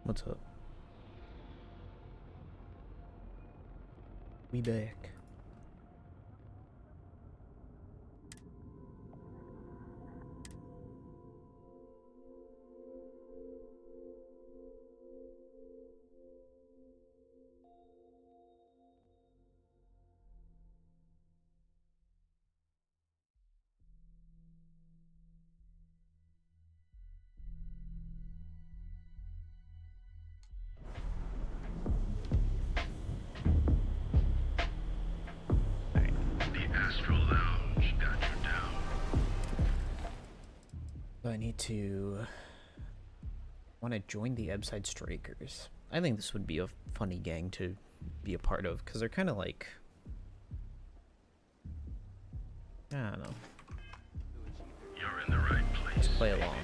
What's up? We back. I need to want to join the Ebside Strikers. I think this would be a funny gang to be a part of because they're kind of like, I don't know. You're in the right place. Just play along.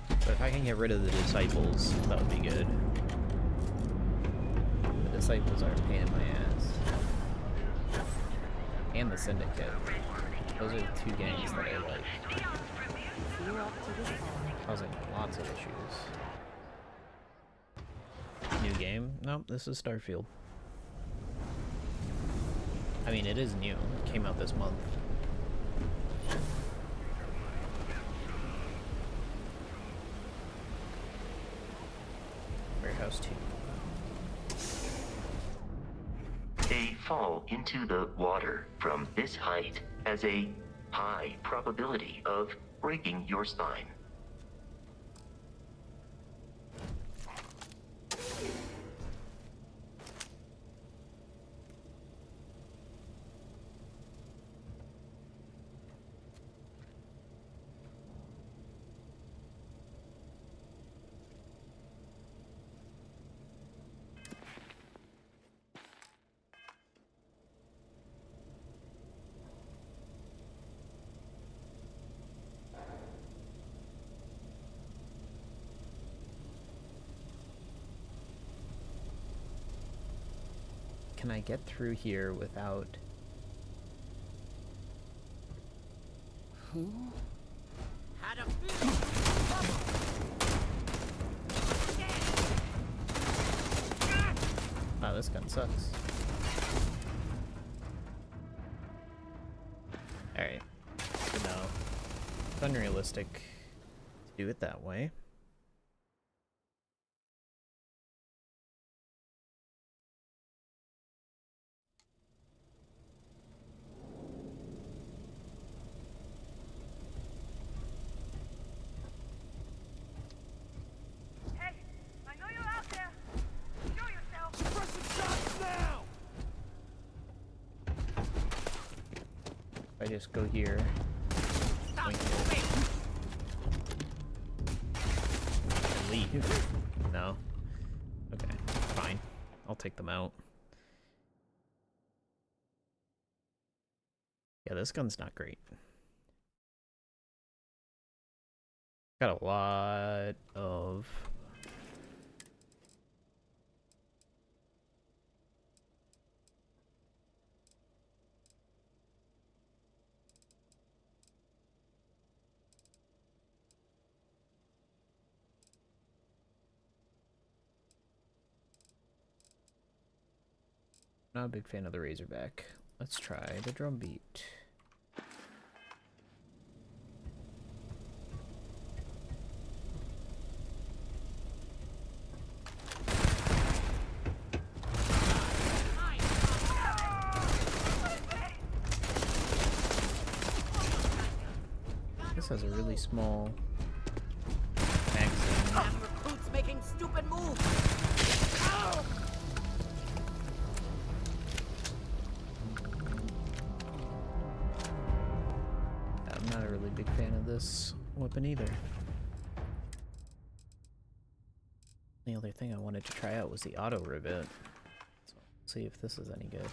But if I can get rid of the disciples, that would be good. The disciples are a pain in my ass. And the Syndicate. Those are the two gangs that I like. Causing lots of issues. New game? Nope, this is Starfield. I mean, it is new. It came out this month. Warehouse 2. They fall into the water from this height has a high probability of breaking your spine. Can I get through here without... Who? Had a Wow, this gun sucks. Alright. No. It's unrealistic to do it that way. I just go here. Leave. No. Okay, fine. I'll take them out. Yeah, this gun's not great. Got a lot of... Not a big fan of the Razorback. Let's try the drum beat. This has a really small magazine. recruits making stupid moves. Ow! I'm not a really big fan of this weapon either. The other thing I wanted to try out was the auto rivet. So see if this is any good.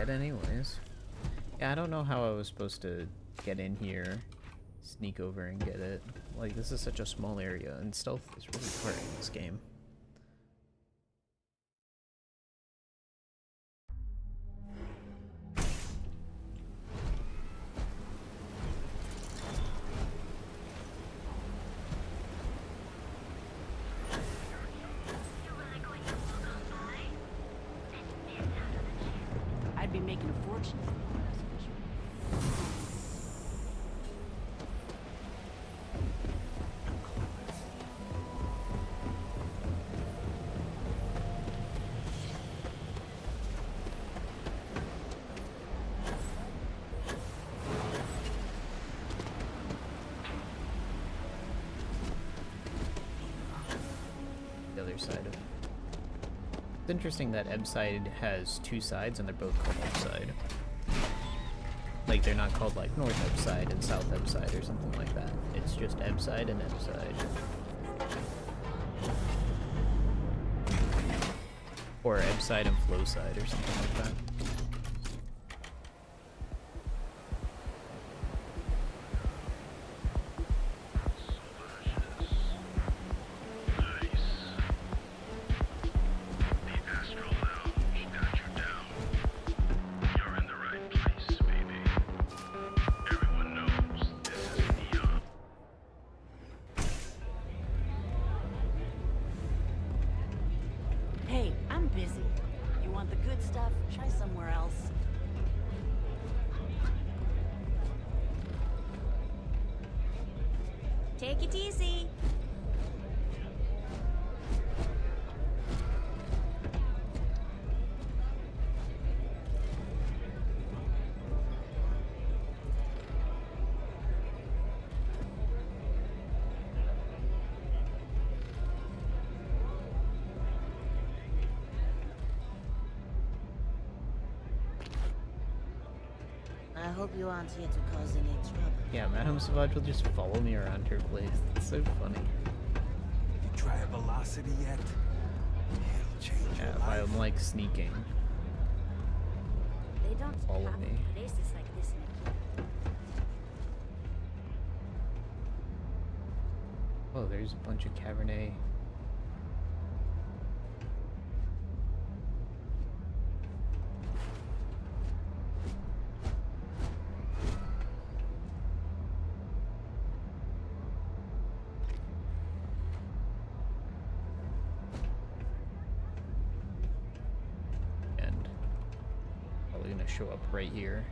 dead anyways. Yeah, I don't know how I was supposed to get in here, sneak over and get it. Like, this is such a small area, and stealth is really hard in this game. I'd be making a fortune. The other side of it. It's interesting that Ebside has two sides and they're both called Ebside. Like, they're not called like North Ebside and South Ebside or something like that. It's just Ebside and Ebside. Or Ebside and Flowside or something like that. Hey, I'm busy. You want the good stuff? Try somewhere else. Take it easy. I hope you aren't here to cause any trouble. Yeah, Madame Savage will just follow me around her place. It's so funny. You try a velocity yet? It'll change Yeah, your if life. I'm like sneaking. They don't Follow have me. places like this in Oh, there's a bunch of Cabernet. And probably gonna show up right here.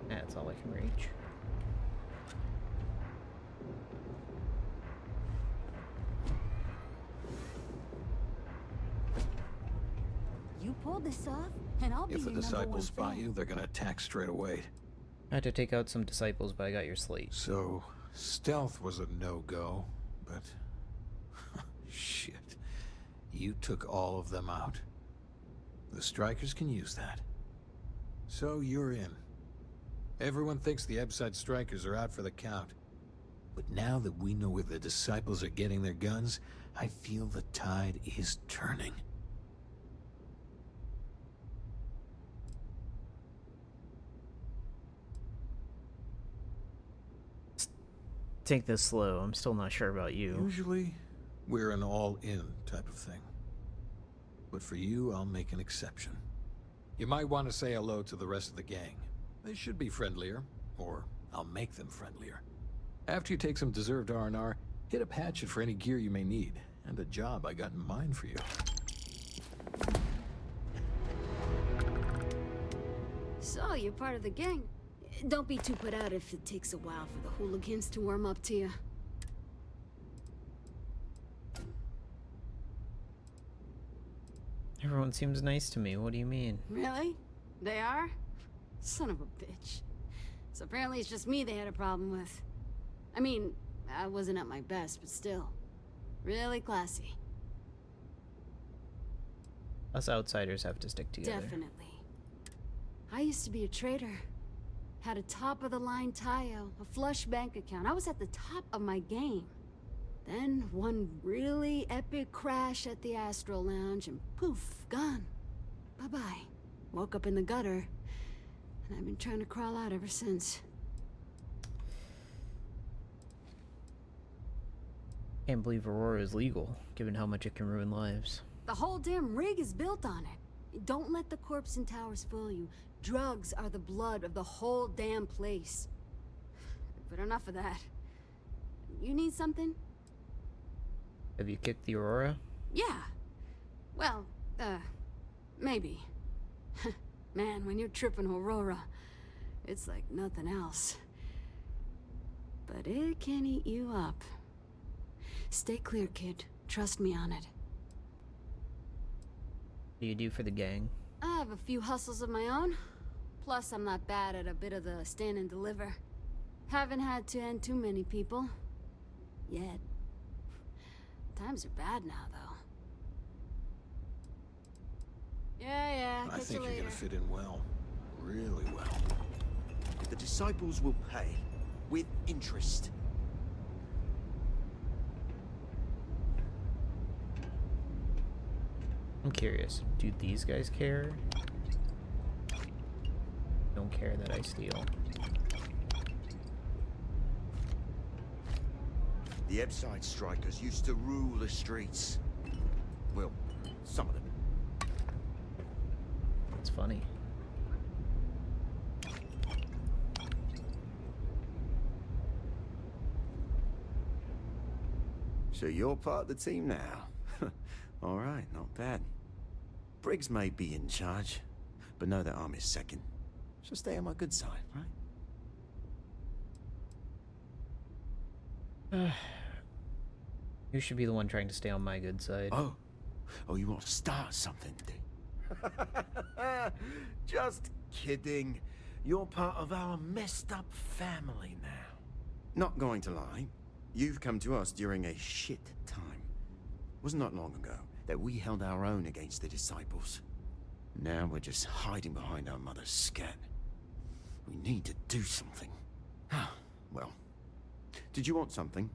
That's all I can reach. You pulled this off, and I'll be If the your number one disciples spot fan. you, they're gonna attack straight away. I had to take out some disciples, but I got your slate. So, stealth was a no-go, but... Shit. You took all of them out. The strikers can use that. So you're in. Everyone thinks the Ebside strikers are out for the count. But now that we know where the disciples are getting their guns, I feel the tide is turning. Take this slow. I'm still not sure about you. Usually, we're an all-in type of thing. But for you, I'll make an exception. You might want to say hello to the rest of the gang. They should be friendlier, or I'll make them friendlier. After you take some deserved R&R, hit up Hatchet for any gear you may need, and a job I got in mind for you. So, you're part of the gang. Don't be too put out if it takes a while for the hooligans to warm up to you. Everyone seems nice to me. What do you mean? Really? They are? Son of a bitch. So apparently it's just me they had a problem with. I mean, I wasn't at my best, but still. Really classy. Us outsiders have to stick together. Definitely. I used to be a trader. Had a top-of-the-line Tayo, a flush bank account. I was at the top of my game. Then one really epic crash at the Astro Lounge and poof, gone. Bye-bye. Woke up in the gutter, and I've been trying to crawl out ever since. Can't believe Aurora is legal, given how much it can ruin lives. The whole damn rig is built on it. Don't let the corpse and towers fool you. Drugs are the blood of the whole damn place. But enough of that. You need something? Have you kicked the Aurora? Yeah. Well, maybe. Man, when you're tripping Aurora, it's like nothing else. But it can eat you up. Stay clear, kid. Trust me on it. What do you do for the gang? I have a few hustles of my own. Plus, I'm not bad at a bit of the stand and deliver. Haven't had to end too many people. Yet. Times are bad now, though. Yeah, I catch think you you're later. gonna fit in well. Really well. The disciples will pay. With interest. I'm curious. Do these guys care? Don't care that I steal. The Ebside strikers used to rule the streets. Well, some of them. That's funny. So you're part of the team now. All right, not bad. Briggs may be in charge, but know that I'm his second. So stay on my good side, right? You should be the one trying to stay on my good side. Oh, you want to start something, do you? Just kidding. You're part of our messed up family now. Not going to lie, you've come to us during a shit time. Wasn't not long ago that we held our own against the disciples. Now we're just hiding behind our mother's scat. We need to do something. Well, did you want something?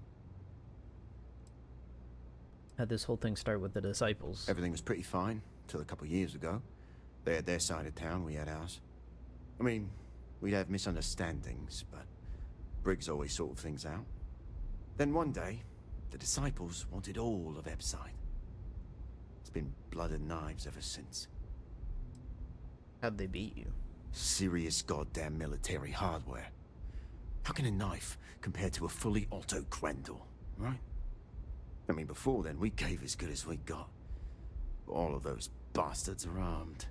How'd this whole thing start with the disciples? Everything was pretty fine, till a couple years ago. They had their side of town, we had ours. I mean, we'd have misunderstandings, but Briggs always sorted things out. Then one day, the disciples wanted all of Ebside. It's been blood and knives ever since. How'd they beat you? Serious goddamn military hardware. How can a knife compare to a fully auto Grendel, right? I mean, before then, we gave as good as we got. All of those bastards are armed.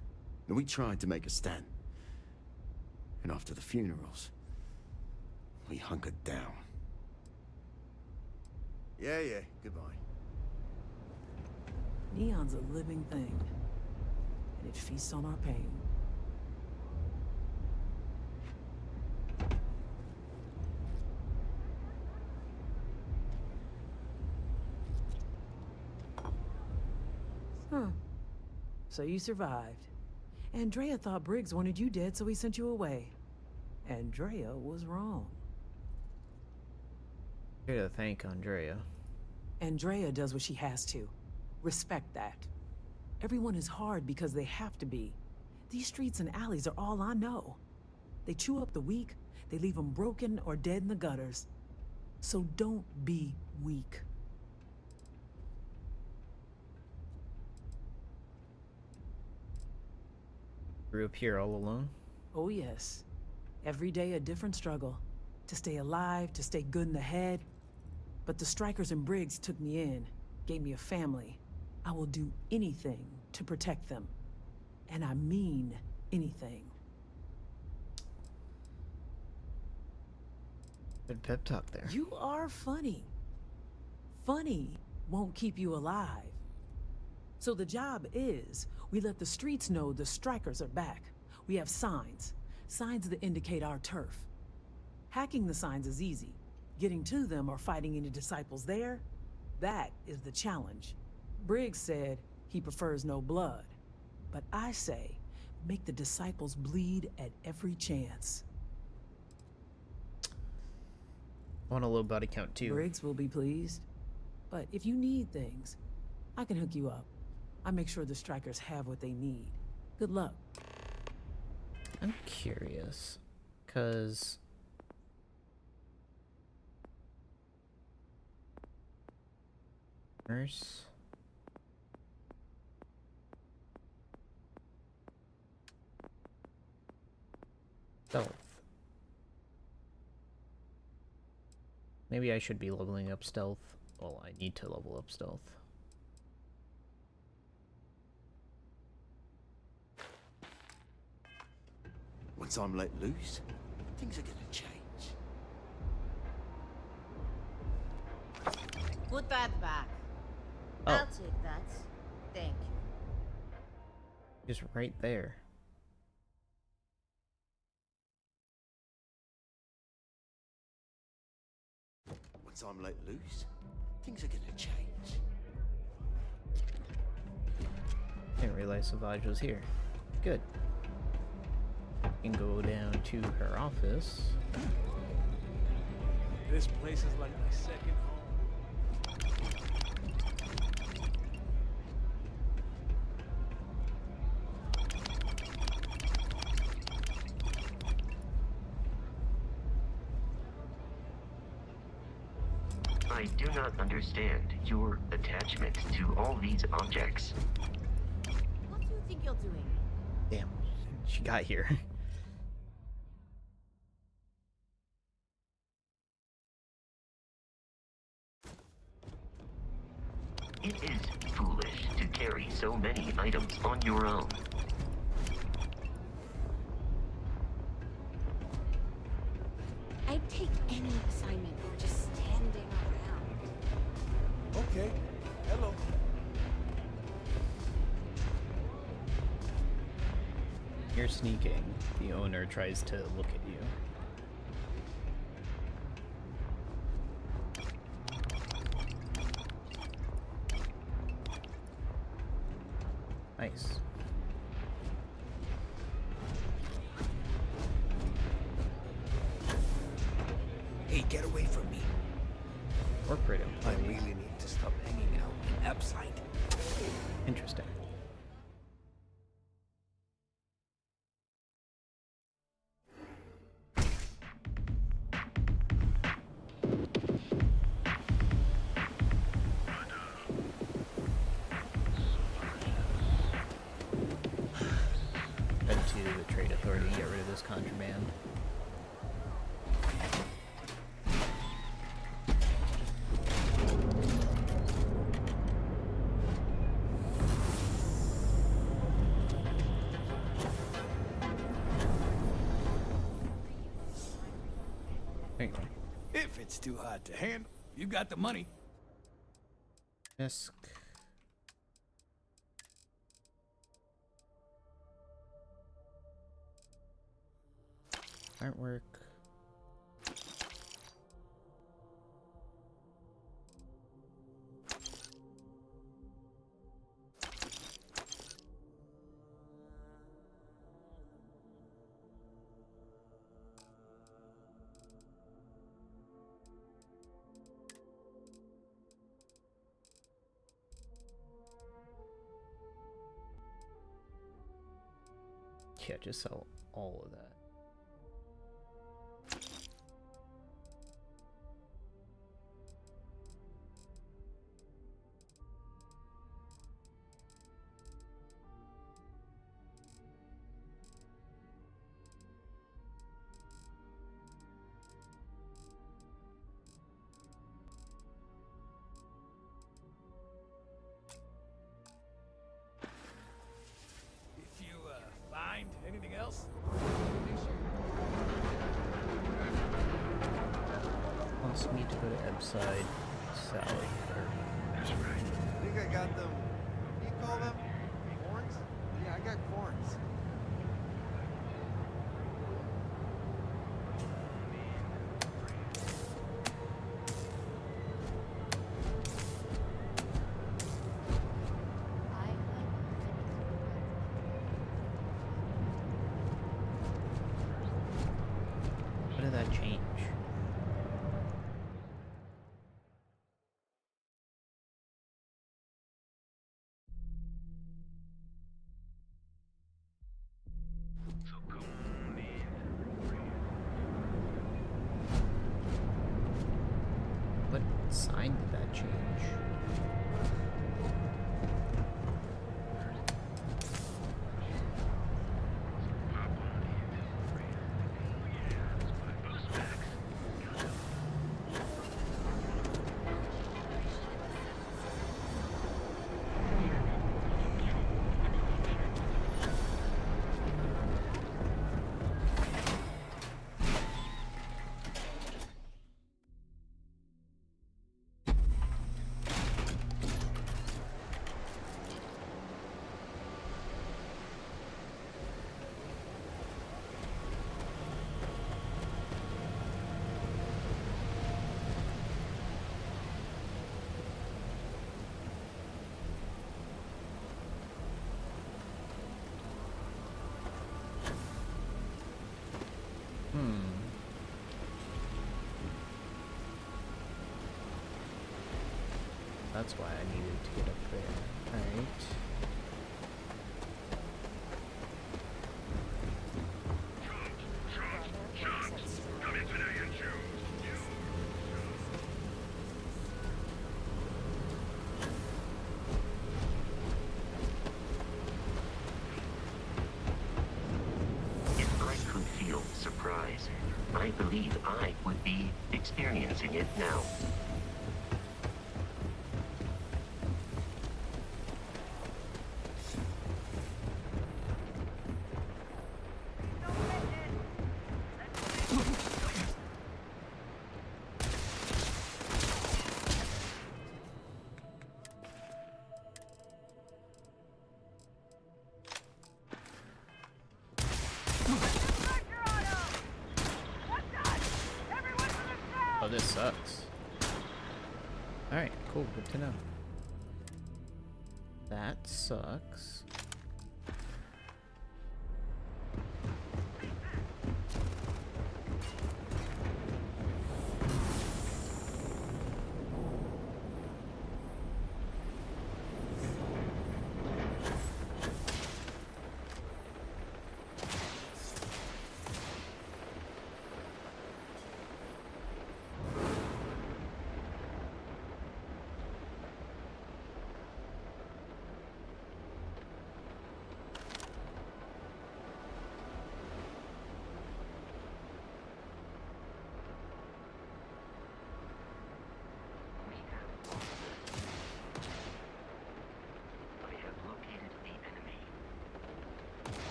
And we tried to make a stand. And after the funerals, we hunkered down. Yeah, goodbye. Neon's a living thing, and it feasts on our pain. Huh. So you survived. Andrea thought Briggs wanted you dead, so he sent you away. Andrea was wrong. Here to thank Andrea. Andrea does what she has to. Respect that. Everyone is hard because they have to be. These streets and alleys are all I know. They chew up the weak, they leave them broken or dead in the gutters. So don't be weak. Grew up here all alone? Oh yes. Every day a different struggle. To stay alive, to stay good in the head. But the strikers and Briggs took me in, gave me a family. I will do anything to protect them. And I mean anything. Good pep talk there. You are funny. Funny won't keep you alive. So the job is, we let the streets know the strikers are back. We have signs. Signs that indicate our turf. Hacking the signs is easy. Getting to them or fighting any disciples there, that is the challenge. Briggs said he prefers no blood. But I say, make the disciples bleed at every chance. I want a low body count too. Briggs will be pleased. But if you need things, I can hook you up. I make sure the strikers have what they need. Good luck. I'm curious, cause nurse. Stealth. Maybe I should be leveling up stealth. Well, I need to level up stealth. Once I'm let loose, things are gonna change. Put that back. Oh. I'll take that. Thank you. Just right there. Once I'm let loose, things are gonna change. Didn't realize Vods was here. Good. Can go down to her office. This place is like my second home. I do not understand your attachment to all these objects. What do you think you're doing? Damn, she got here. It is foolish to carry so many items on your own. I'd take any assignment over just standing around. Okay. Hello. You're sneaking. The owner tries to look at you. Nice. Hey, get away from me. Corporate I employee. really need to stop hanging out in Epside. Interesting. Head to the trade authority, get rid of this contraband. There you go. If it's too hard to handle, you got the money. Desk. Artwork. Yeah, just sell all of that. If you find anything else, wants me to go to Ebside South. I think I got them. What do you call them? Corns? Yeah, I got corns. What did that change? So come on in. What sign did that change? That's why I needed to get up there. Alright. If I could feel surprise, I believe I would be experiencing it now. Oh, this sucks. Alright, cool, good to know. That sucks.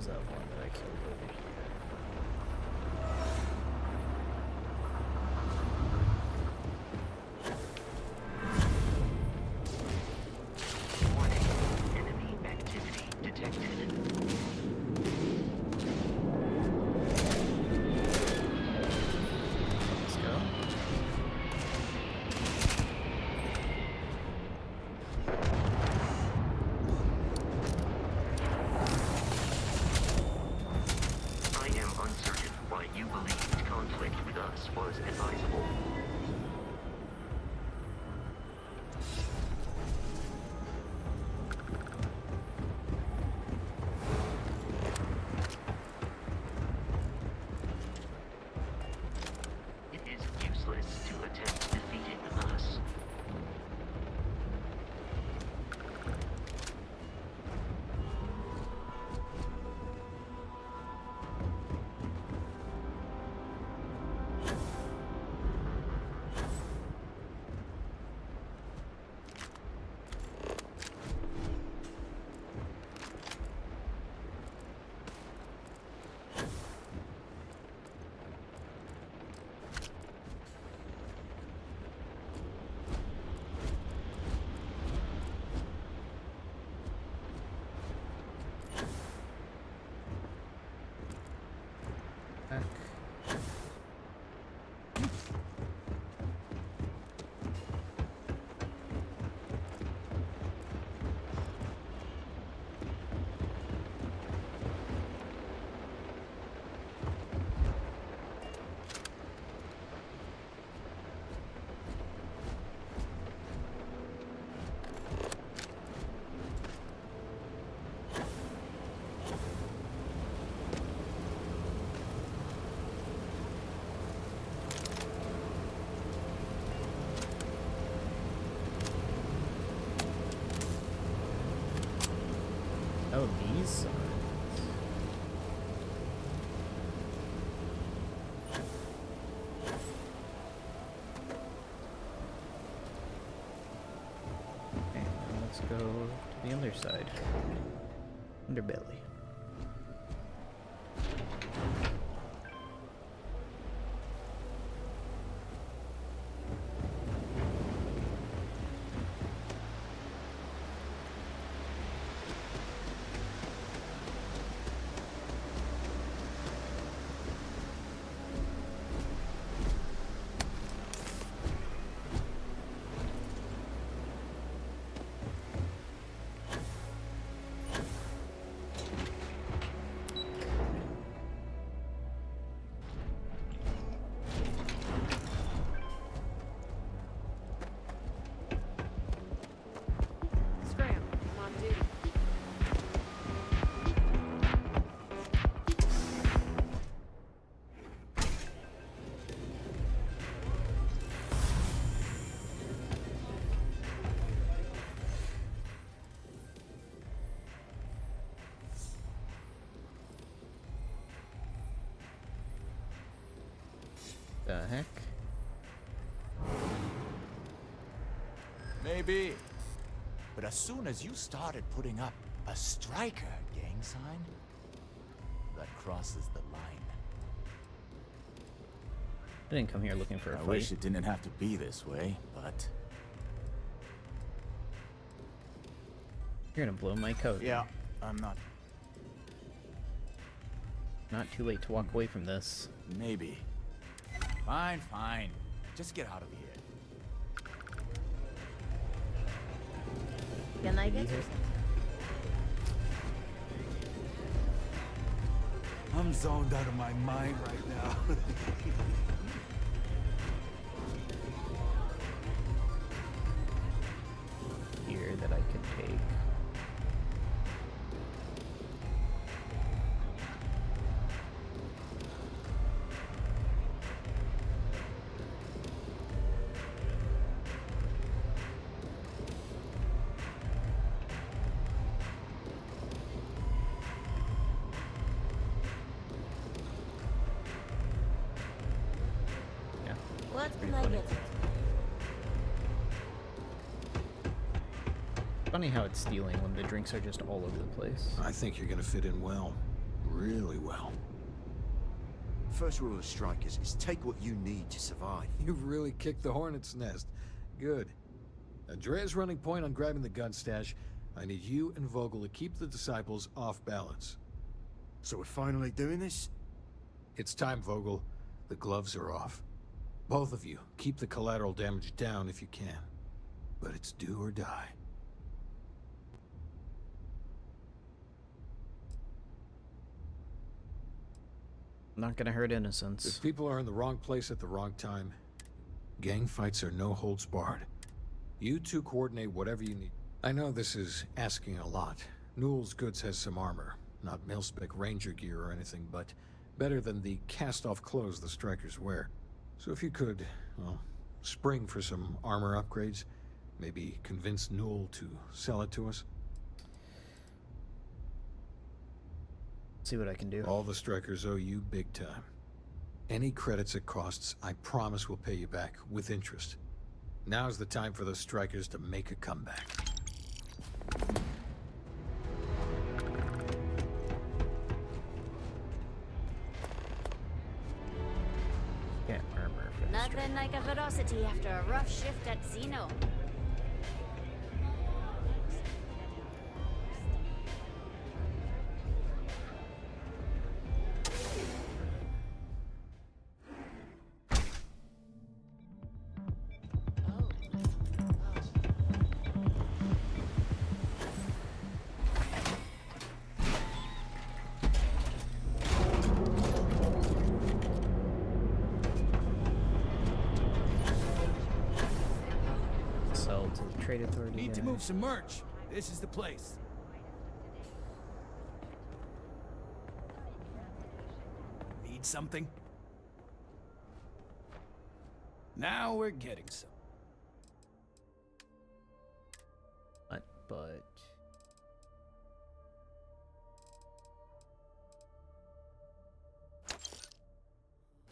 that one that I killed over here. Warning. Enemy activity detected. Let's go. I am uncertain why you believed conflict with us was advisable. It is useless to attempt defeating us. Back. Oh, these signs. Okay, now let's go to the other side. Underbelly. Scram, I'm on duty. The heck? Maybe. But as soon as you started putting up a striker gang sign, that crosses the line. I didn't come here looking for a I fight. wish it didn't have to be this way, but... You're gonna blow my coat. Yeah, I'm not... Not too late to walk away from this. Maybe. Fine, fine. Just get out of here. Can I get you? I'm zoned out of my mind right now. Here that I could take. What Pretty can I funny. get you? Funny how it's stealing when the drinks are just all over the place. I think you're gonna fit in well. really well. First rule of strikers is take what you need to survive. You've really kicked the hornet's nest. Good. Andrea's running point on grabbing the gun stash. I need you and Vogel to keep the disciples off balance. So we're finally doing this? It's time, Vogel. The gloves are off. Both of you, keep the collateral damage down if you can. But it's do or die. Not gonna hurt innocents. If people are in the wrong place at the wrong time, gang fights are no holds barred. You two coordinate whatever you need. I know this is asking a lot. Newell's Goods has some armor. Not mil-spec ranger gear or anything, but better than the cast-off clothes the strikers wear. So if you could, well, spring for some armor upgrades, maybe convince Newell to sell it to us. See what I can do. All the strikers owe you big time. Any credits it costs, I promise we'll pay you back, with interest. Now's the time for those strikers to make a comeback. Can't armor for this. Nothing like a velocity after a rough shift at Xeno. Sell to the trade authority. Need to guy. move some merch. This is the place. Need something? Now we're getting some. But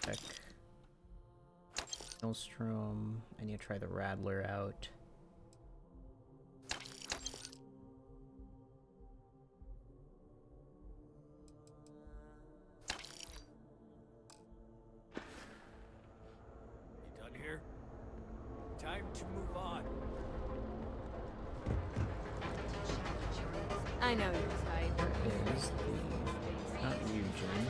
check Maelstrom. I need to try the Rattler out. You done here? Time to move on. I know you're tight. Where is the... not Eugen.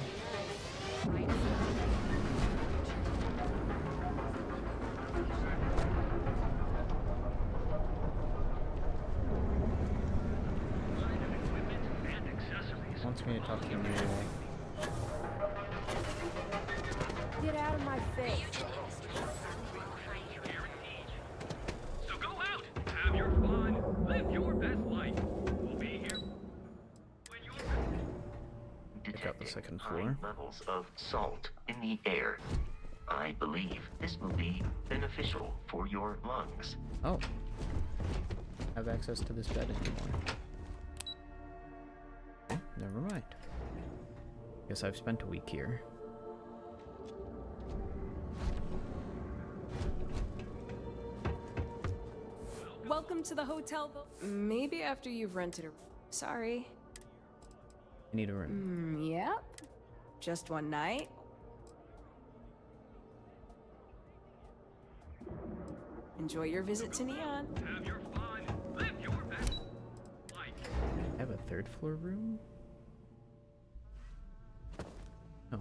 Wants me to talk to you anyway. Get out of my face. So go out, have your fun, live your best life. We'll be here when you're ready. Check out the second High floor. levels of salt in the air. I believe this will be beneficial for your lungs. Oh. Have access to this bed anymore. Okay, never mind. Guess I've spent a week here. Welcome to the hotel. Maybe after you've rented a... Sorry. I need a room. Yep. Just one night. Enjoy your visit to Neon. Have your fun, live your best life. I have a third floor room? Oh.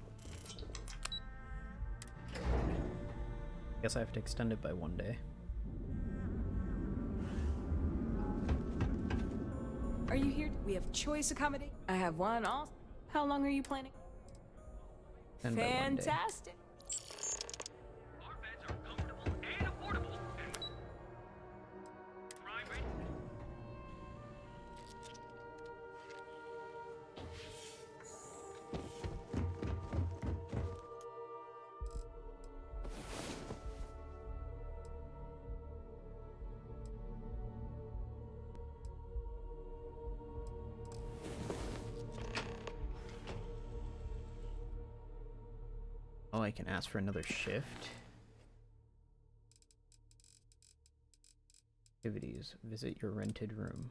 Guess I have to extend it by one day. Are you here? We have choice accommodation. I have one also. How long are you planning? Extend by one day. Fantastic. Our beds are comfortable and affordable. Private. Oh, I can ask for another shift. Activities. Visit your rented room.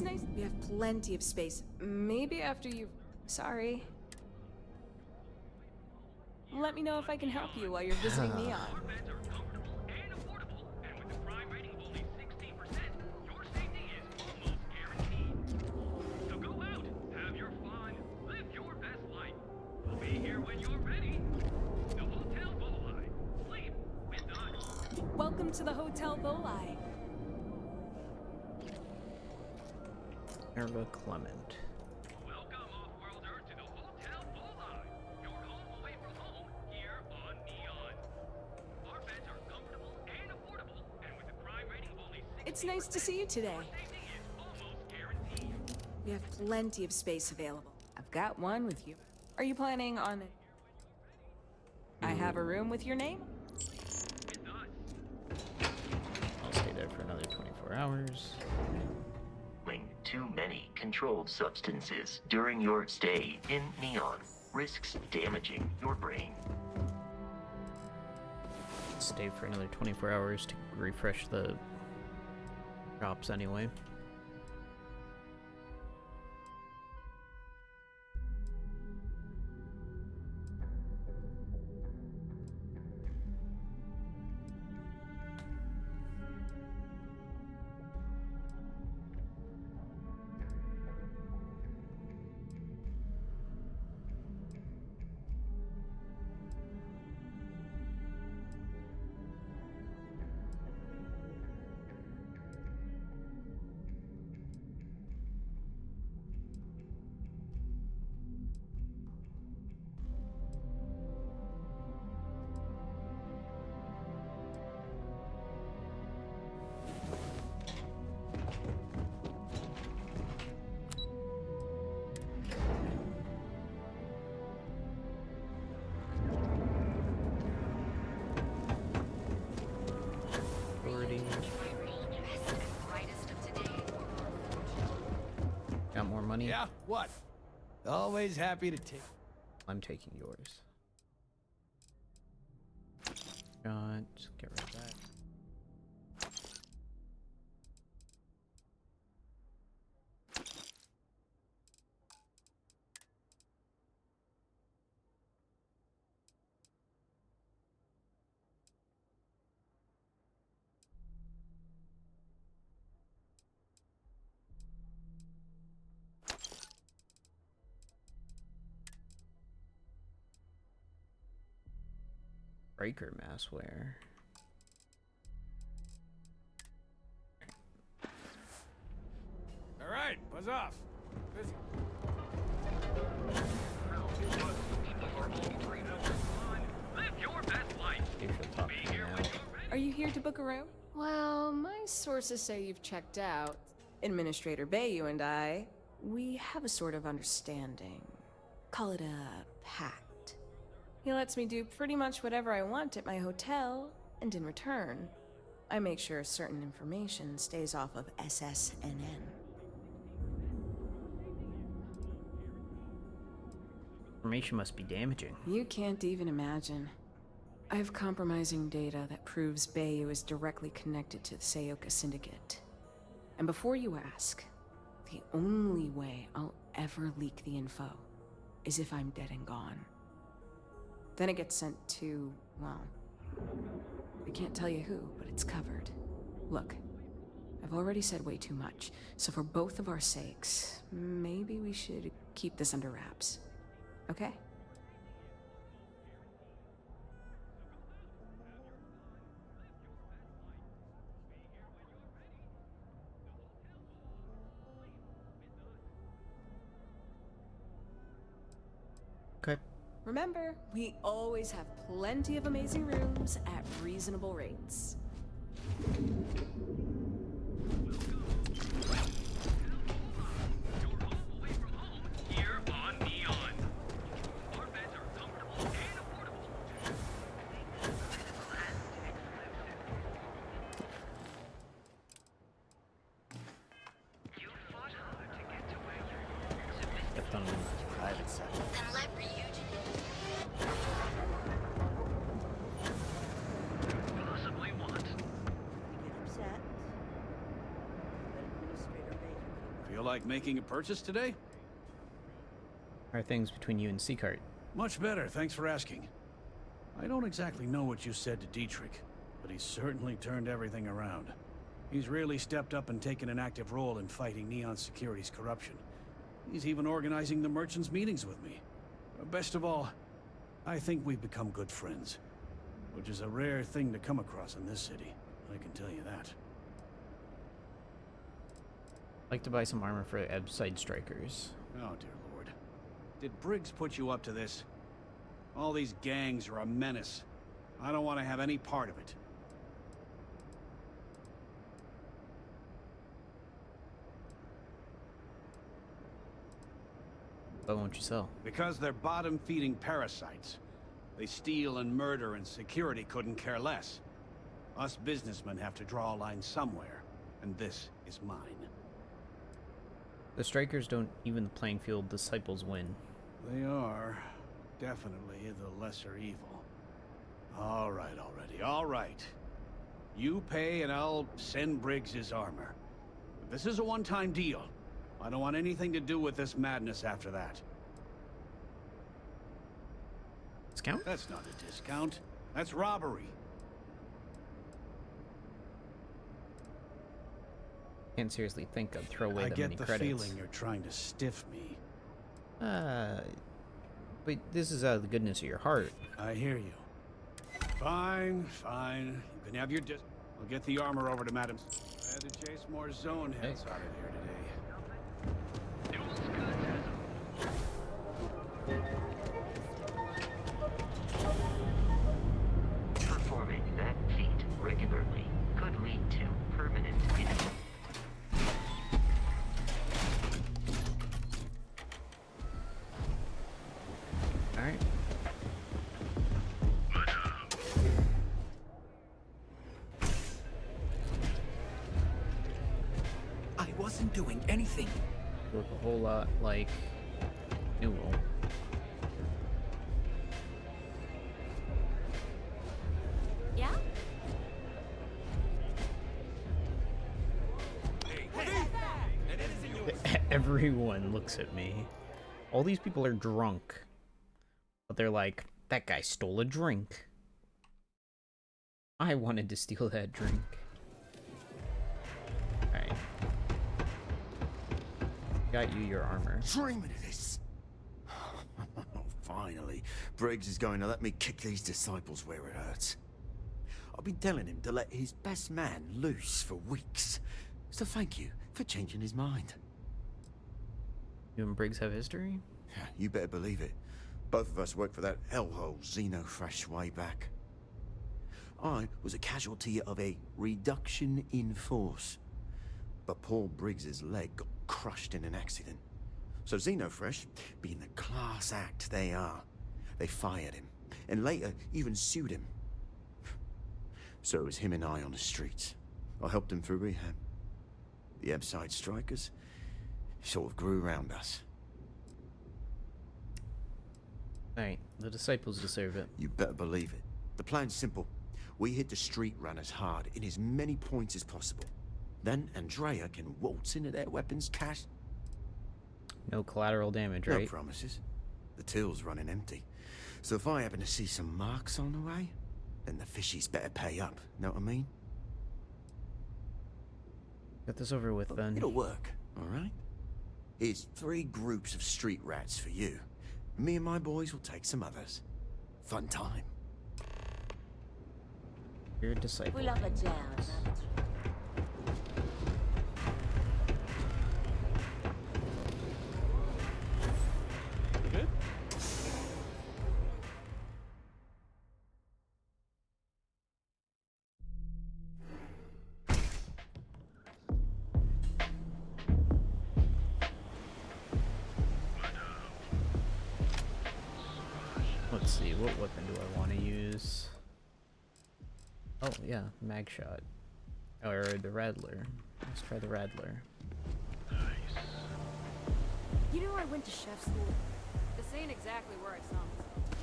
It's nice. We have plenty of space. Maybe after you... Sorry. Let me know if I can help you while you're visiting Neon. Our beds are comfortable and affordable, and with a crime rating of only 16%, your safety is almost guaranteed. So go out, have your fun, live your best life. We'll be here when you're ready. The Hotel Volai. Sleep with us. Welcome to the Hotel Volai. Erva Clement. Welcome, off-worlder, to the Hotel Volai. Your home away from home here on Neon. Our beds are comfortable and affordable, and with a crime rating of only 6%, It's nice to see you today. safety is almost guaranteed. We have plenty of space available. I've got one with you. Are you planning on it? I have a room with your name? I'll stay there for another 24 hours. Too many controlled substances during your stay in Neon risks damaging your brain. Stay for another 24 hours to refresh the shops anyway. Got more money? Yeah, what? Always happy to take. I'm taking yours. Got, get rid of that. Breaker massware. All right, buzz off. Busy. Live your best life. Are you here to book a room? Well, my sources say you've checked out. Administrator Bayu and I, we have a sort of understanding. Call it a pact. He lets me do pretty much whatever I want at my hotel, and in return, I make sure certain information stays off of SSNN. Information must be damaging. You can't even imagine. I have compromising data that proves Bayu is directly connected to the Seoka Syndicate. And before you ask, the only way I'll ever leak the info is if I'm dead and gone. Then it gets sent to, well, I can't tell you who, but it's covered. Look, I've already said way too much, so for both of our sakes, maybe we should keep this under wraps. Okay? Okay. Remember, we always have plenty of amazing rooms at reasonable rates. Here on Neon. Our beds are comfortable and affordable. You fought hard to get to where you Kept on Private sector. Then let Ryujin possibly want. like making a purchase today? How are things between you and Seacart? Much better, thanks for asking. I don't exactly know what you said to Dietrich, but he's certainly turned everything around. He's really stepped up and taken an active role in fighting Neon Security's corruption. He's even organizing the merchants' meetings with me. Best of all, I think we've become good friends, which is a rare thing to come across in this city, I can tell you that. I'd like to buy some armor for Ebside Strikers. Oh, dear Lord. Did Briggs put you up to this? All these gangs are a menace. I don't want to have any part of it. What won't you sell? Because they're bottom-feeding parasites. They steal and murder, and security couldn't care less. Us businessmen have to draw a line somewhere, and this is mine. The Strikers don't even the playing field, disciples win. They are definitely the lesser evil. All right already, all right. You pay and I'll send Briggs his armor. But this is a one-time deal. I don't want anything to do with this madness after that. Discount? That's not a discount. That's robbery. Can't seriously think I'd throw away that I many get the credits. feeling you're trying to stiff me. But this is out of the goodness of your heart. I hear you. Fine, fine. You can have your I'll get the armor over to Madam. I had to chase more zone heads out of here today. Performing that feat regularly could lead to permanent injury. Alright. I wasn't doing anything. Look a whole lot like Newell. Yeah? Everyone looks at me. All these people are drunk. But they're like, that guy stole a drink. I wanted to steal that drink. Alright. Got you your armor. Dreaming of this. Finally, Briggs is going to let me kick these disciples where it hurts. I've been telling him to let his best man loose for weeks. So thank you for changing his mind. You and Briggs have history? You better believe it. Both of us worked for that hellhole Xenofresh way back. I was a casualty of a reduction in force. But Paul Briggs's leg got crushed in an accident. So Xenofresh, being the class act they are, they fired him, and later even sued him. So it was him and I on the streets. I helped him through rehab. The Ebside Strikers sort of grew around us. Alright, the disciples deserve it. You better believe it. The plan's simple. We hit the street runners hard in as many points as possible. Then Andrea can waltz into their weapons cache. No collateral damage, right? No promises. The till's running empty. So if I happen to see some marks on the way, then the fishies better pay up. Know what I mean? Get this over with then. It'll work, alright? Here's 3 groups of street rats for you. Me and my boys will take some others. Fun time. You're a disciple. We love a jazz. Good? Let's see, what weapon do I want to use? Oh, yeah, mag shot. Or the Rattler. Let's try the Rattler. You know I went to chef school. This ain't exactly where I saw myself.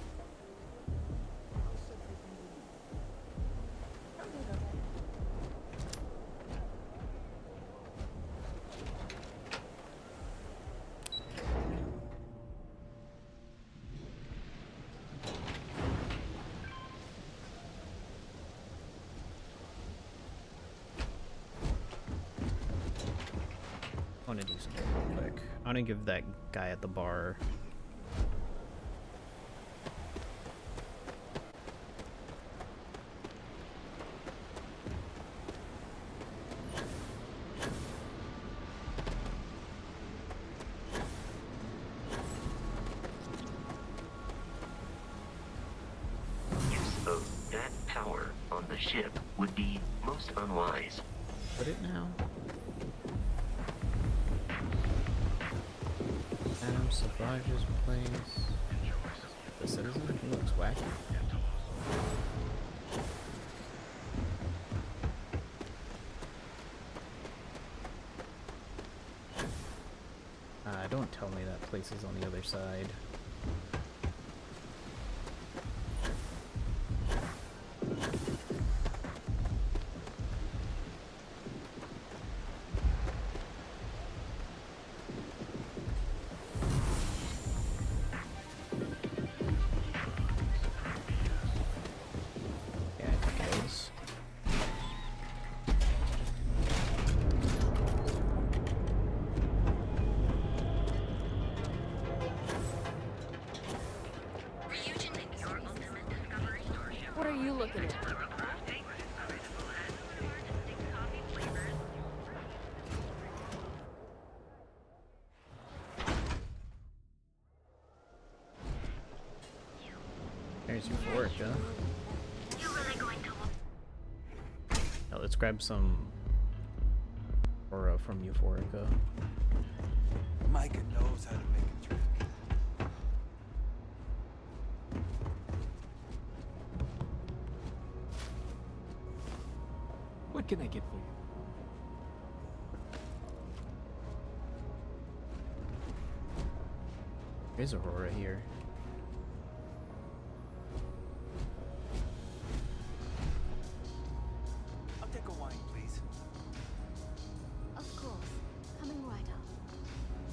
want to do something real quick. I want to give that guy at the bar. Use of that power on the ship would be most unwise. Put it now. Adam Savage's place. The citizen? He looks wacky. Don't tell me that place is on the other side. What are you looking at? There's Euphorica. Now let's grab some aura from Euphorica. Micah knows how to make a drink. What can I get for you? There's Aurora here. I'll take a wine, please. Of course. Coming right up.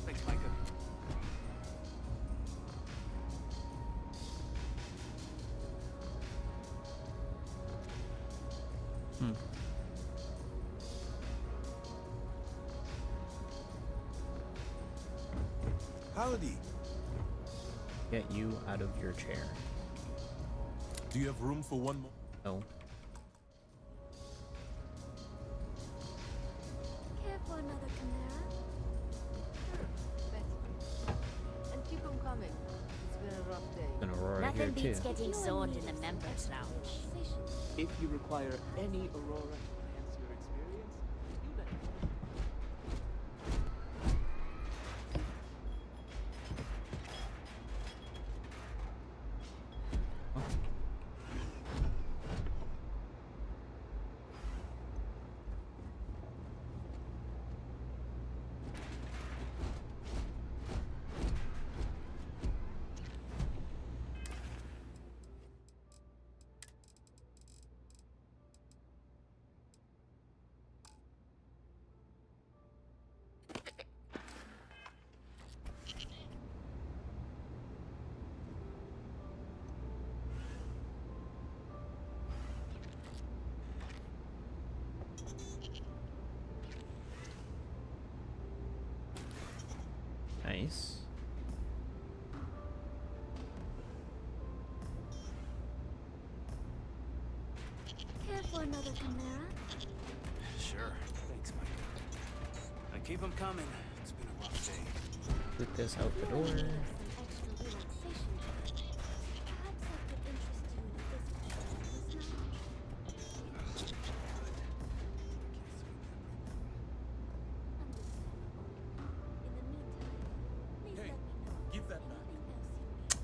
Thanks, Micah. Howdy. Get you out of your chair. Do you have room for one more? No. Care for another Chimera? And keep them coming. It's been a rough day. An Aurora Nothing here beats too. getting zoned in the members lounge. If you require any Aurora to enhance your experience, you let me know. Nice. Care for another Chimera? Sure. Thanks, Micah. Now keep them coming. It's been a rough day. Get this out the door. Some extra relaxation. Perhaps I could interest you in a business now. In the meantime, please Hey, let me know give that back. anything else you need.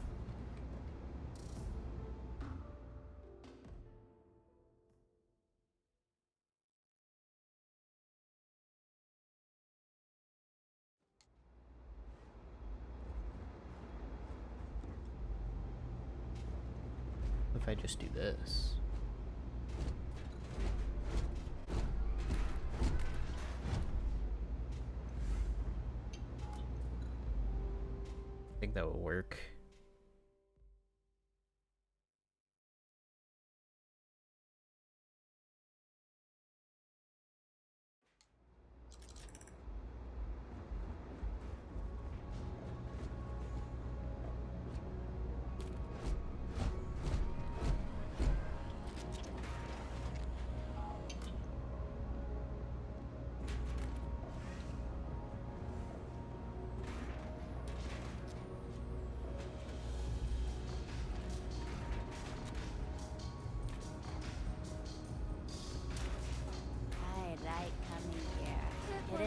If I just do this. I think that will work.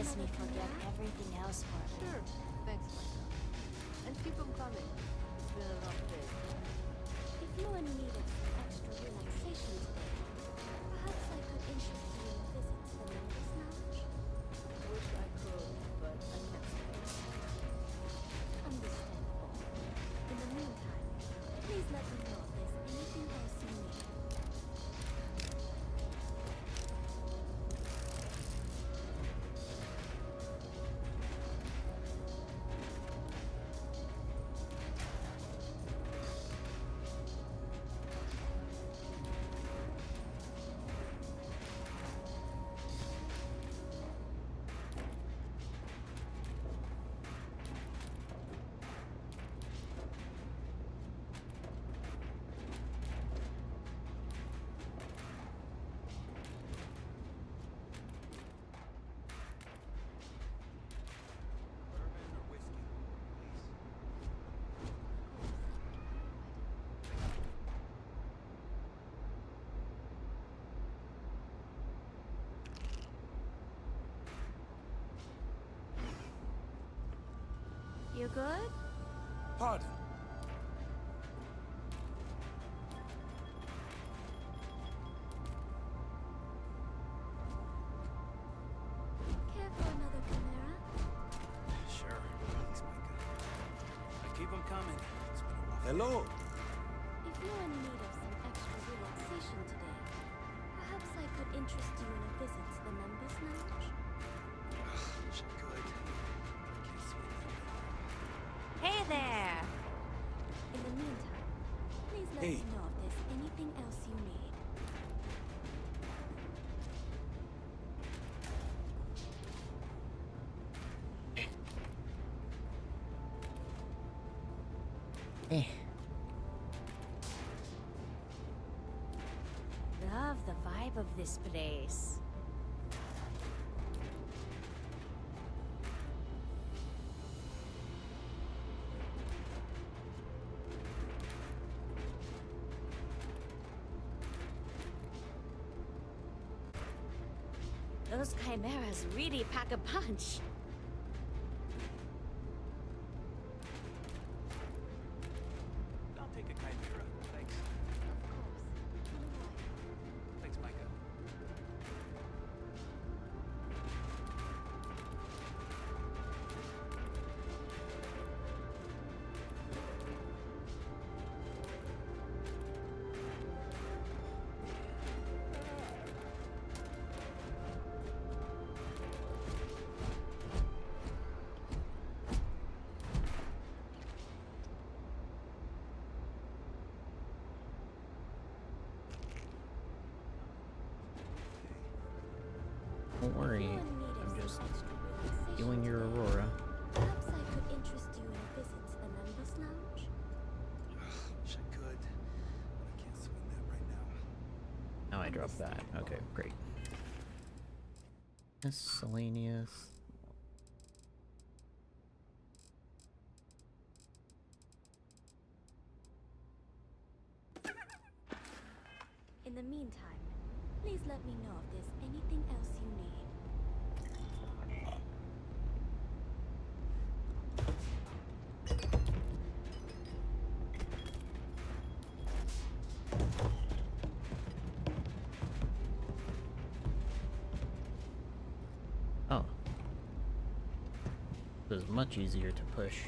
lets me forget everything else for a Sure. minute. Thanks, Michael. And keep them coming. It's been a rough day. If you're in need of some extra relaxation today, perhaps I could interest you in a visit to the Members Lounge. Wish I could, but I can't stay. Understandable. In the meantime, please let me know if there's anything else you need. You good? Pardon. Care for another chimera? Sure. Thanks, Micah. Keep them coming. It's been a rough Hello. If you're in need of some extra relaxation today, perhaps I could interest you in a visit to the Members Lounge. Wish I could. Can't swing that right Hey there! In the meantime, please let Hey. me know if there's anything else you need. Love the vibe of this place. Those chimeras really pack a punch. I'll take a chimera. Thanks. Of course. Thanks, Micah. Don't worry, If you're in need of I'm some just extra relaxation doing your today, Aurora. perhaps I could interest you in a visit to the Members Lounge. Wish I could. But I can't swing that right now. Now I dropped that. Okay, great. Miscellaneous. In the meantime, please let me know if there's anything else you need. Oh. It was much easier to push.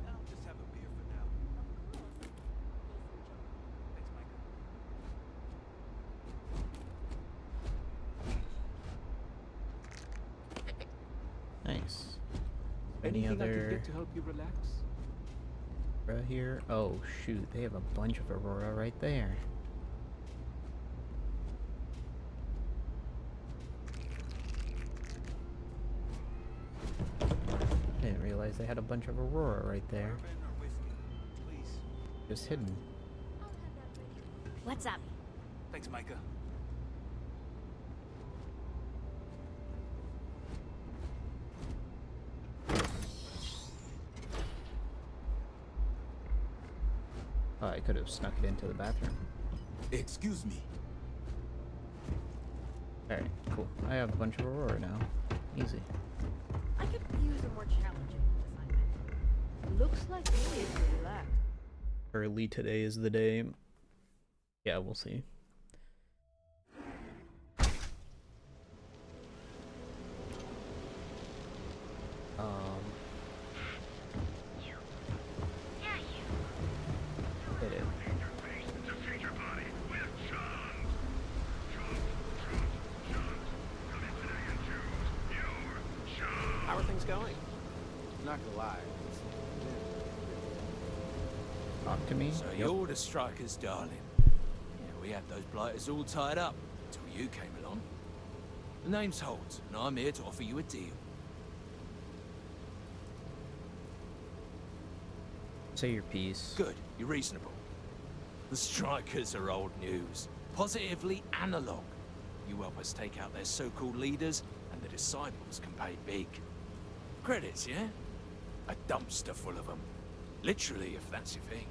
I'll just have a beer for now. Thanks, Micah. Nice. Any Anything I can other get to help you relax? Aurora here? Oh shoot, they have a bunch of Aurora right there. Didn't realize they had a bunch of Aurora right there. Bourbon or whiskey, please. Just hidden. I'll have that ready. What's up? Thanks, Micah. I could have snuck it into the bathroom. Excuse me. Alright, cool. I have a bunch of Aurora now. Easy. I could use a more challenging assignment. Looks like you need to relax. Early today is the day. Yeah, we'll see. Hit it. How are things going? Not gonna lie. Talk to me. So Yep. you're the strikers, darling. Yeah, we had those blighters all tied up until you came along. The name's Holds, and I'm here to offer you a deal. Say your piece. Good, you're reasonable. The strikers are old news. Positively analog. You help us take out their so-called leaders, and the disciples can pay big. Credits, yeah? A dumpster full of them. Literally, if that's your thing.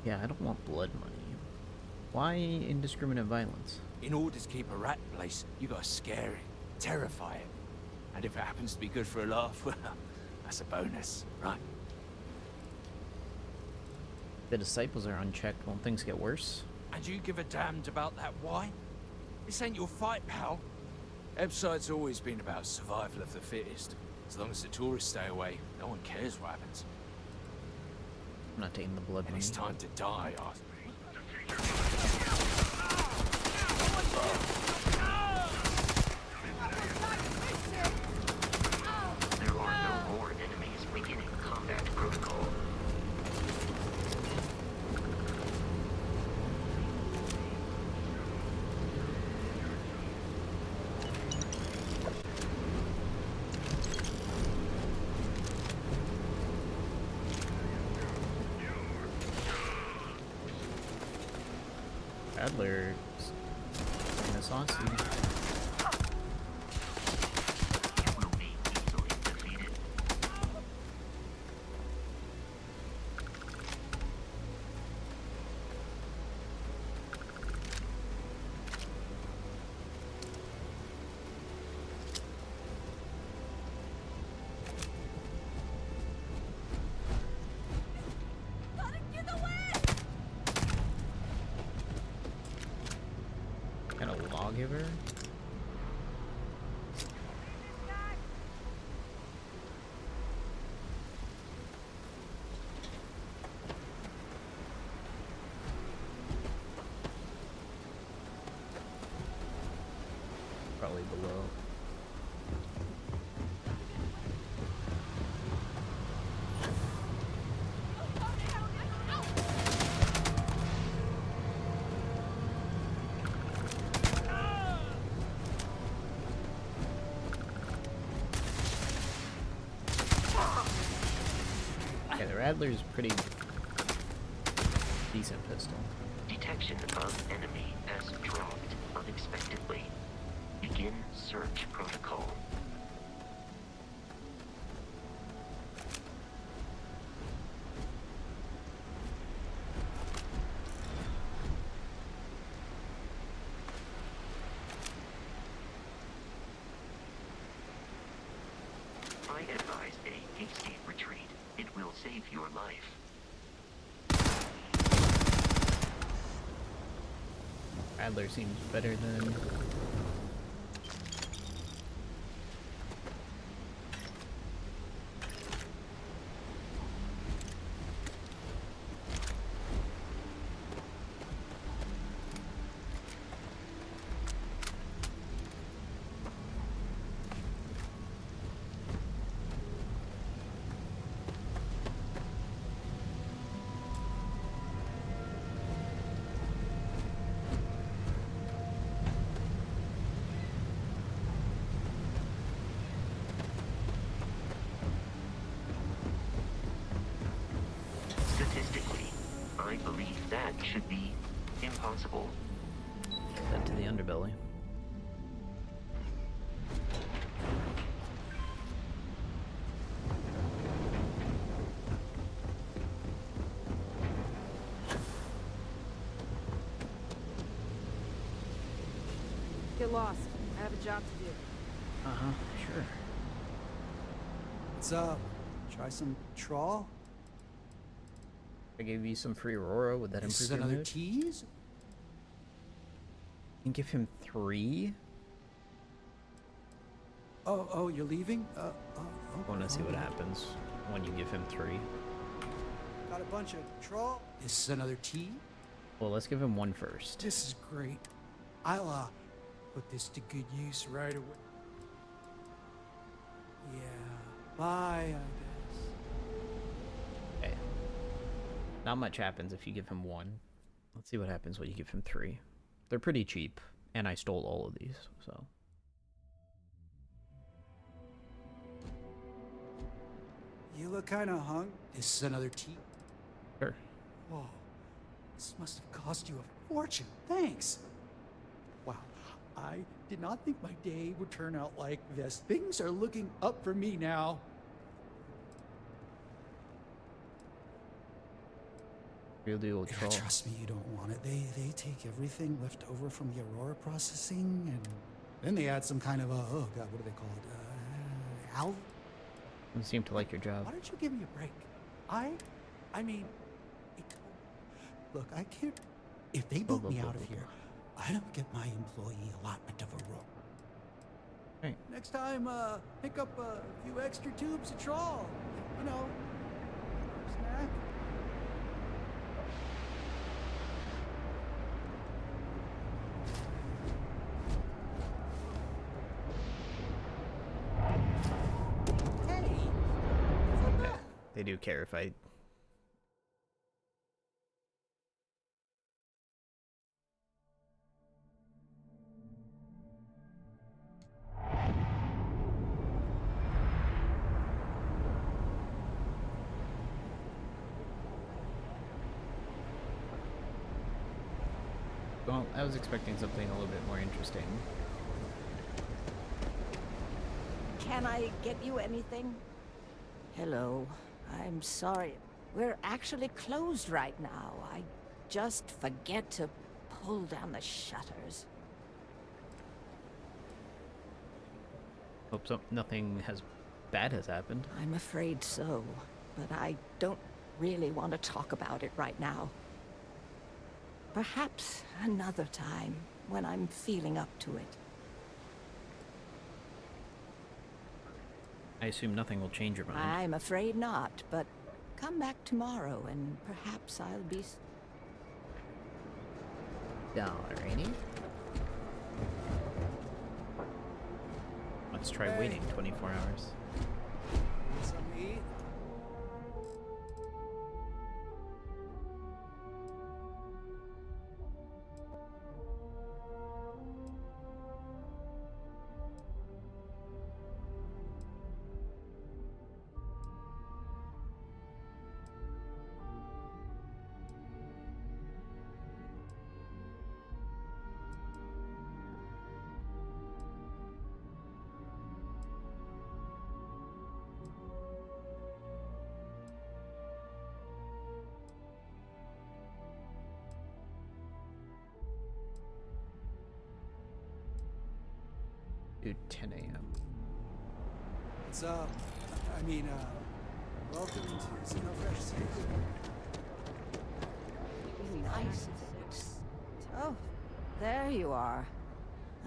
Yeah, I don't want blood money. Why indiscriminate violence? In order to keep a rat place, you gotta scare it, terrify it. And if it happens to be good for a laugh, well, that's a bonus, right? The disciples are unchecked. Won't things get worse? And you give a damned about that why? This ain't your fight, pal. Ebside's always been about survival of the fittest. As long as the tourists stay away, no one cares what happens. I'm not taking the blood And money. it's time to die, Arthur. There are no more enemies beginning combat protocol. Adler in a saucy. Will be easily defeated. Kind of lawgiver. Probably below. Yeah, the Rattler's pretty decent pistol. Detection of enemy has dropped unexpectedly. Begin search protocol. I advise a hasty retreat. It will save your life. Rattler seems better than... Statistically, I believe that should be impossible. That the underbelly. Get lost. I have a job to do. Uh-huh, sure. What's up? Try some trawl? I gave you some free Aurora, would that This is improve your another mood? tease? You can give him 3? Oh, you're leaving? I want to see what happens when you give him 3. Got a bunch of trawl? This is another tea? Well, let's give him 1 first. This is great. I'll, put this to good use right away. Yeah, bye, I guess. Okay. Not much happens if you give him 1. Let's see what happens when you give him 3. They're pretty cheap, and I stole all of these, so... You look kinda hung. This is another tea? Sure. Whoa, this must have cost you a fortune. Thanks. Wow, I did not think my day would turn out like this. Things are looking up for me now. Real deal Yeah, troll. trust me, you don't want it. They take everything left over from the Aurora processing, and then they add some kind of oh god, what do they call it? You seem to like your job. Why don't you give me a break? I mean, look, I can't. If they boot me out of here, I don't get my employee allotment of a room. Right. Next time, pick up a few extra tubes of trawl. You know, snack. They do care if I... Well, I was expecting something a little bit more interesting. Can I get you anything? Hello. I'm sorry. We're actually closed right now. I just forget to pull down the shutters. Hope so. Nothing bad has happened. I'm afraid so, but I don't really want to talk about it right now. Perhaps another time, when I'm feeling up to it. I assume nothing will change your mind. I'm afraid not, but come back tomorrow and perhaps I'll be... Alrighty. Let's try waiting 24 hours. Some meat. Dude, 10 a.m. What's up? Welcome to Xenofresh City. It'd be nice if it would... Oh, there you are.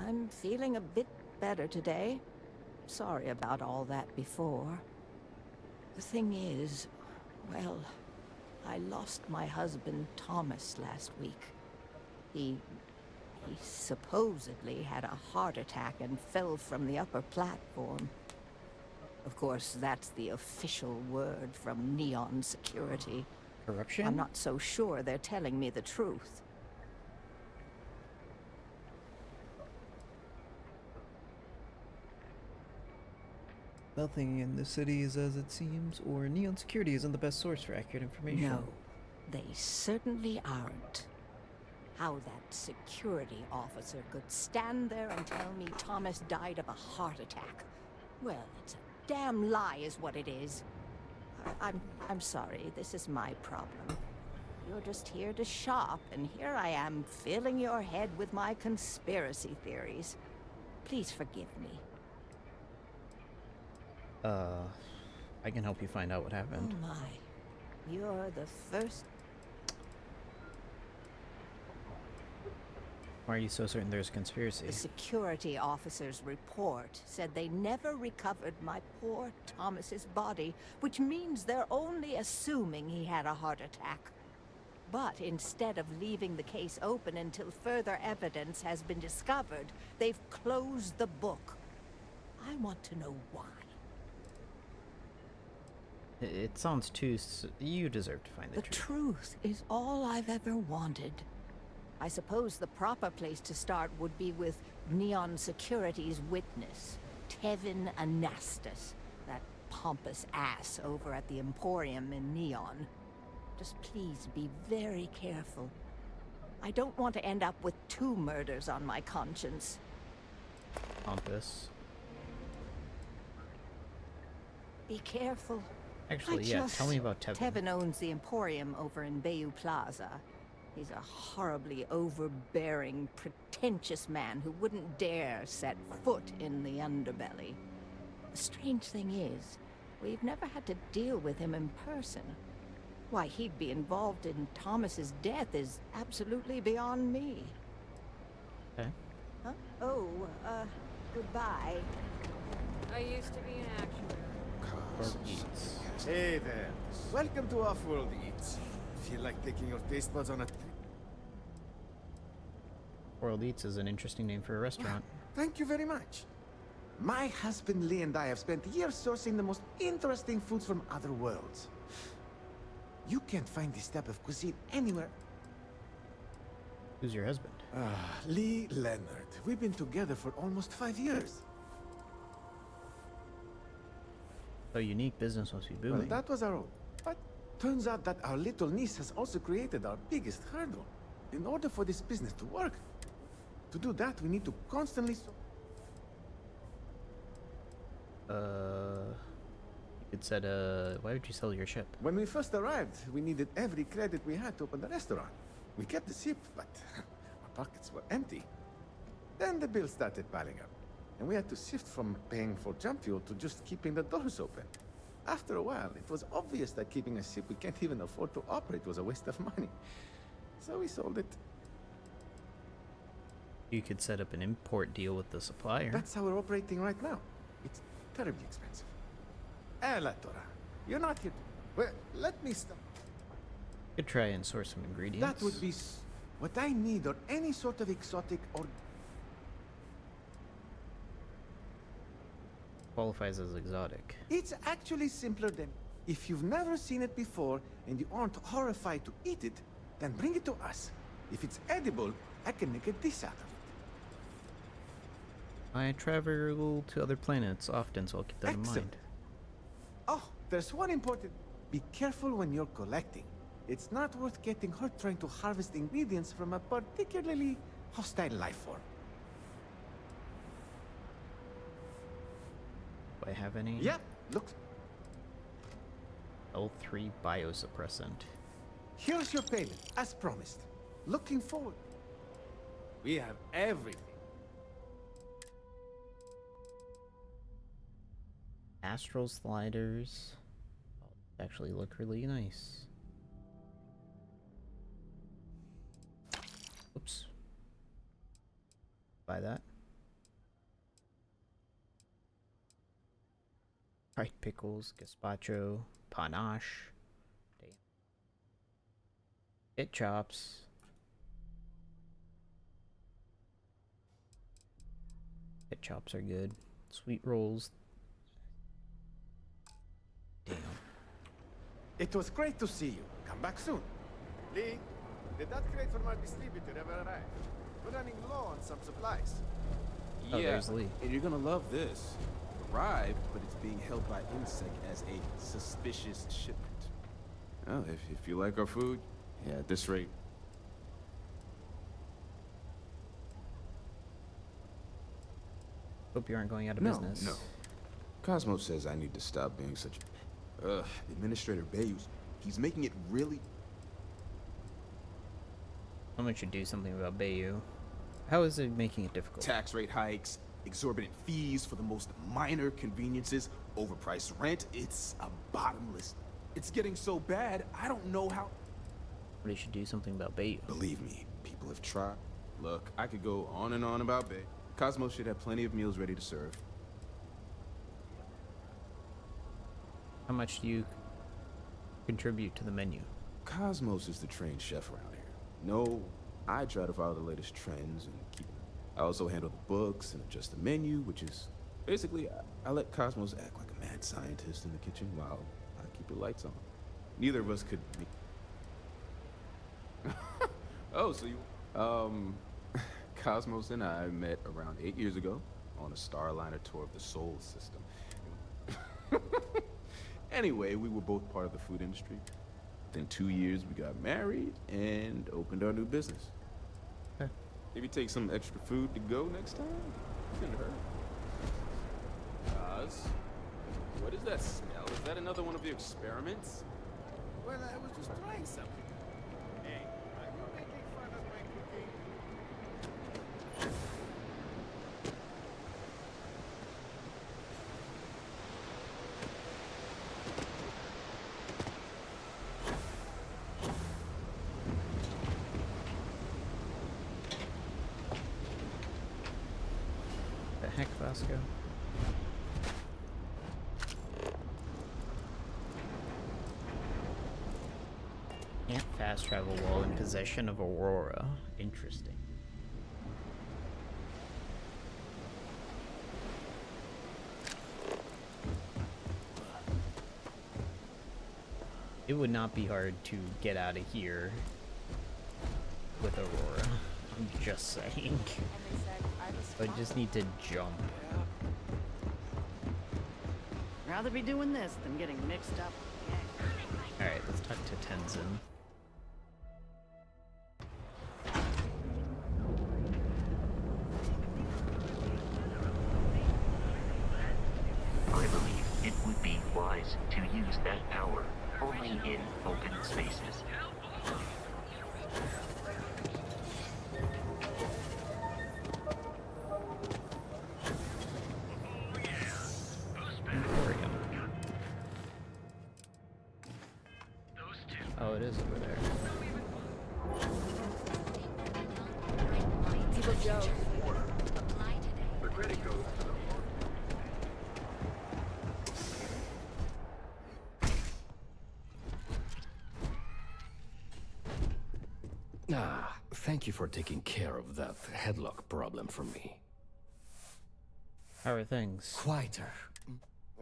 I'm feeling a bit better today. Sorry about all that before. The thing is, well, I lost my husband Thomas last week. He supposedly had a heart attack and fell from the upper platform. Of course, that's the official word from Neon Security. Corruption? I'm not so sure they're telling me the truth. Nothing in the city is as it seems, or Neon Security isn't the best source for accurate information. No, they certainly aren't. How that security officer could stand there and tell me Thomas died of a heart attack. Well, it's a damn lie is what it is. I'm sorry, this is my problem. You're just here to shop, and here I am filling your head with my conspiracy theories. Please forgive me. I can help you find out what happened. Oh my. You're the first... Why are you so certain there's a conspiracy? The security officer's report said they never recovered my poor Thomas's body, which means they're only assuming he had a heart attack. But instead of leaving the case open until further evidence has been discovered, they've closed the book. I want to know why. It sounds too... You deserve to find the truth. The truth is all I've ever wanted. I suppose the proper place to start would be with Neon Security's witness, Tevin Anastas, that pompous ass over at the Emporium in Neon. Just please be very careful. I don't want to end up with 2 murders on my conscience. Pompous. Be careful. Actually, yeah, tell me about Tevin. Tevin owns the Emporium over in Bayou Plaza. He's a horribly overbearing, pretentious man who wouldn't dare set foot in the underbelly. The strange thing is, we've never had to deal with him in person. Why he'd be involved in Thomas's death is absolutely beyond me. Okay. Huh? Oh, goodbye. I used to be an actuary. Hey there. Welcome to Off-World Eats. Feel like taking your taste buds on a trip? World Eats is an interesting name for a restaurant. Thank you very much. My husband Lee and I have spent years sourcing the most interesting foods from other worlds. You can't find this type of cuisine anywhere. Who's your husband? Lee Leonard. We've been together for almost 5 years. So unique business must be Well, booming. that was our own. But turns out that our little niece has also created our biggest hurdle. In order for this business to work, to do that, we need to constantly... You could set a... Why would you sell your ship? When we first arrived, we needed every credit we had to open the restaurant. We kept the ship, but our pockets were empty. Then the bills started piling up, and we had to shift from paying for jump fuel to just keeping the doors open. After a while, it was obvious that keeping a ship we can't even afford to operate was a waste of money. So we sold it. You could set up an import deal with the supplier. That's how we're operating right now. It's terribly expensive. La Tora, you're not here to... Well, let me stop. Could try and source some ingredients. That would be what I need, or any sort of exotic or... Qualifies as exotic. It's actually simpler than... If you've never seen it before, and you aren't horrified to eat it, then bring it to us. If it's edible, I can make a dish out of it. I travel to other planets often, so I'll keep that in mind. Oh, there's one important... Be careful when you're collecting. It's not worth getting hurt trying to harvest ingredients from a particularly hostile life form. Do I have any? Yep, look. L3 biosuppressant. Here's your payment, as promised. Looking forward. We have everything. Astral sliders. Actually look really nice. Oops. Buy that. Fried pickles, gazpacho, panache. Damn. It chops. It chops are good. Sweet rolls. Damn. It was great to see you. Come back soon. Lee, did that crate from our distributor ever arrive? We're running low on some supplies. Oh, there's Lee. And you're gonna love this. Arrived, but it's being held by INSEC as a suspicious shipment. Well, if you like our food, yeah, at this rate. Hope you aren't going out of No, business. no. Cosmos says I need to stop being such a... Administrator Bayus, he's making it really... Someone should do something about Bayou. How is it making it difficult? Tax rate hikes, exorbitant fees for the most minor conveniences, overpriced rent. It's a bottomless... It's getting so bad, I don't know how... They should do something about Bayou. Believe me, people have tried. Look, I could go on and on about Bay. Cosmos should have plenty of meals ready to serve. How much do you contribute to the menu? Cosmos is the trained chef around here. No, I try to follow the latest trends and keep... I also handle the books and adjust the menu, which is... Basically, I let Cosmos act like a mad scientist in the kitchen while I keep the lights on. Neither of us could... Oh, so you... Cosmos and I met around 8 years ago on a Starliner tour of the Sol system. Anyway, we were both part of the food industry. Within 2 years, we got married and opened our new business. Okay. Maybe take some extra food to go next time? Couldn't hurt. Cos, what is that smell? Is that another one of your experiments? Well, I was just trying something. Hey, are you making fun of my cooking? The heck, Vasco? Can't fast travel while in possession of Aurora. Interesting. It would not be hard to get out of here with Aurora. I'm just saying. I just need to jump. Rather be doing this than getting mixed up. Alright, let's talk to Tenzin. I believe it would be wise to use that power only in open spaces. Emporium. Oh, it is over there. People Joe. The credit goes to the... Ah, thank you for taking care of that headlock problem for me. How are things? Quieter.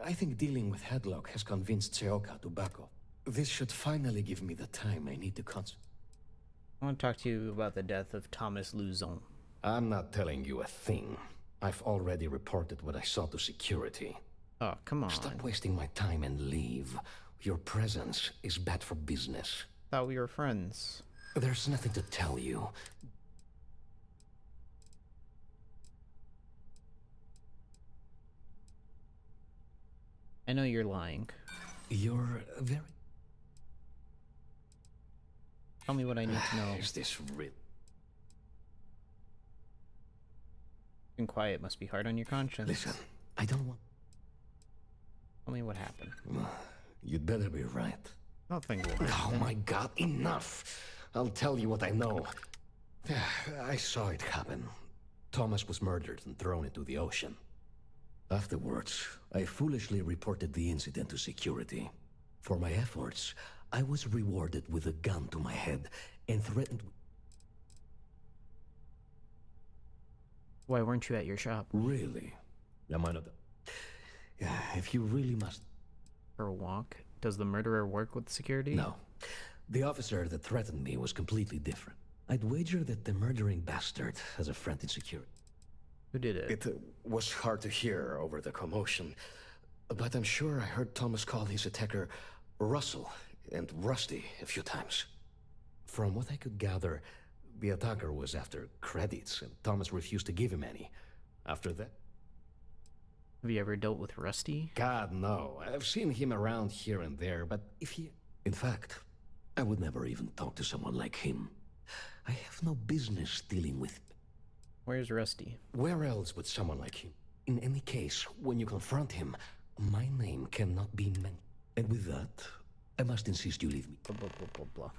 I think dealing with headlock has convinced Seoka to back off. This should finally give me the time I need to I want to talk to you about the death of Thomas Luzon. I'm not telling you a thing. I've already reported what I saw to security. Oh, come on. Stop wasting my time and leave. Your presence is bad for business. Thought we were friends. There's nothing to tell you. I know you're lying. You're very... Tell me what I need to know. Is this real? Being quiet must be hard on your conscience. Listen, I don't want... Tell me what happened. You'd better be right. Nothing will Oh happen. my god, enough! I'll tell you what I know. I saw it happen. Thomas was murdered and thrown into the ocean. Afterwards, I foolishly reported the incident to security. For my efforts, I was rewarded with a gun to my head and threatened... Why weren't you at your shop? Really? Am I not... Yeah, if you really must... For a walk? Does the murderer work with security? No. The officer that threatened me was completely different. I'd wager that the murdering bastard has a friend in security. Who did it? It was hard to hear over the commotion, but I'm sure I heard Thomas call his attacker Russell and Rusty a few times. From what I could gather, the attacker was after credits, and Thomas refused to give him any. After that... Have you ever dealt with Rusty? God, no. I've seen him around here and there, but if he... In fact, I would never even talk to someone like him. I have no business dealing with... Where's Rusty? Where else would someone like him? In any case, when you confront him, my name cannot be mentioned. And with that, I must insist you leave me. Blah, blah, blah, blah, blah.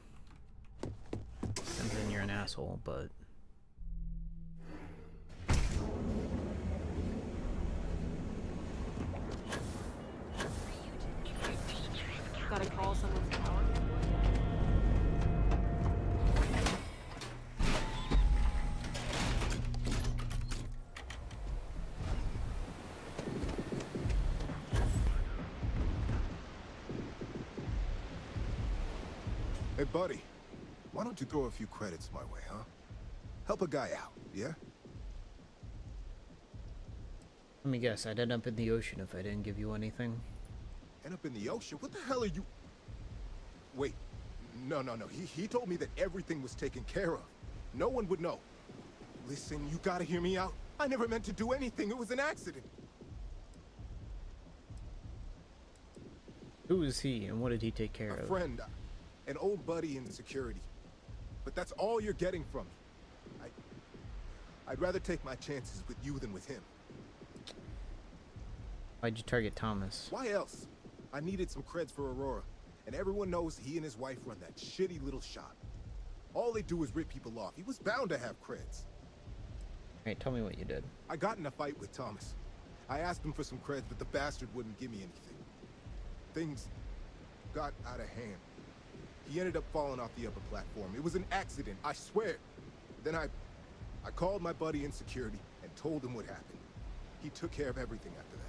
And then you're an asshole, but... Gotta call someone's power. Hey, buddy, why don't you throw a few credits my way, huh? Help a guy out, yeah? Let me guess, I'd end up in the ocean if I didn't give you anything. End up in the ocean? What the hell are you... Wait, no. He told me that everything was taken care of. No one would know. Listen, you gotta hear me out. I never meant to do anything. It was an accident. Who is he, and what did he take care of? A friend. An old buddy in security. But that's all you're getting from me. I'd rather take my chances with you than with him. Why'd you target Thomas? Why else? I needed some creds for Aurora, and everyone knows he and his wife run that shitty little shop. All they do is rip people off. He was bound to have creds. Hey, tell me what you did. I got in a fight with Thomas. I asked him for some creds, but the bastard wouldn't give me anything. Things got out of hand. He ended up falling off the upper platform. It was an accident, I swear. Then I called my buddy in security and told him what happened. He took care of everything after that.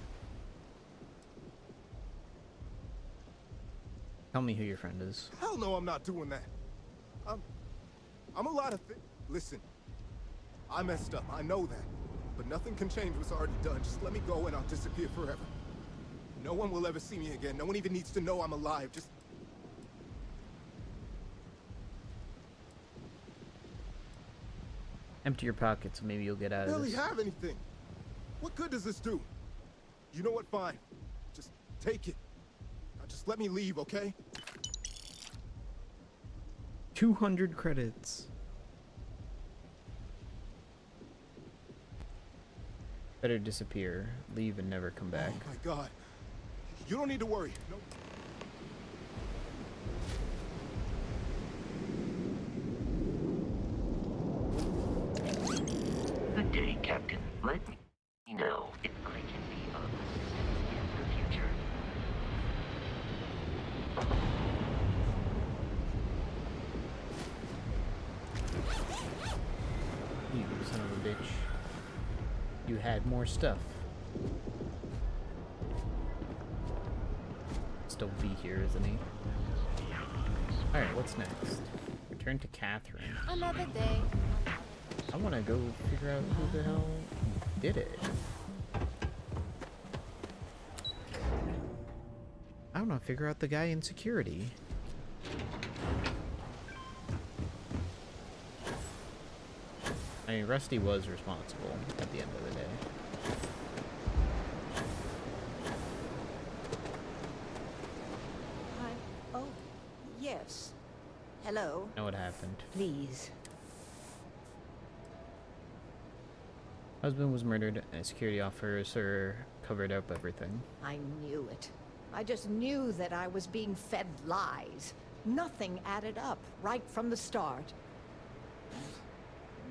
Tell me who your friend is. Hell no, I'm not doing that. I'm a lot of things. Listen, I messed up, I know that. But nothing can change what's already done. Just let me go and I'll disappear forever. No one will ever see me again. No one even needs to know I'm alive. Just... Empty your pockets and maybe you'll get out of Barely this. have anything. What good does this do? You know what? Fine. Just take it. Now just let me leave, okay? 200 credits. Better disappear, leave, and never come back. Oh my God. You don't need to worry. No. Good day, Captain. Let me know if I can be of assistance in the future. You son of a bitch. You had more stuff. Still be here, isn't he? Alright, what's next? Return to Catherine. Another day. I want to go figure out who the hell did it. I want to figure out the guy in security. I mean, Rusty was responsible at the end of the day. Oh, yes. Hello. Know what happened. Please. Husband was murdered, and a security officer covered up everything. I knew it. I just knew that I was being fed lies. Nothing added up right from the start.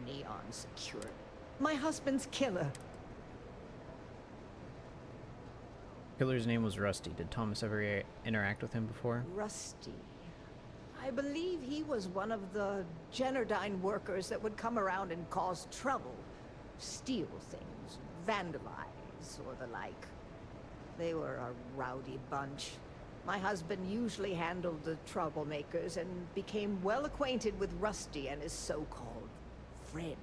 Neon security. My husband's killer. Killer's name was Rusty. Did Thomas ever interact with him before? Rusty. I believe he was one of the Generdyne workers that would come around and cause trouble. Steal things, vandalize, or the like. They were a rowdy bunch. My husband usually handled the troublemakers and became well acquainted with Rusty and his so-called friends.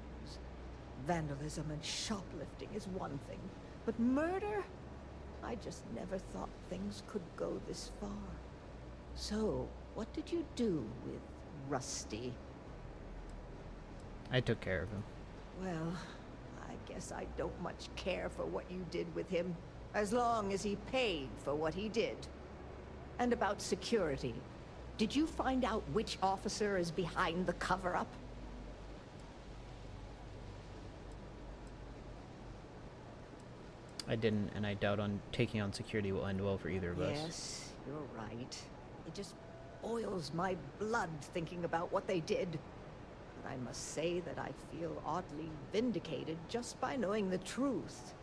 Vandalism and shoplifting is one thing, but murder? I just never thought things could go this far. So, what did you do with Rusty? I took care of him. Well, I guess I don't much care for what you did with him. as long as he paid for what he did. And about security, did you find out which officer is behind the cover-up? I didn't, and I doubt on taking on security will end well for either of us. Yes, you're right. It just boils my blood thinking about what they did. But I must say that I feel oddly vindicated just by knowing the truth.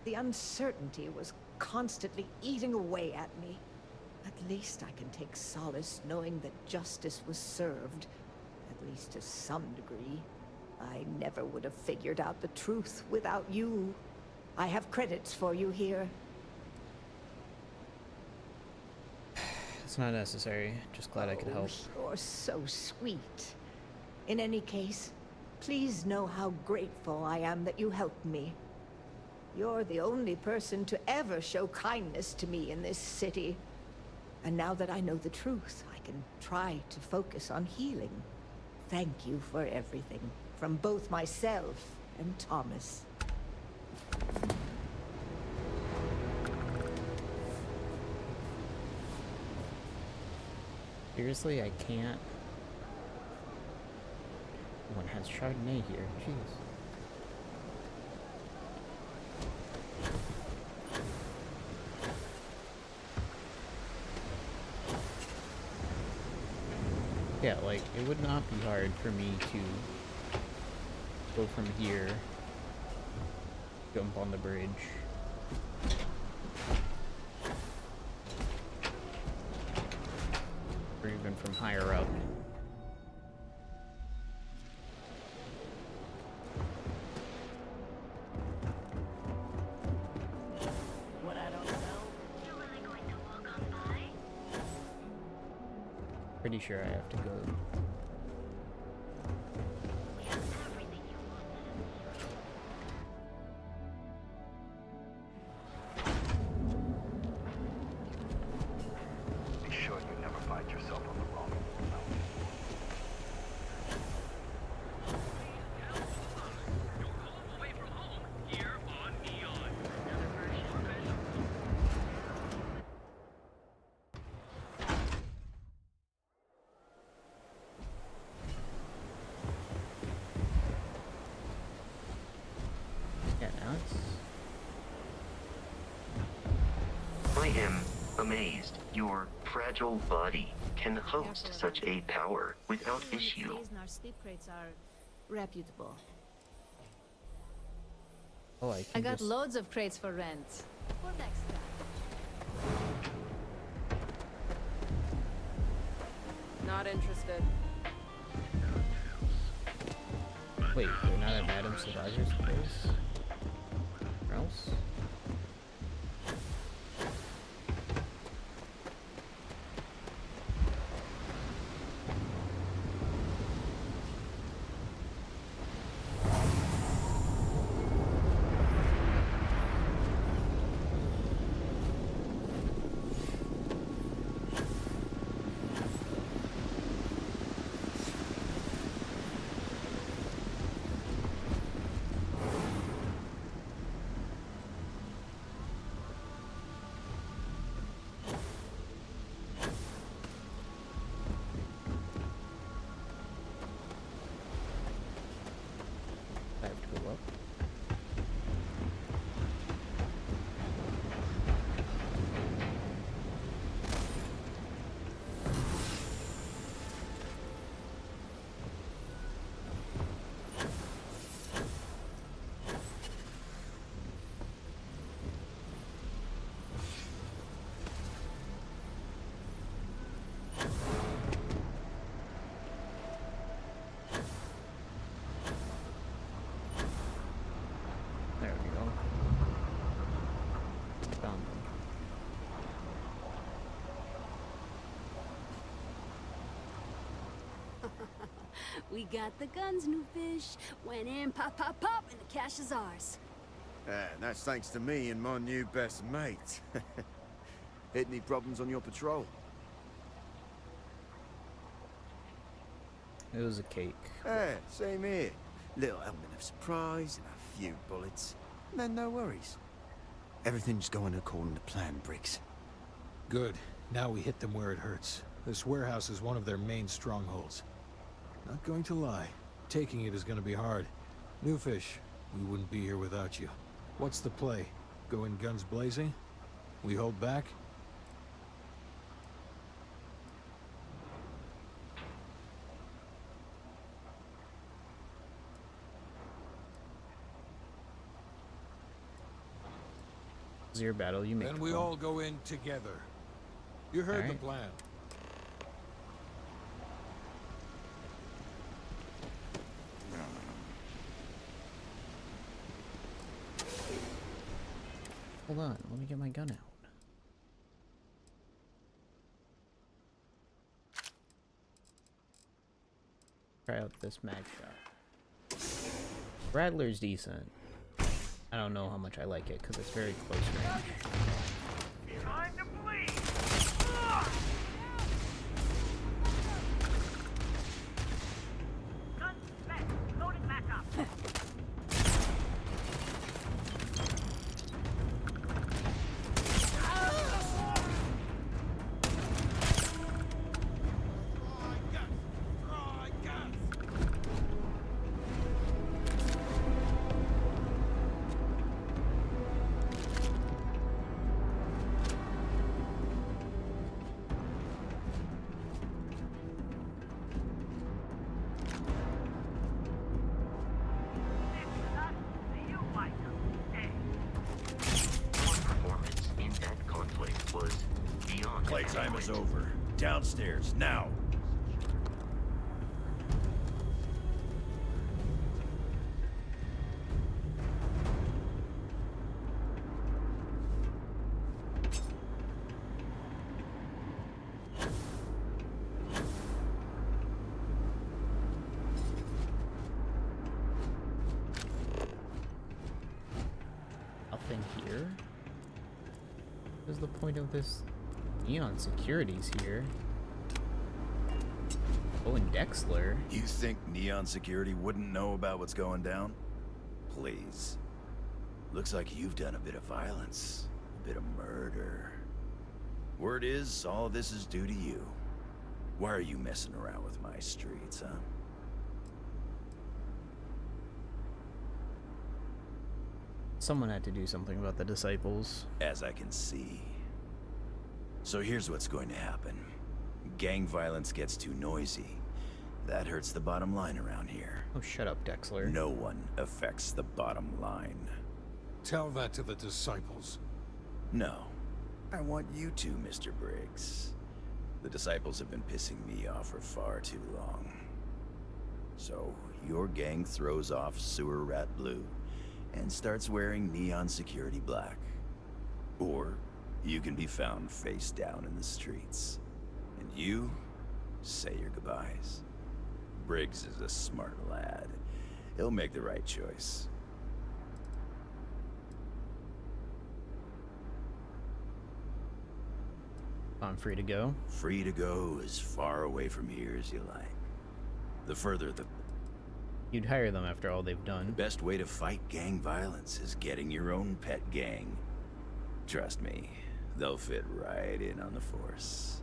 The uncertainty was constantly eating away at me. At least I can take solace knowing that justice was served, at least to some degree. I never would have figured out the truth without you. I have credits for you here. It's not necessary. Just glad I could help. You're so sweet. In any case, please know how grateful I am that you helped me. You're the only person to ever show kindness to me in this city. And now that I know the truth, I can try to focus on healing. Thank you for everything, from both myself and Thomas. Seriously, I can't. One has Chardonnay here. Jeez. Yeah, like, it would not be hard for me to go from here, jump on the bridge, or even from higher up. What I don't know. You're really going to walk on by? Pretty sure I have to go. We have everything you want. Be sure you never find yourself on the wrong mountain. Away from home, here on Neon. Yeah, now it's... I am amazed your fragile body can host such a power without issue. Our sleep crates are reputable. Oh, I I can got just... loads of crates for rent. For next time. Not interested. Wait, they're not at Madame Sauvage's place? Or else? I have to go up. There we go. Found them. We got the guns, new fish. Went in, pop, pop, pop, and the cash is ours. And that's thanks to me and my new best mate. Hit any problems on your patrol? It was a cake. Same here. Little element of surprise and a few bullets. And then no worries. Everything's going according to plan, Briggs. Good. Now we hit them where it hurts. This warehouse is one of their main strongholds. Not going to lie. Taking it is going to be hard. New fish, we wouldn't be here without you. What's the play? Go in guns blazing? We hold back? It's your battle, you make Then the we call. all go in together. You heard the Alright. plan. Hold on, let me get my gun out. Try out this mag shot. Rattler's decent. I don't know how much I like it because it's very close range. Time to bleed! Guns set. Loading back up. Performance in that conflict was beyond. Playtime is over. Downstairs, now! Nothing here? What is the point of this? Neon security's here. Oh, and Dexler. You think Neon Security wouldn't know about what's going down? Please. Looks like you've done a bit of violence. A bit of murder. Word is, all of this is due to you. Why are you messing around with my streets, huh? Someone had to do something about the disciples. As I can see. So here's what's going to happen. Gang violence gets too noisy. That hurts the bottom line around here. Oh, shut up, Dexler. No one affects the bottom line. Tell that to the disciples. No. I want you to, Mr. Briggs. The disciples have been pissing me off for far too long. So, your gang throws off Sewer Rat Blue and starts wearing Neon Security Black. Or, you can be found face down in the streets. And you say your goodbyes. Briggs is a smart lad. He'll make the right choice. I'm free to go. Free to go as far away from here as you like. The further the... You'd hire them after all they've done. The best way to fight gang violence is getting your own pet gang. Trust me, they'll fit right in on the force.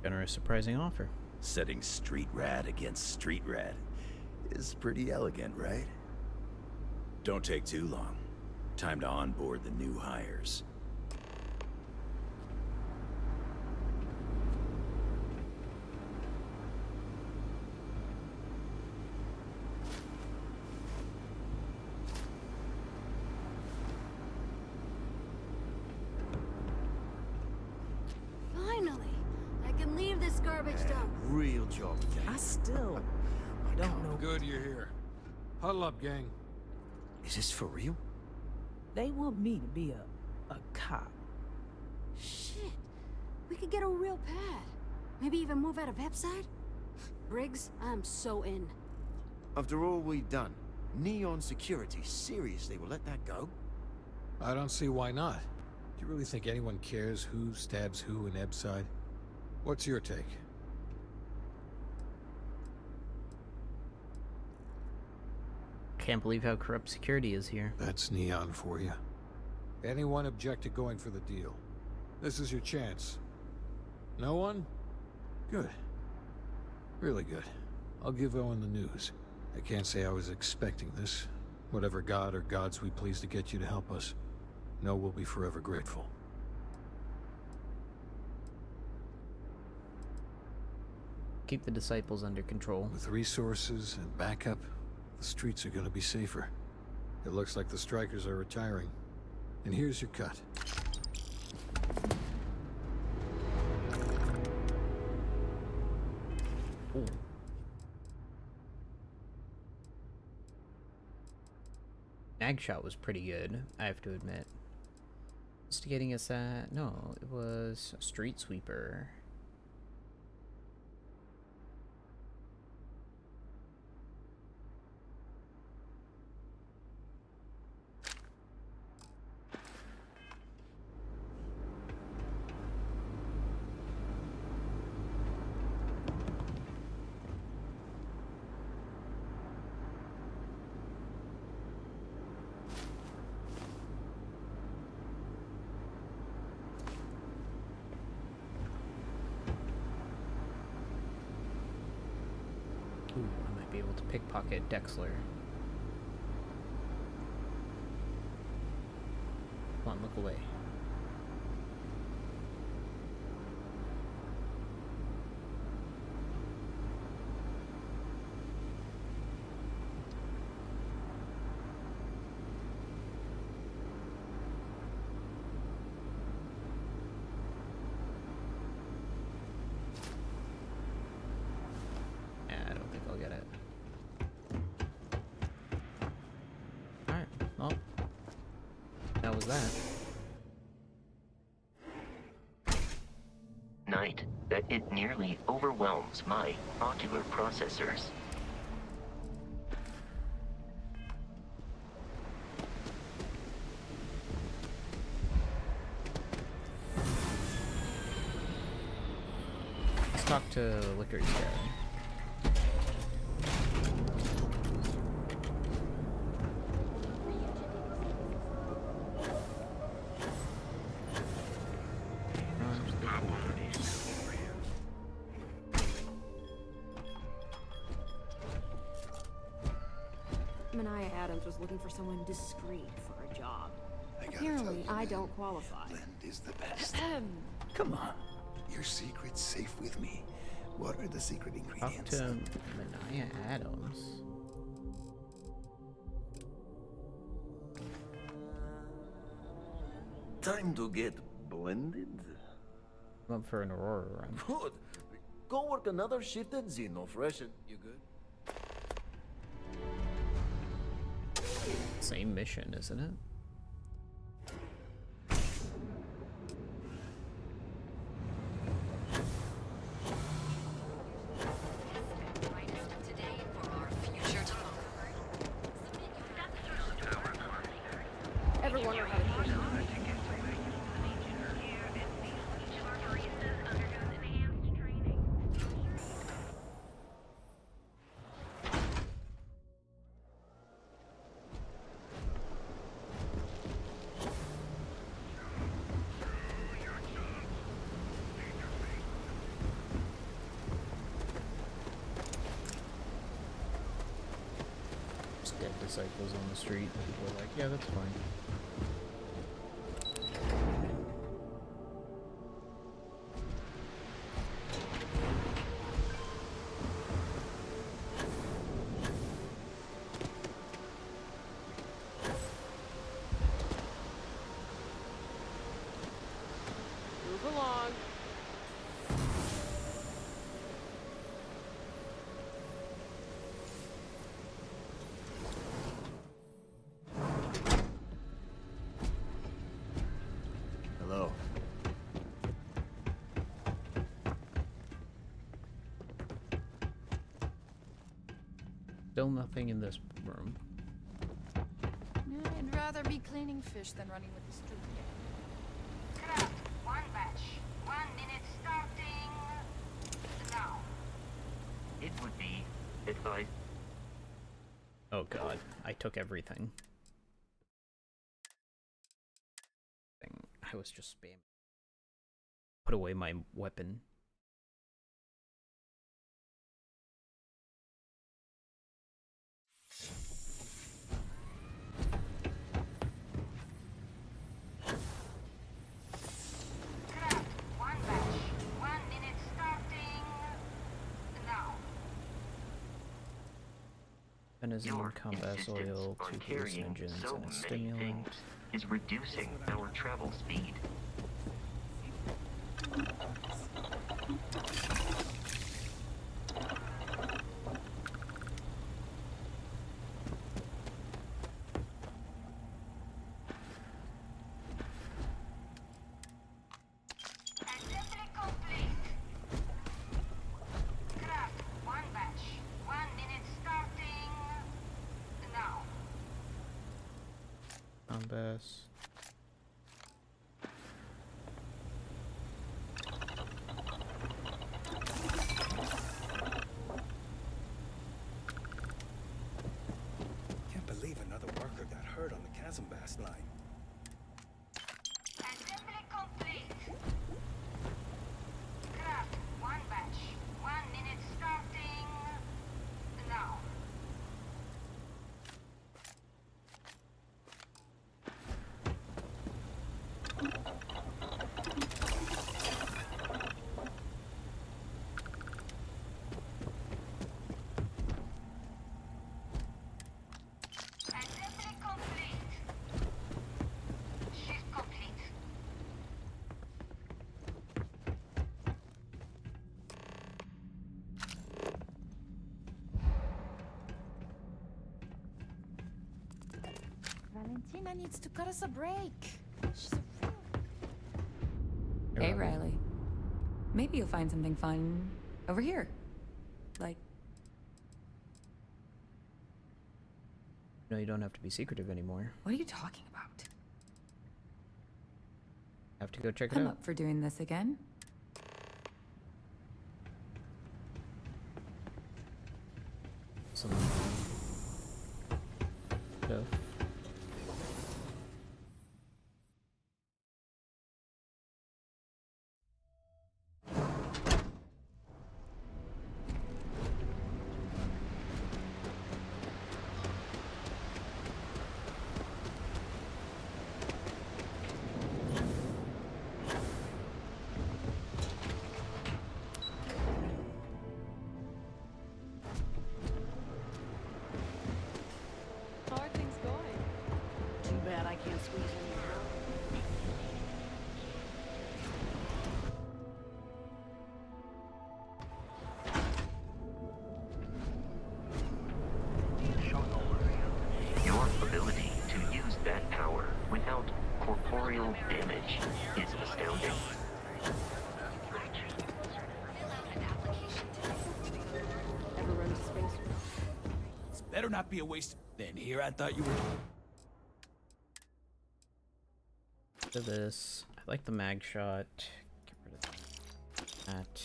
Generous, surprising offer. Setting street rat against street rat is pretty elegant, right? Don't take too long. Time to onboard the new hires. Finally, I can leave this garbage dump. Real job, gang. I still don't know. Good you're here. Huddle up, gang. Is this for real? They want me to be a cop. Shit, we could get a real pad. Maybe even move out of Epside? Briggs, I'm so in. After all we've done, Neon Security seriously will let that go? I don't see why not. Do you really think anyone cares who stabs who in Ebside? What's your take? Can't believe how corrupt security is here. That's Neon for you. Anyone object to going for the deal? This is your chance. No one? Good. Really good. I'll give Owen the news. I can't say I was expecting this. Whatever god or gods we please to get you to help us, know we'll be forever grateful. Keep the disciples under control. With resources and backup, the streets are gonna be safer. It looks like the strikers are retiring. And here's your cut. Ooh. Mag shot was pretty good, I have to admit. Instigating us at... No, it was a street sweeper. Ooh, I might be able to pickpocket Dexler. Come on, look away. I don't think I'll get it. Alright, well, that was that. Night that it nearly overwhelms my ocular processors. Let's talk to Licorice guy. Mania Adams was looking for someone discreet for a job. Apparently, I don't qualify. Blend is the best. Come on. Your secret's safe with me. What are the secret Talk ingredients? to Mania Adams. Time to get blended? I'm up for an Aurora run. Good. Go work another shift at Xeno Fresh and you good? Same mission, isn't it? Everyone will have a Just dead disciples on the street. People are like, yeah, that's fine. move along. Hello. Still nothing in this room. I'd rather be cleaning fish than running with the street gang. Craft, one batch. 1 minute starting now. It would be advised. Oh god, I took everything. I was just spamming. Put away my weapon. One batch. 1 minute starting now. Venison, combat oil, two hallucinogens, so and a many stimulant. things is reducing our travel speed. Assembly complete. Craft. One batch. 1 minute starting now. Combas. Can't believe another worker got hurt on the Chasm-Bass line. Assembly complete. Craft. One batch. 1 minute starting now. Assembly complete. Shift complete. Valentina needs to cut us a break. She's a Hey, Riley. Maybe you'll find something fun over here. Like, No, you don't have to be secretive anymore. what are you talking about? Have to go check it I'm out. up for doing this again. Some stuff. How are things going? Too bad I can't squeeze in your house. Your ability to use that power without corporeal damage is astounding. Ever run to space? This better not be a waste. Then here I thought you were. To this. I like the mag shot. Get rid of that.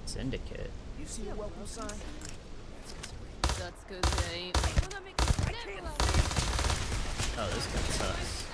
Syndicate. You see a welcome sign? That's good, they... Oh, this guy sucks.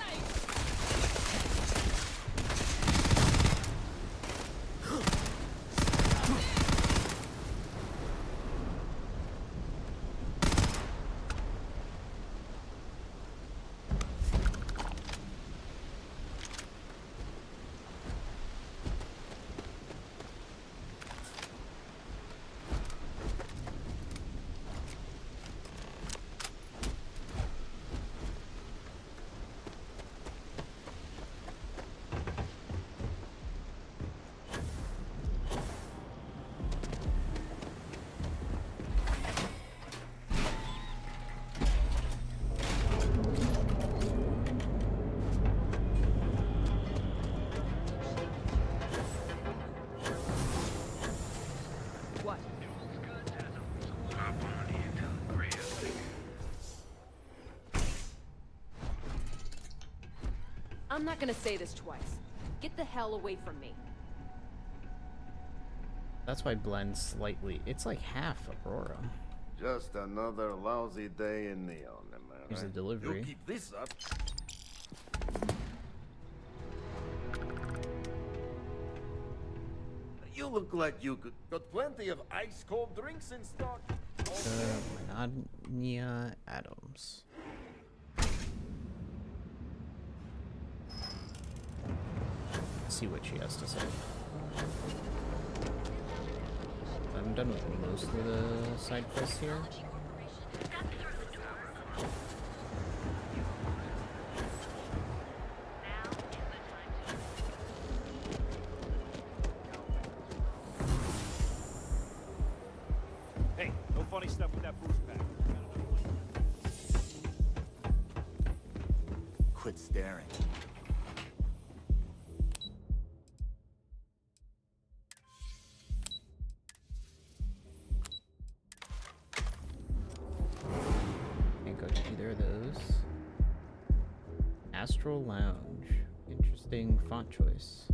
I'm not gonna say this twice. Get the hell away from me. That's why blend slightly. It's like half Aurora. Just another lousy day in Neon, am I Here's the right? delivery. You keep this up. You look like you could got plenty of ice-cold drinks in stock. Melania Adams. See what she has to say. I'm done with most of the side quests here. Hey, no funny stuff with that boost pack. Quit staring. Can't go to either of those. Astral Lounge. Interesting font choice.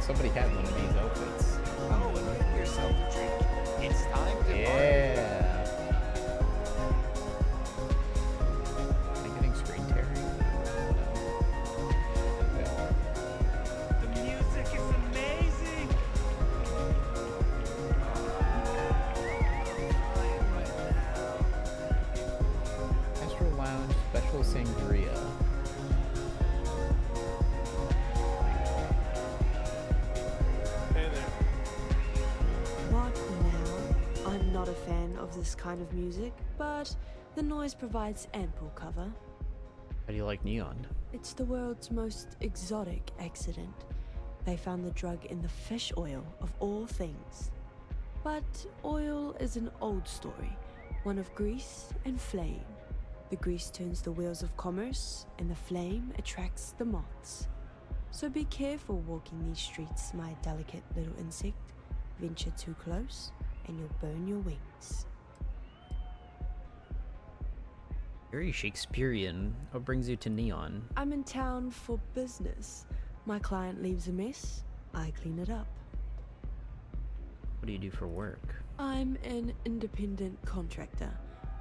Somebody had one of these outfits. Oh, and make yourself a drink. It's time to Yeah. Am I getting screen tearing? No. The music is amazing. Astral Lounge Special Sangria. Not a fan of this kind of music, but the noise provides ample cover. How do you like Neon? It's the world's most exotic accident. They found the drug in the fish oil of all things. But oil is an old story, one of grease and flame. The grease turns the wheels of commerce, and the flame attracts the moths. So be careful walking these streets, my delicate little insect. Venture too close, and you'll burn your wings. Very Shakespearean. What brings you to Neon? I'm in town for business. My client leaves a mess, I clean it up. What do you do for work? I'm an independent contractor,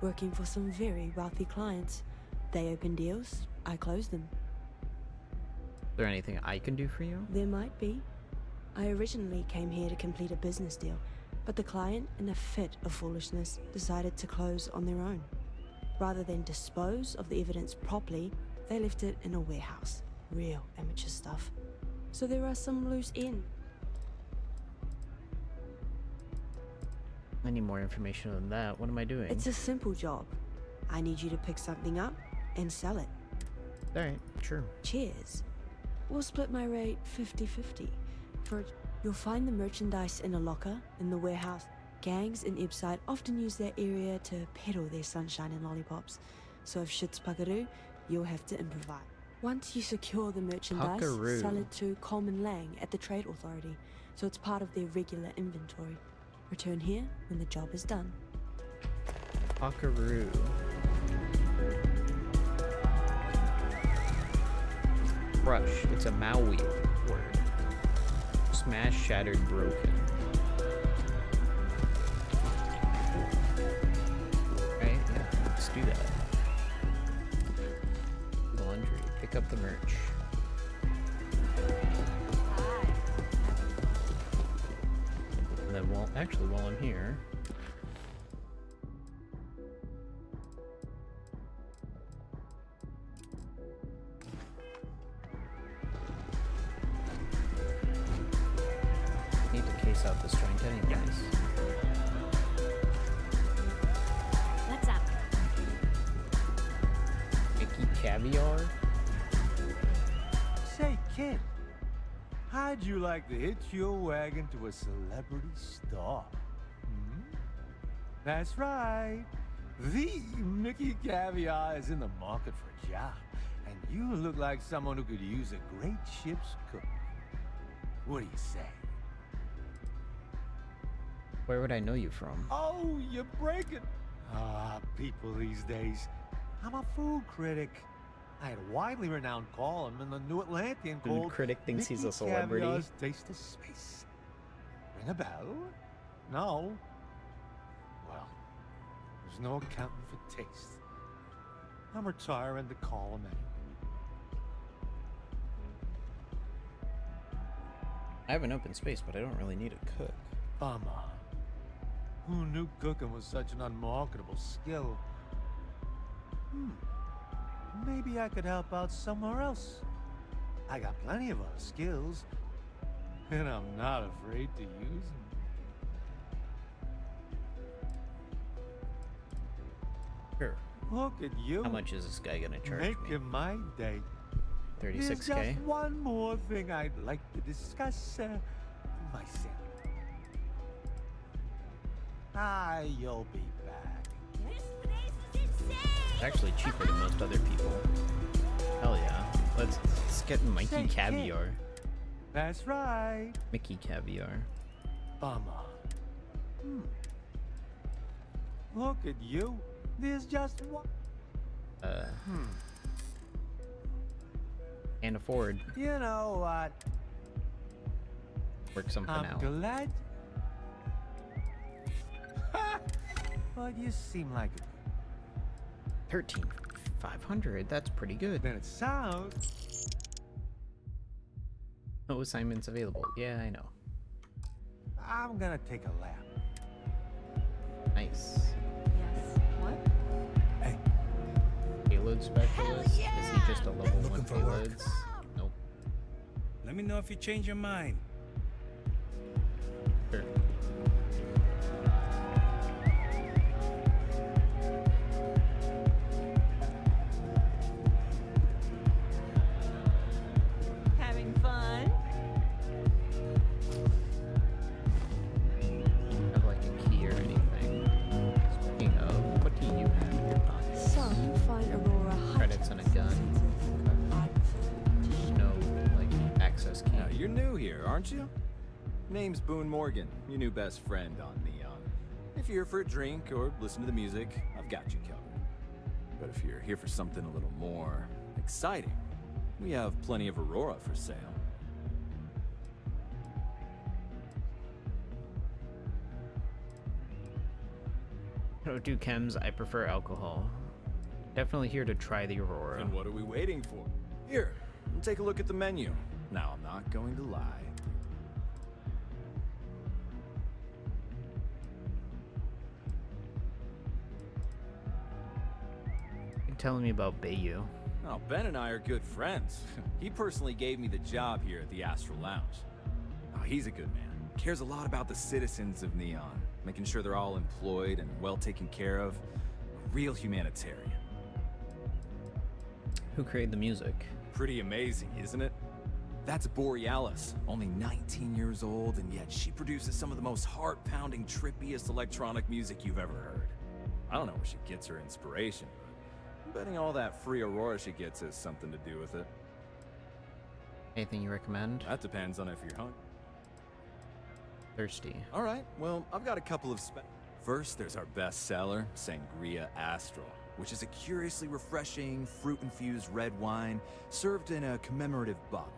working for some very wealthy clients. They open deals, I close them. Is there anything I can do for you? There might be. I originally came here to complete a business deal, but the client, in a fit of foolishness, decided to close on their own. Rather than dispose of the evidence properly, they left it in a warehouse. Real amateur stuff. So there are some loose ends. I need more information than that. What am I doing? It's a simple job. I need you to pick something up and sell it. Alright, sure. Cheers. We'll split my rate 50-50. You'll find the merchandise in a locker in the warehouse. Gangs in Ibside often use that area to peddle their sunshine and lollipops. So if shit's puckaroo, you'll have to improvise. Once you secure the merchandise, Puckaroo. sell it to Coleman Lang at the Trade Authority, so it's part of their regular inventory. Return here when the job is done. Puckaroo. Crush. It's a Maui word. Smash, shattered, broken. Right? Yeah, let's do that. Laundry. Pick up the merch. And then while I'm here, need to case out this joint anyways. What's up? Mickey Caviar? Say, kid, how'd you like to hitch your wagon to a celebrity star? Hmm? That's right. The Mickey Caviar is in the market for a job, and you look like someone who could use a great ship's cook. What do you say? Where would I know you from? Oh, you're breaking. Ah, people these days. I'm a food critic. I had a widely renowned column in the New Atlantean Food called critic thinks he's a Mickey celebrity. Caviar's Taste of Space. Ring a bell? No? Well, there's no accounting for taste. I'm retiring the column anyway. I have an open space, but I don't really need a cook. Bummer. Who knew cooking was such an unmarketable skill? Maybe I could help out somewhere else. I got plenty of other skills, and I'm not afraid to use them. Sure. Look at you. How much is this guy gonna charge me? Making my day. 36K? There's just one more thing I'd like to discuss myself. You'll be back. It's actually cheaper than most other people. Hell yeah. Let's get Mikey Say, Caviar. kid. That's right. Mickey Caviar. Bummer. Look at you. There's just one. Can't afford. You know what? Work something I'm out. glad. But you seem like it. 13,500. That's pretty good. Then it sounds. No assignments available. Yeah, I know. I'm gonna take a lap. Nice. Yes. What? Hey. Payload specialist? Is he just a level 1 Looking for work? payloads? Nope. Let me know if you change your mind. Sure. Having fun? Have like a key or anything. Speaking of, what do you have in your pocket? Some find Aurora Credits and a gun. No, like, access key. Now, you're new here, aren't you? Name's Boone Morgan, your new best friend on Neon. If you're here for a drink or listen to the music, I've got you covered. But if you're here for something a little more exciting, we have plenty of Aurora for sale. I don't do chems, I prefer alcohol. Definitely here to try the Aurora. And what are we waiting for? Here, take a look at the menu. Now, I'm not going to lie. You're telling me about Bayou. Oh, Ben and I are good friends. He personally gave me the job here at the Astral Lounge. Oh, he's a good man. Cares a lot about the citizens of Neon, making sure they're all employed and well taken care of. A real humanitarian. Who created the music? Pretty amazing, isn't it? That's Borealis, only 19 years old, and yet she produces some of the most heart-pounding, trippiest electronic music you've ever heard. I don't know where she gets her inspiration, but Betting all that free Aurora she gets has something to do with it. Anything you recommend? That depends on if you're hungry. Thirsty. All right, well, I've got a couple of First, there's our best seller, Sangria Astral, which is a curiously refreshing, fruit-infused red wine served in a commemorative bottle.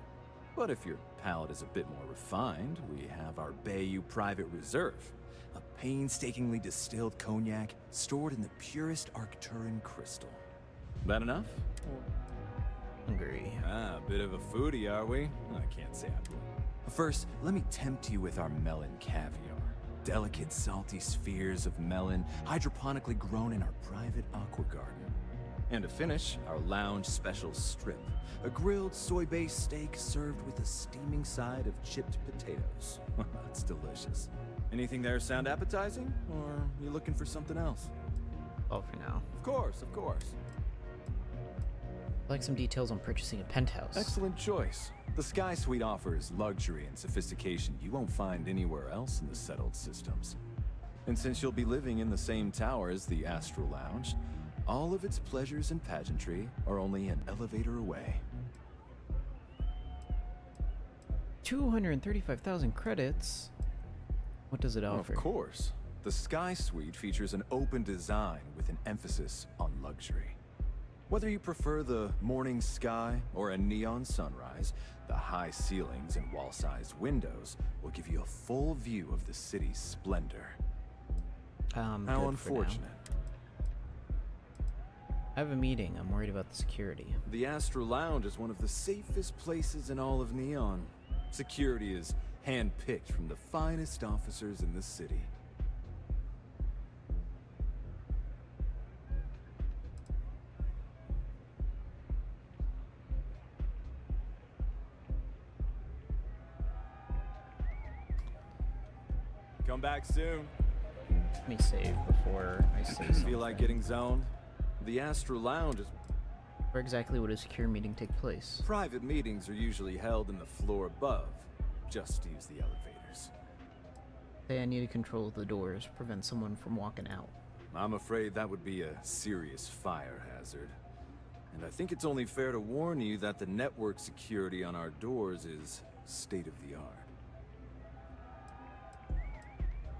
But if your palate is a bit more refined, we have our Bayou Private Reserve, a painstakingly distilled cognac stored in the purest Arcturan crystal. That enough? Hungry. Ah, a bit of a foodie, are we? I can't say I would. First, let me tempt you with our melon caviar. Delicate, salty spheres of melon hydroponically grown in our private aqua garden. And to finish, our lounge special strip, a grilled soy-based steak served with a steaming side of chipped potatoes. It's delicious. Anything there sound appetizing, or you looking for something else? All for now. Of course, of course. I'd like some details on purchasing a penthouse. Excellent choice. The Sky Suite offers luxury and sophistication you won't find anywhere else in the settled systems. And since you'll be living in the same tower as the Astral Lounge, all of its pleasures and pageantry are only an elevator away. 235,000 credits? What does it offer? Of course. The Sky Suite features an open design with an emphasis on luxury. Whether you prefer the morning sky or a neon sunrise, the high ceilings and wall-sized windows will give you a full view of the city's splendor. How unfortunate. I have a meeting. I'm worried about the security. The Astral Lounge is one of the safest places in all of Neon. Security is hand-picked from the finest officers in the city. Come back soon. Let me save before I say something. Feel like getting zoned? The Astral Lounge is... Where exactly would a secure meeting take place? Private meetings are usually held in the floor above. Just use the elevators. Say I need to control the doors, prevent someone from walking out. I'm afraid that would be a serious fire hazard. And I think it's only fair to warn you that the network security on our doors is state-of-the-art.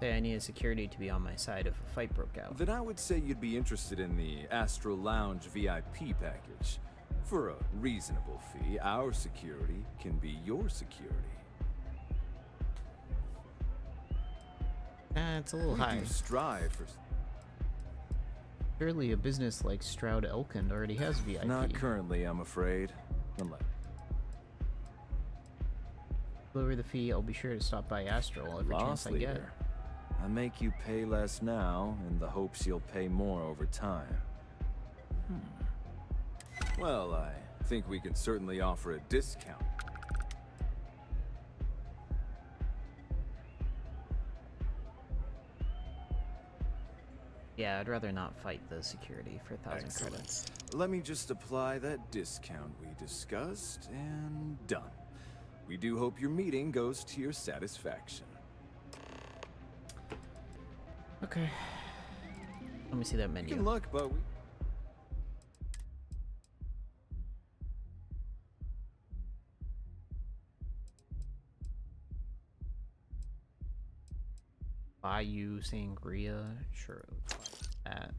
Say I needed security to be on my side if a fight broke out. Then I would say you'd be interested in the Astral Lounge VIP package. For a reasonable fee, our security can be your security. It's a little high. We do strive for... Surely a business like Stroud Elkind already has VIP. Not currently, I'm afraid. Unless... Lower the fee, I'll be sure to stop by Astral every chance I get. I make you pay less now in the hopes you'll pay more over time. Well, I think we can certainly offer a discount. Yeah, I'd rather not fight the security for 1,000 credits. Let me just apply that discount we discussed, and done. We do hope your meeting goes to your satisfaction. Okay. Let me see that menu. You can look, but we... Bayou Sangria? Sure, let's buy that.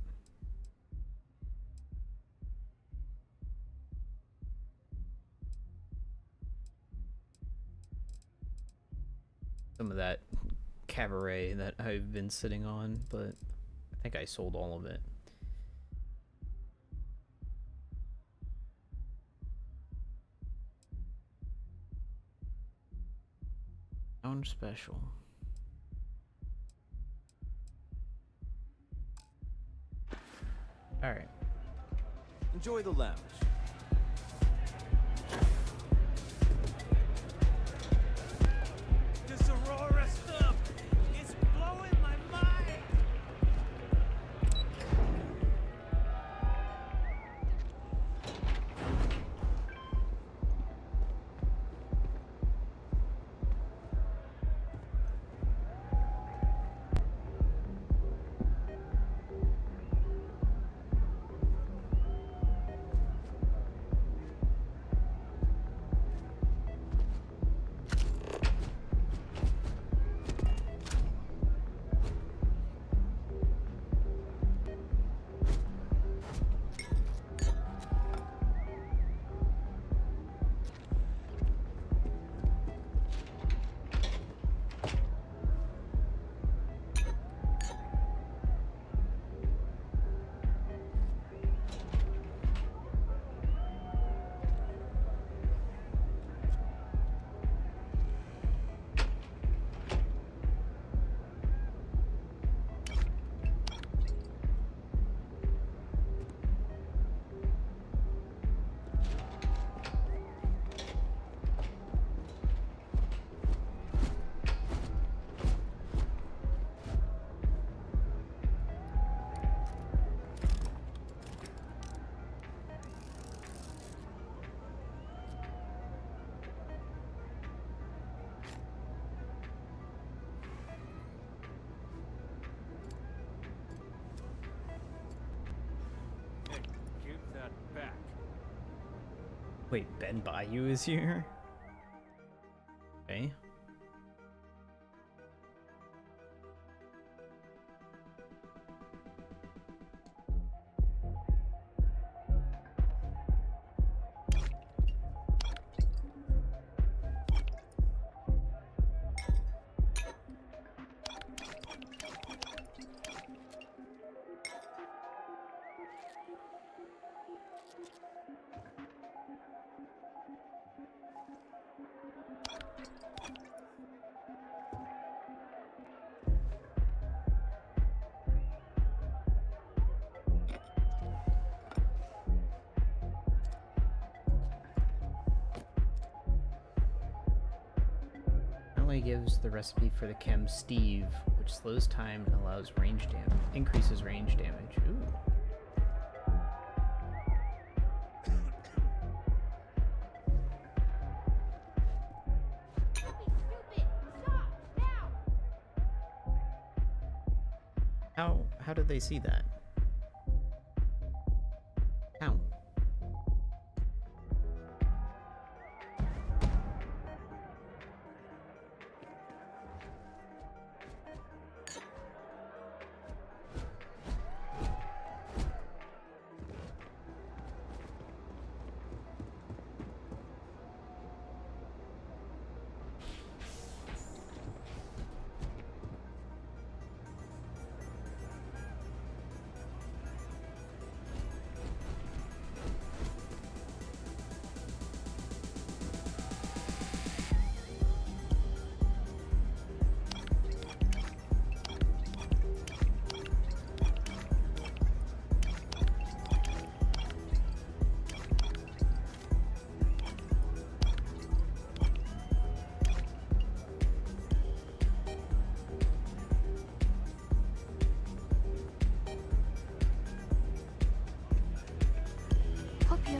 Some of that cabaret that I've been sitting on, but I think I sold all of it. Lounge special. All right. Enjoy the lounge. This Aurora stuff is blowing my mind. Wait, Ben Bayou is here? Okay. Gives the recipe for the chem Steve, which slows time and allows range damage, increases range damage. Ooh. How did they see that? How?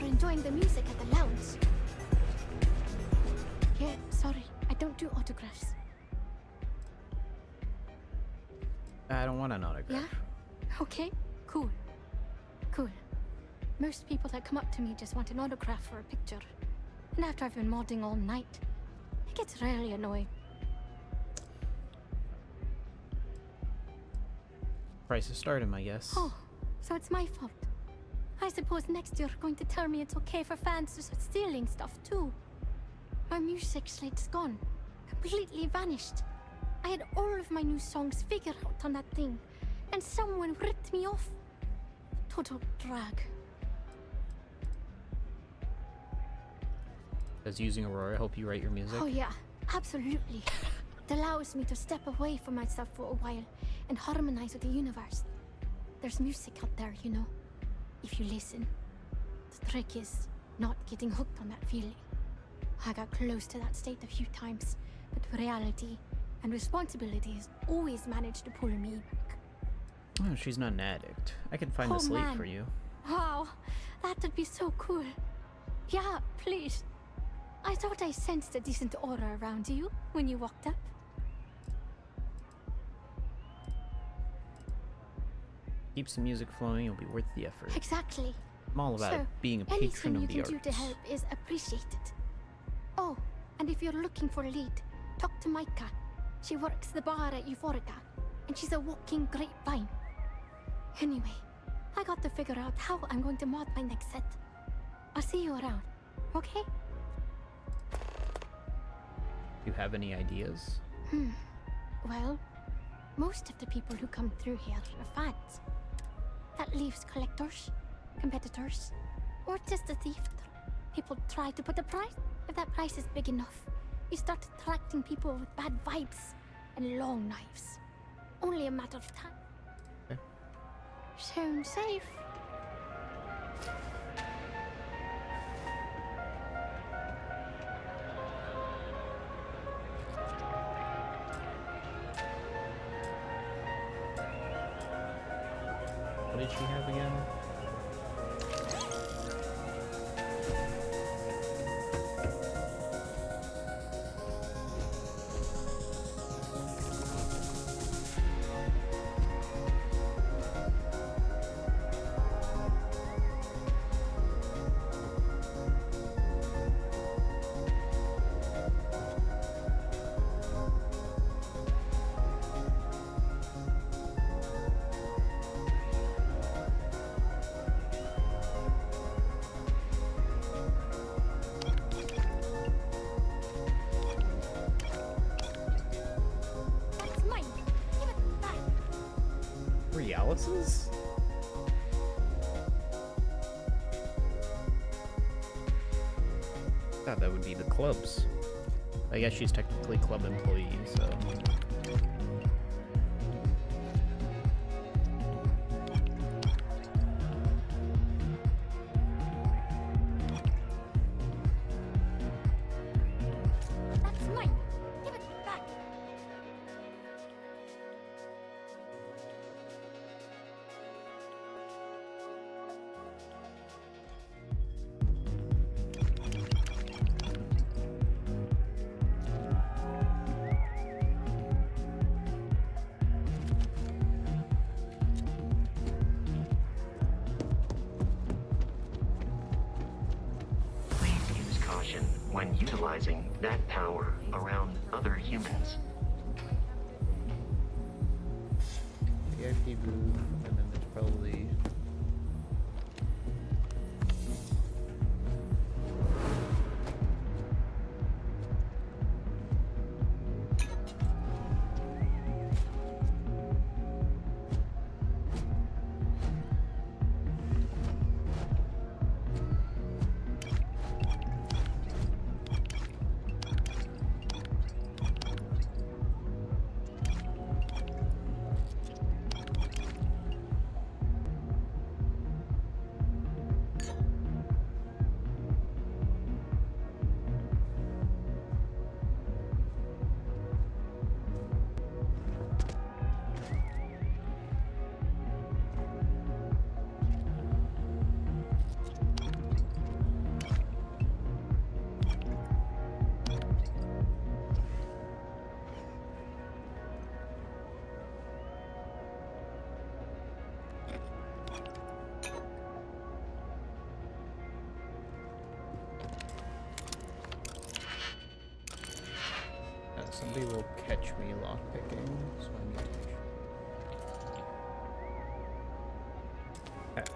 Enjoying the music at the lounge. Yeah, sorry, I don't do autographs. I don't want an autograph. Yeah? Okay, cool. Cool. Most people that come up to me just want an autograph or a picture. And after I've been modding all night, it gets really annoying. Price of stardom, I guess. Oh, so it's my fault. I suppose next you're going to tell me it's okay for fans to start stealing stuff too. My music slate's gone. Completely vanished. I had all of my new songs figured out on that thing, and someone ripped me off. Total drag. Does using Aurora help you write your music? Oh yeah, absolutely. It allows me to step away from myself for a while and harmonize with the universe. There's music out there, you know. If you listen. The trick is not getting hooked on that feeling. I got close to that state a few times, but reality and responsibilities always managed to pull me back. Oh, she's not an addict. I can find the slate for you. Wow, that would be so cool. Yeah, please. I thought I sensed a decent aura around you when you walked up. Keeps the music flowing, it'll be worth the effort. Exactly. I'm all about so, being a patron of the arts. Anything you can do to help is appreciated. Oh, and if you're looking for a lead, talk to Micah. She works the bar at Euphorica, and she's a walking grapevine. Anyway, I got to figure out how I'm going to mod my next set. I'll see you around, okay? You have any ideas? Well, most of the people who come through here are fans. That leaves collectors, competitors, or just a thief. People try to put a price. If that price is big enough, you start attracting people with bad vibes and long knives. Only a matter of time. Okay. Sound safe. What did she have again? palaces? God, that would be the clubs. I guess she's technically club employee, so. That's mine. Give it back. Please use caution when utilizing that power around other humans. VIP booth, and then there's probably. Somebody will catch me lockpicking, so I need to. Okay.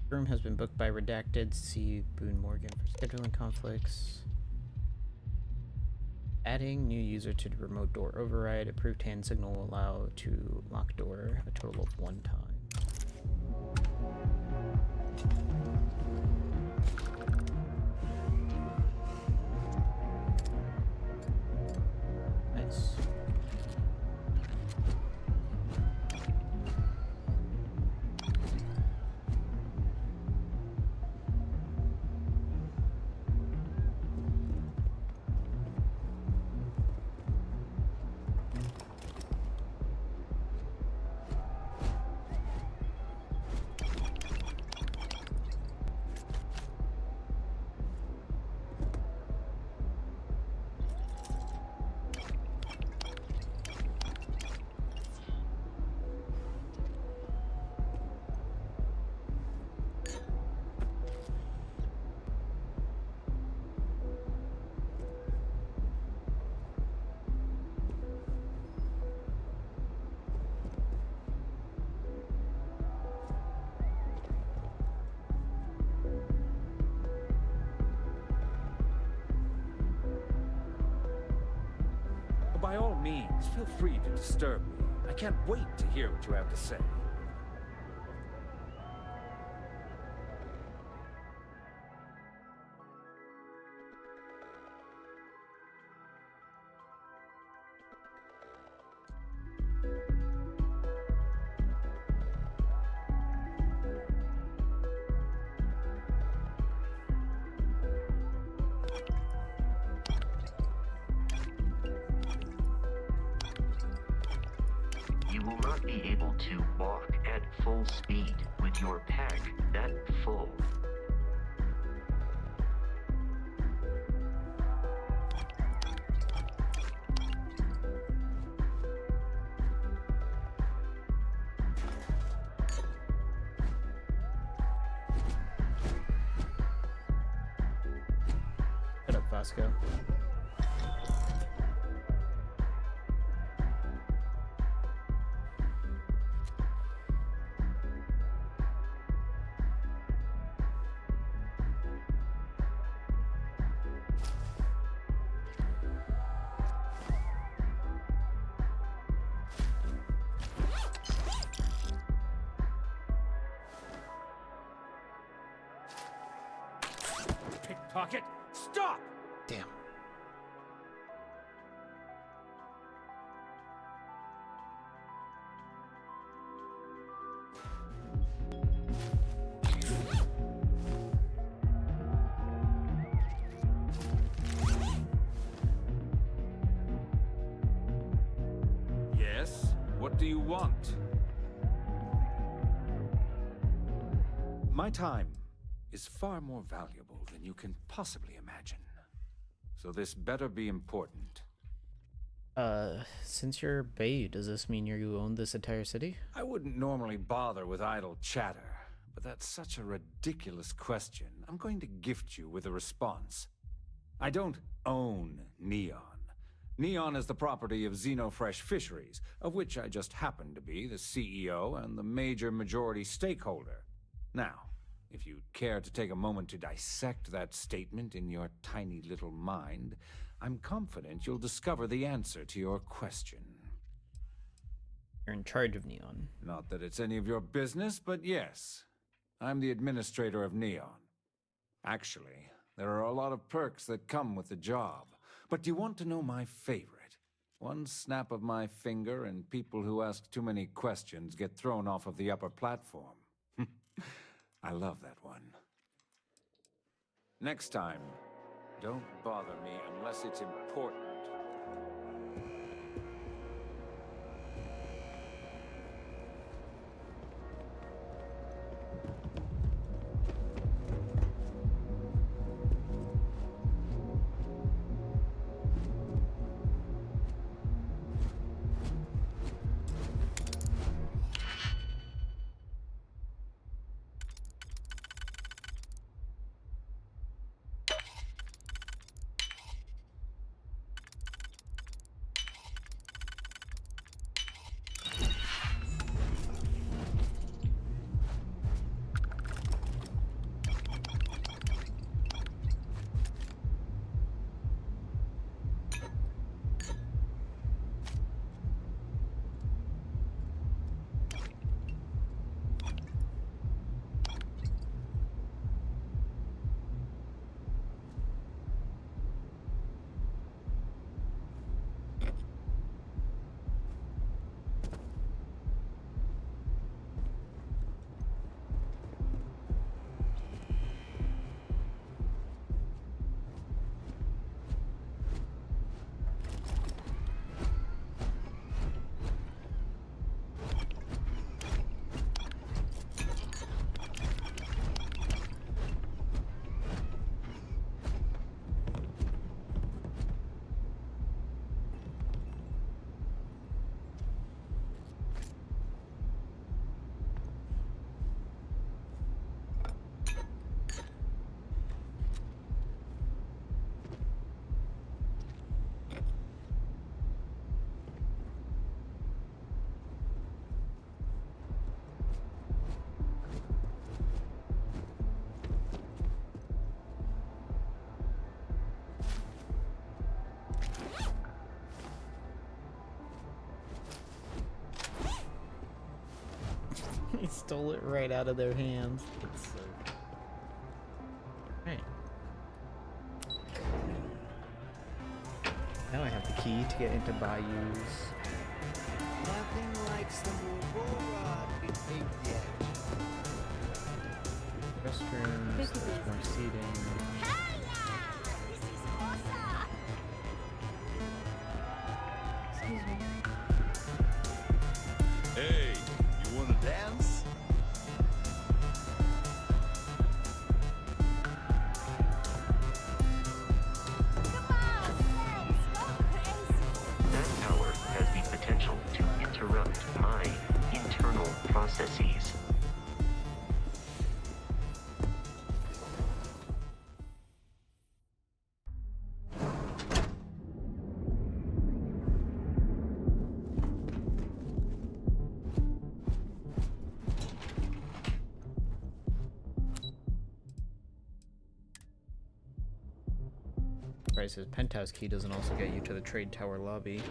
Room has been booked by Redacted. See Boone Morgan for scheduling conflicts. Adding new user to the remote door override. Approved hand signal will allow to lock door a total of 1 time. Nice. By all means, feel free to disturb me. I can't wait to hear what you have to say. You will not be able to walk at full speed with your pack that full. Shut up, Vasco. pickpocket! Stop! Damn. Yes? What do you want? My time is far more valuable than you can possibly imagine. So this better be important. Since you're Bayou, does this mean you own this entire city? I wouldn't normally bother with idle chatter, but that's such a ridiculous question. I'm going to gift you with a response. I don't own Neon. Neon is the property of Xenofresh Fisheries, of which I just happen to be the CEO and the major majority stakeholder. Now, if you'd care to take a moment to dissect that statement in your tiny little mind, I'm confident you'll discover the answer to your question. You're in charge of Neon. Not that it's any of your business, but yes. I'm the administrator of Neon. Actually, there are a lot of perks that come with the job. But do you want to know my favorite? One snap of my finger and people who ask too many questions get thrown off of the upper platform. I love that one. Next time, don't bother me unless it's important. He stole it right out of their hands. That's so... Right. Now I have the key to get into Bayou's. Nothing like some Aurora between the edge. Restrooms, there's more seating. Excuse me. Hey, you wanna dance? That power has the potential to interrupt my internal processes. His penthouse key doesn't also get you to the trade tower lobby.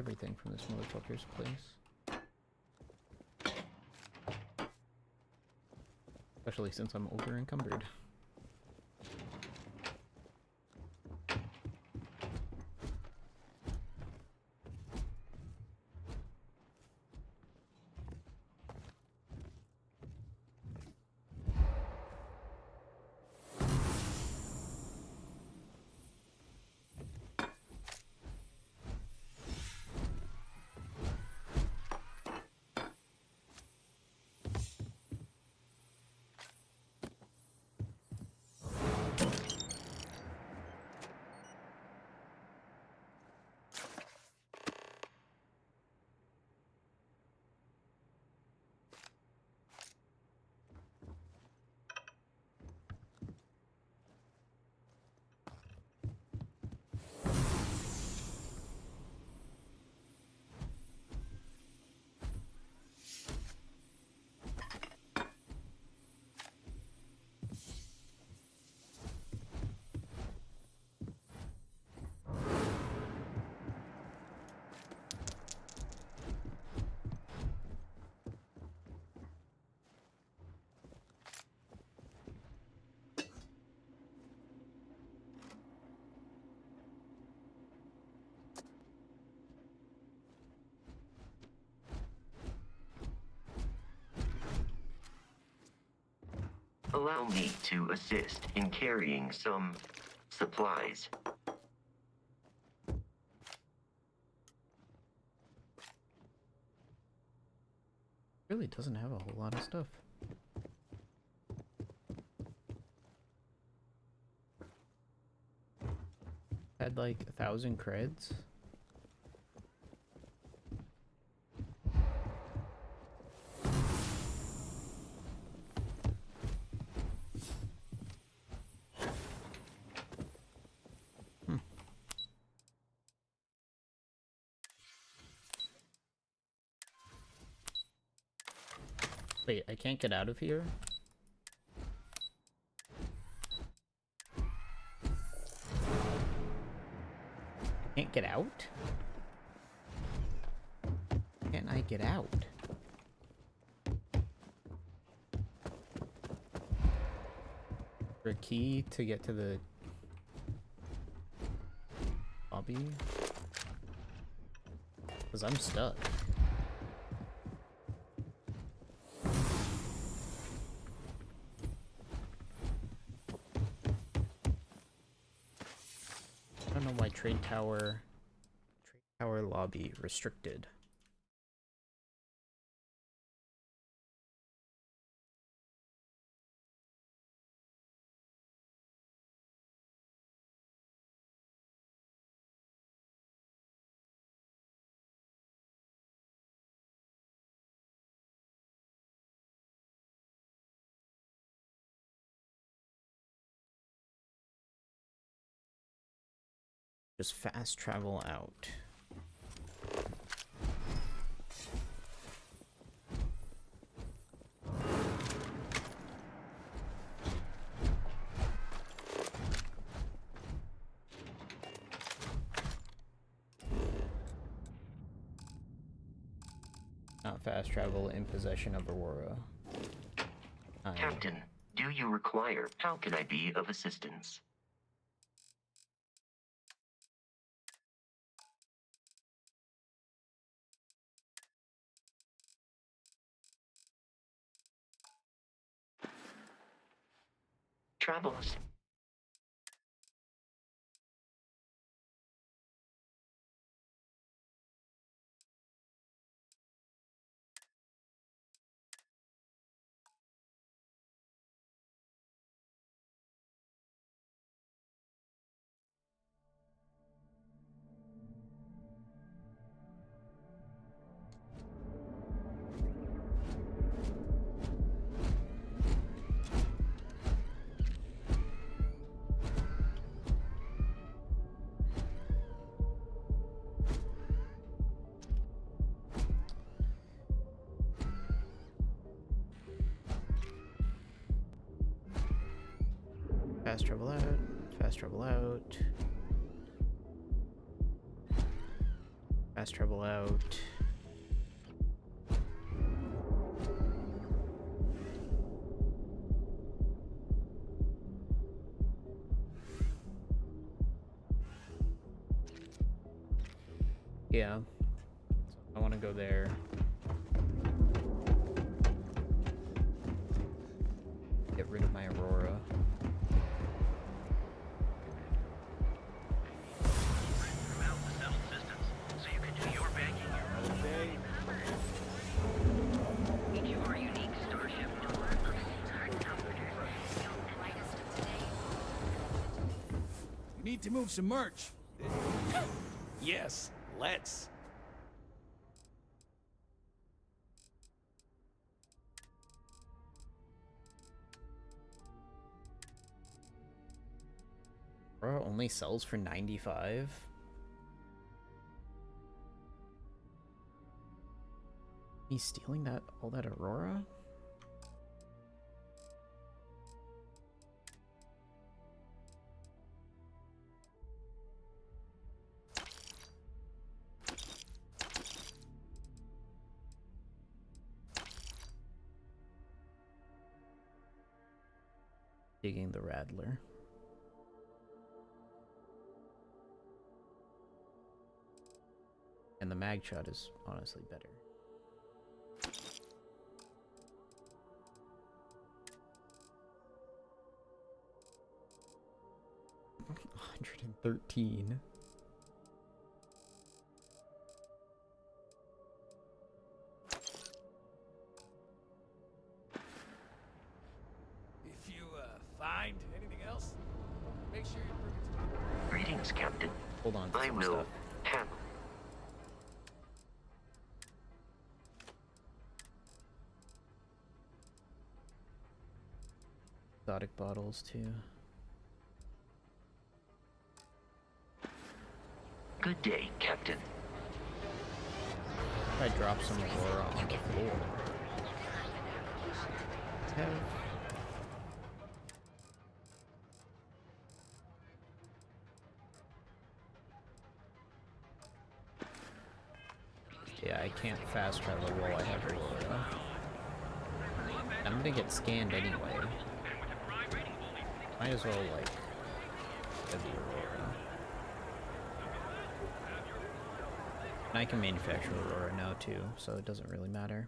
everything from this motherfucker's place. Especially since I'm over encumbered. Allow me to assist in carrying some supplies. Really doesn't have a whole lot of stuff. Had like 1,000 creds. Wait, I can't get out of here? I can't get out? Can't I get out? For a key to get to the lobby? Because I'm stuck. I don't know why trade tower lobby restricted. Just fast travel out. Not fast travel in possession of Aurora. Captain, do you require? How can I be of assistance? Travels. Fast travel out, fast travel out. Fast travel out. Yeah. I want to go there. Get rid of my Aurora. We need to move some merch. Yes, let's. Aurora only sells for 95. He's stealing all that Aurora? Digging the Rattler. And the mag shot is honestly better. $113. If you find anything else, make sure you bring it to me. Greetings, Captain. Hold on to I some will stuff. have Exotic bottles too. good day, Captain. If I drop some Aurora on the floor. Yeah, I can't fast travel while I have Aurora. I'm gonna get scanned anyway. Might as well, like, get the Aurora. And I can manufacture Aurora now too, so it doesn't really matter.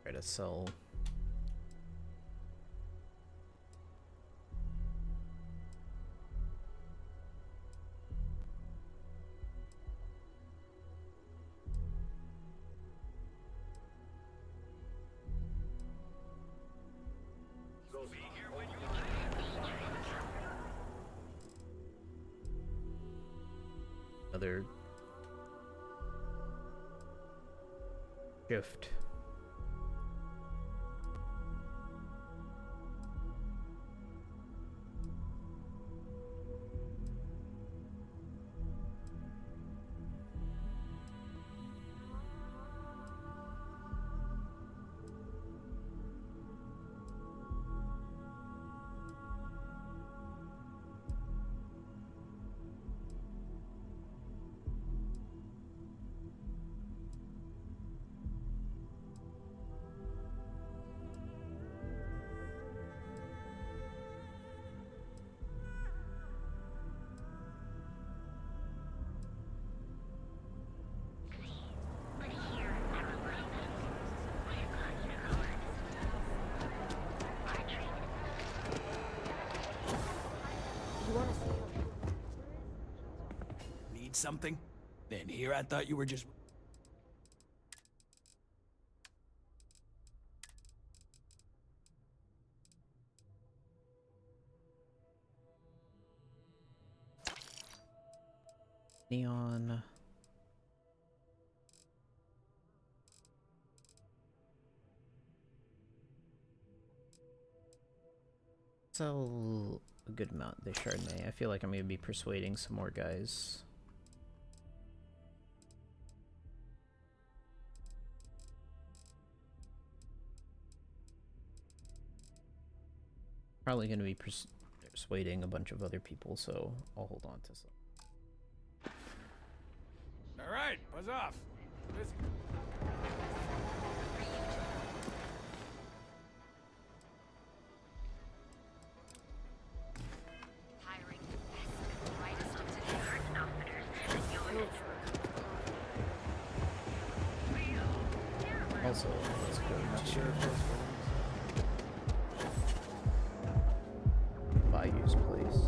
Try to sell. Another shift. Need something? Then here I thought you were just... Neon. sell a good amount of the Chardonnay. I feel like I'm gonna be persuading some more guys. Probably gonna be persuading a bunch of other people, so I'll hold on to some. All right, buzz off. Busy. Also, let's go to Bayou's place.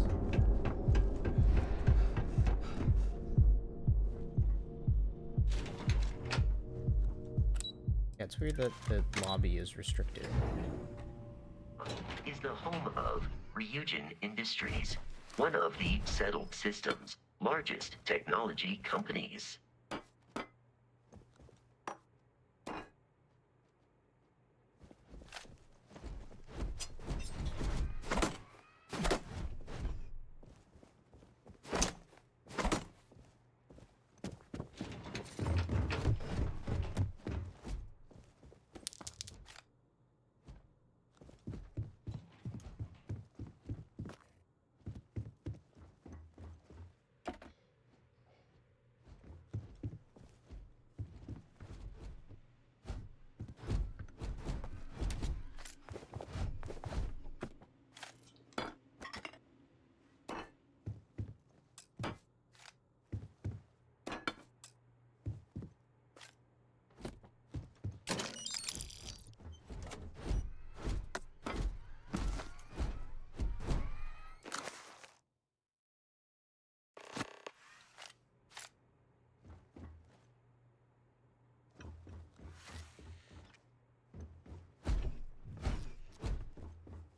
Yeah, it's weird that the lobby is restricted. Is the home of Ryujin Industries, one of the Settled Systems' largest technology companies.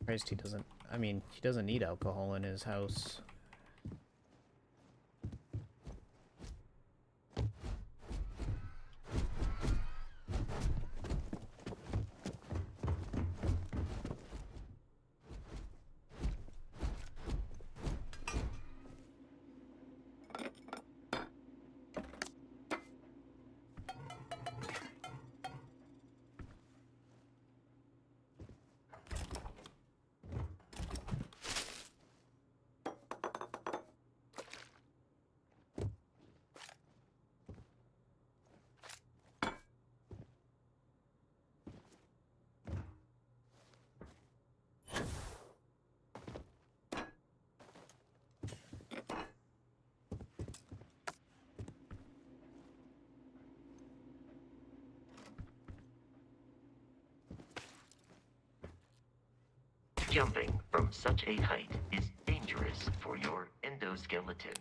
Christ, he doesn't. I mean, he doesn't need alcohol in his house. Jumping from such a height is dangerous for your endoskeleton.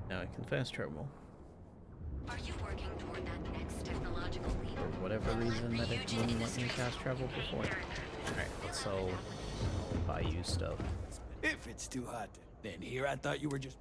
Now I can fast travel. Are you working toward that next technological leap? For whatever reason that it wouldn't let me fast travel before. Alright, let's sell Bayou stuff. If it's too hot, then here I thought you were just...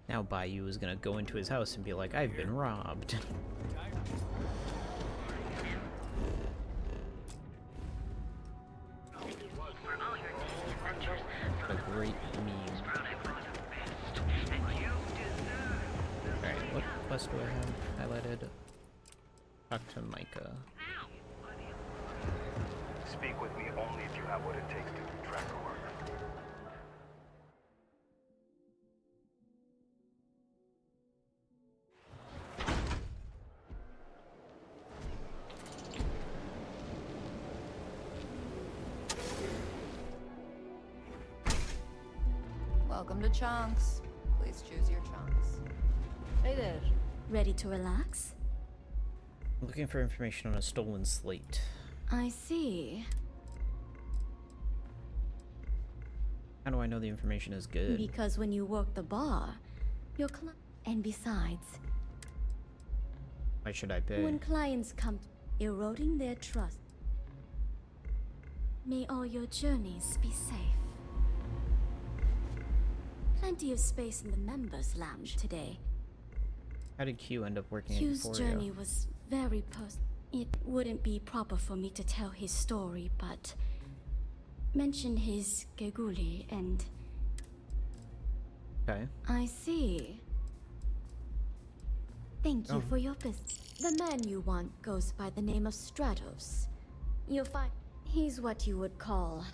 Now Bayou is gonna go into his house and be like, I've been robbed. For all your else do I have highlighted? Talk to Micah. Speak with me only if you have what it takes to do tracker work. Welcome to Chunks. Please choose your chunks. Hey there. Ready to relax? I'm looking for information on a stolen slate. I see. How do I know the information is good? Because when you work the bar, your and besides, Why should I pay? when clients come eroding their trust, may all your journeys be safe. Plenty of space in the members' lounge today. How did Q end up working at Q's Euphoria? journey was very personal. It wouldn't be proper for me to tell his story, but mention his Geguli and... Okay. I see. Thank you for your business. The man you want goes by the name of Stratos. You'll find he's what you would call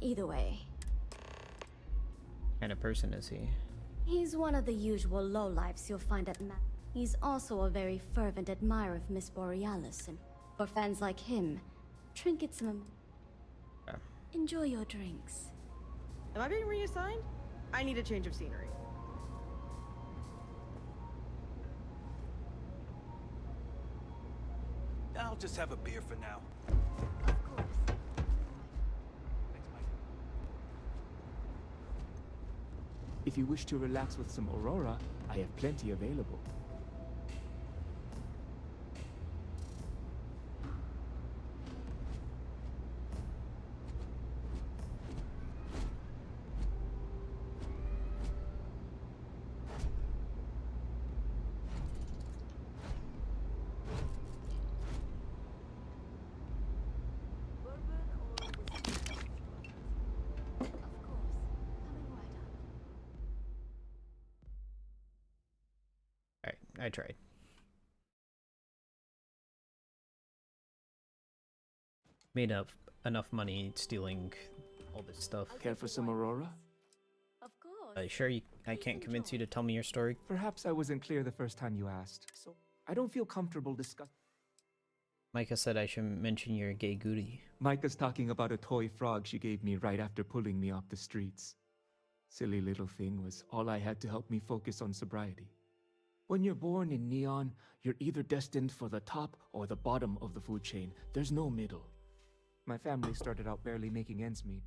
either way. What kind of person is he? He's one of the usual lowlifes you'll find at He's also a very fervent admirer of Miss Borealis, and for fans like him, trinkets and... Enjoy your drinks. Am I being reassigned? I need a change of scenery. I'll just have a beer for now. If you wish to relax with some Aurora, I have plenty available. Alright, I tried. Made up enough money stealing all this stuff. Care for some Aurora? Of course. Sure, I can't convince you to tell me your story. Perhaps I wasn't clear the first time you asked, so I don't feel comfortable discussing. Micah said I should mention your gay goody. Micah's talking about a toy frog she gave me right after pulling me off the streets. Silly little thing was all I had to help me focus on sobriety. When you're born in Neon, you're either destined for the top or the bottom of the food chain. There's no middle. My family started out barely making ends meet.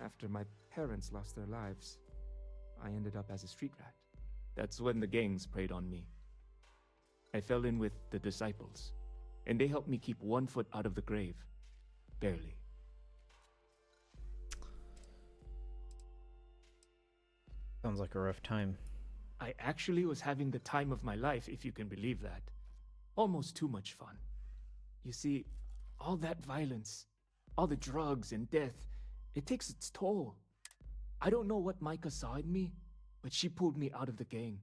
After my parents lost their lives, I ended up as a street rat. That's when the gangs preyed on me. I fell in with the Disciples, and they helped me keep one foot out of the grave. Barely. Sounds like a rough time. I actually was having the time of my life, if you can believe that. Almost too much fun. You see, all that violence, all the drugs and death, it takes its toll. I don't know what Micah saw in me, but she pulled me out of the gang.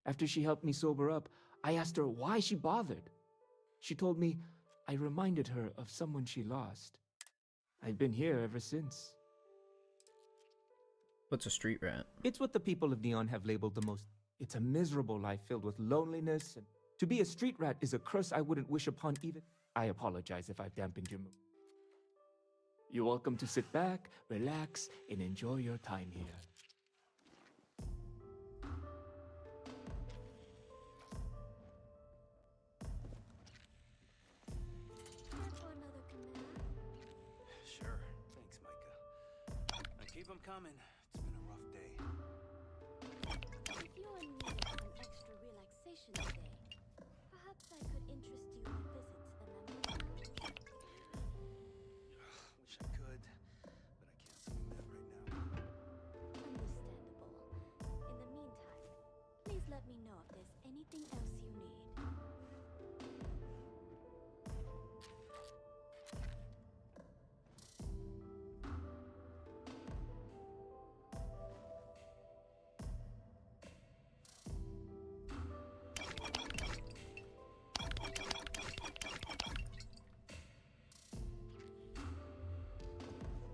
After she helped me sober up, I asked her why she bothered. She told me I reminded her of someone she lost. I've been here ever since. What's a street rat? It's what the people of Neon have labeled the most. It's a miserable life filled with loneliness, and to be a street rat is a curse I wouldn't wish upon even. I apologize if I've dampened your mood. You're welcome to sit back, relax, and enjoy your time here. Sure. Thanks, Micah. Now keep them coming. It's been a rough day. If you're in need of some extra relaxation today, perhaps I could interest you in a visit to the members' lounge. Wish I could, but I can't swing that right now. Understandable. In the meantime, please let me know if there's anything else you need.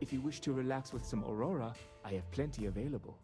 If you wish to relax with some Aurora, I have plenty available.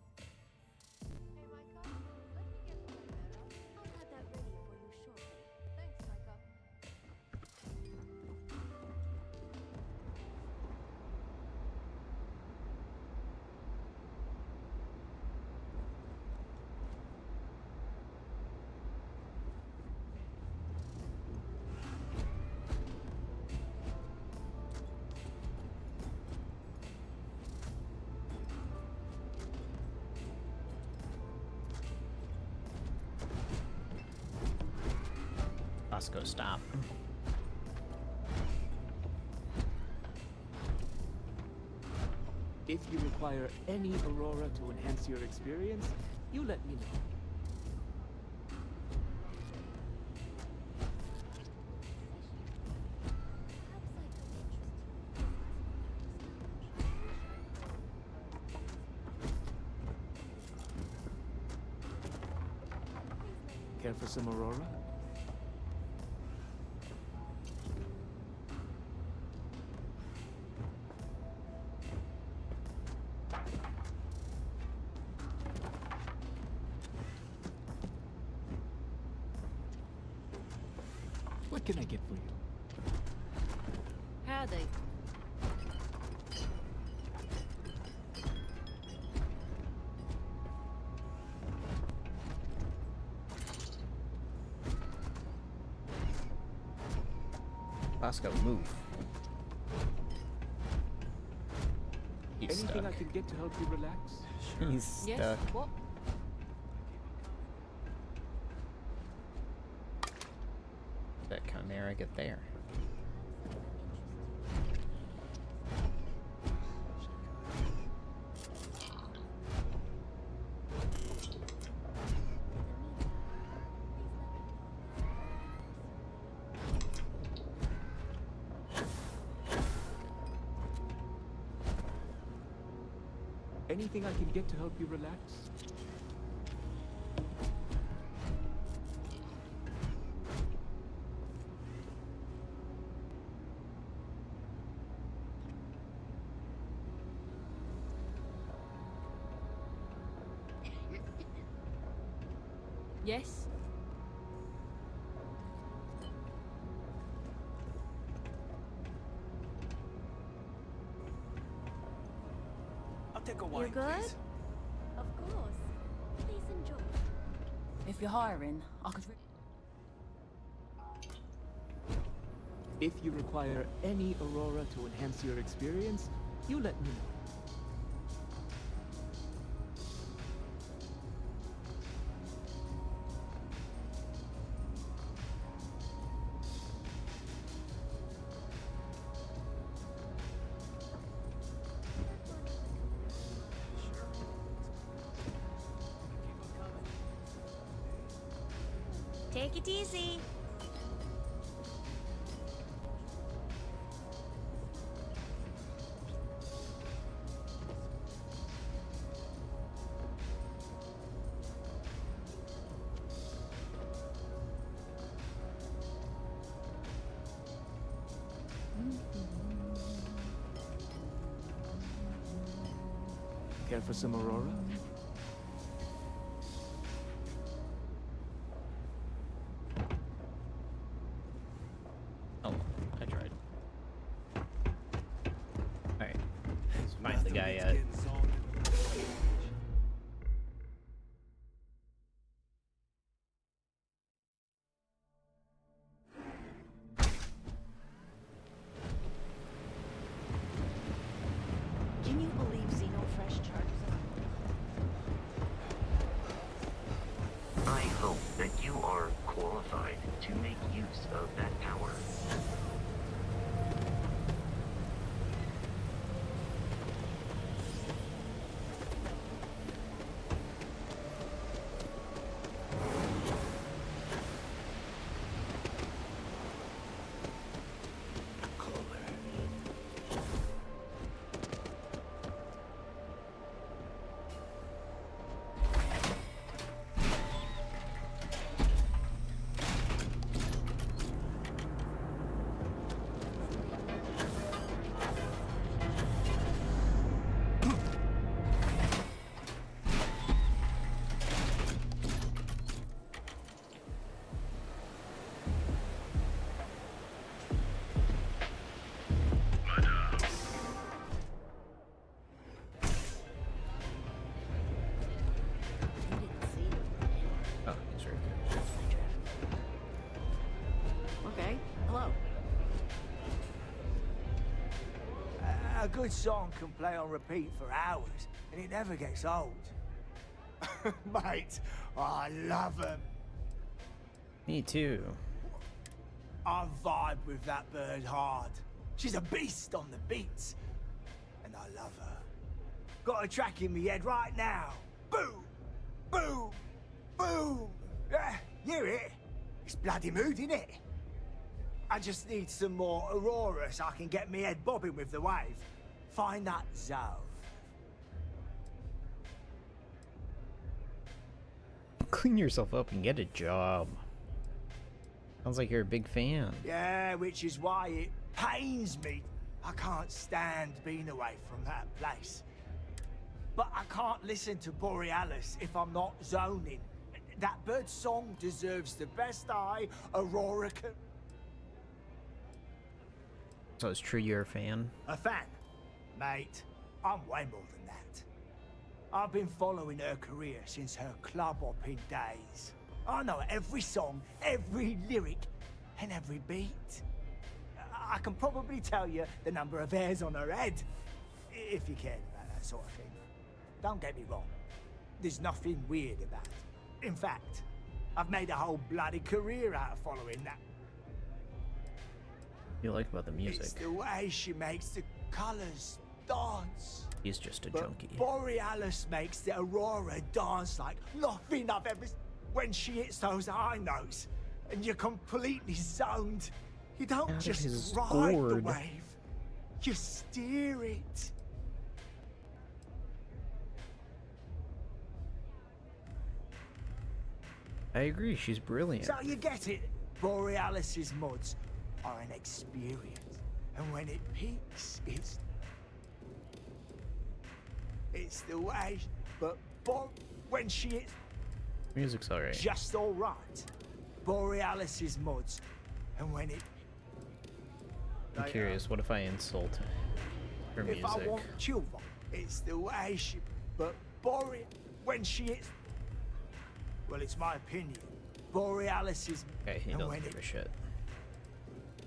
Bosco, stop. If you require any Aurora to enhance your experience, you let me know. Care for some Aurora? What can I get for you? Howdy. Bosco, move. He's Anything stuck. I could get to help you relax? He's stuck. Yes? What? That Chimera get there? Anything I can get to help you relax? Yes? I'll take a You wine, good? please. Of course. Please enjoy. If you're hiring, I could... If you require any Aurora to enhance your experience, you let me know. Take it easy. Care for some Aurora? Oh, I tried. Alright. Let's find the guy yet. Can you believe Xenofresh charges I hope that you are qualified to make use of that power. good song can play on repeat for hours, and it never gets old. Mate, I love them. Me too. I vibe with that bird hard. She's a beast on the beats, and I love her. Got a track in me head right now. Boom, boom, boom. Yeah, hear it? It's bloody mood, innit? I just need some more Aurora so I can get me head bobbing with the wave. Find that zone. Clean yourself up and get a job. Sounds like you're a big fan. Yeah, which is why it pains me. I can't stand being away from that place. But I can't listen to Borealis if I'm not zoning. That bird's song deserves the best eye Aurora can... So it's true you're a fan? A fan? Mate, I'm way more than that. I've been following her career since her club hopping days. I know every song, every lyric, and every beat. I can probably tell you the number of hairs on her head, if you cared about that sort of thing. Don't get me wrong, there's nothing weird about it. In fact, I've made a whole bloody career out of following that. You like about the music? It's the way she makes the colors dance. He's just a But junkie. Borealis makes the Aurora dance like nothing I've ever... When she hits those high notes, and you're completely zoned. You don't just ride the wave, you steer it. I agree, she's brilliant. So you get it. Borealis's mods are an experience, and when it peaks, it's the way. But when she hits, Music's alright. just all right. Borealis's mods, and when it. I'm curious, what if I insult her music? If I want chill, it's the way she. But when she hits. Well, it's my opinion. Borealis is. Okay, he doesn't give a shit.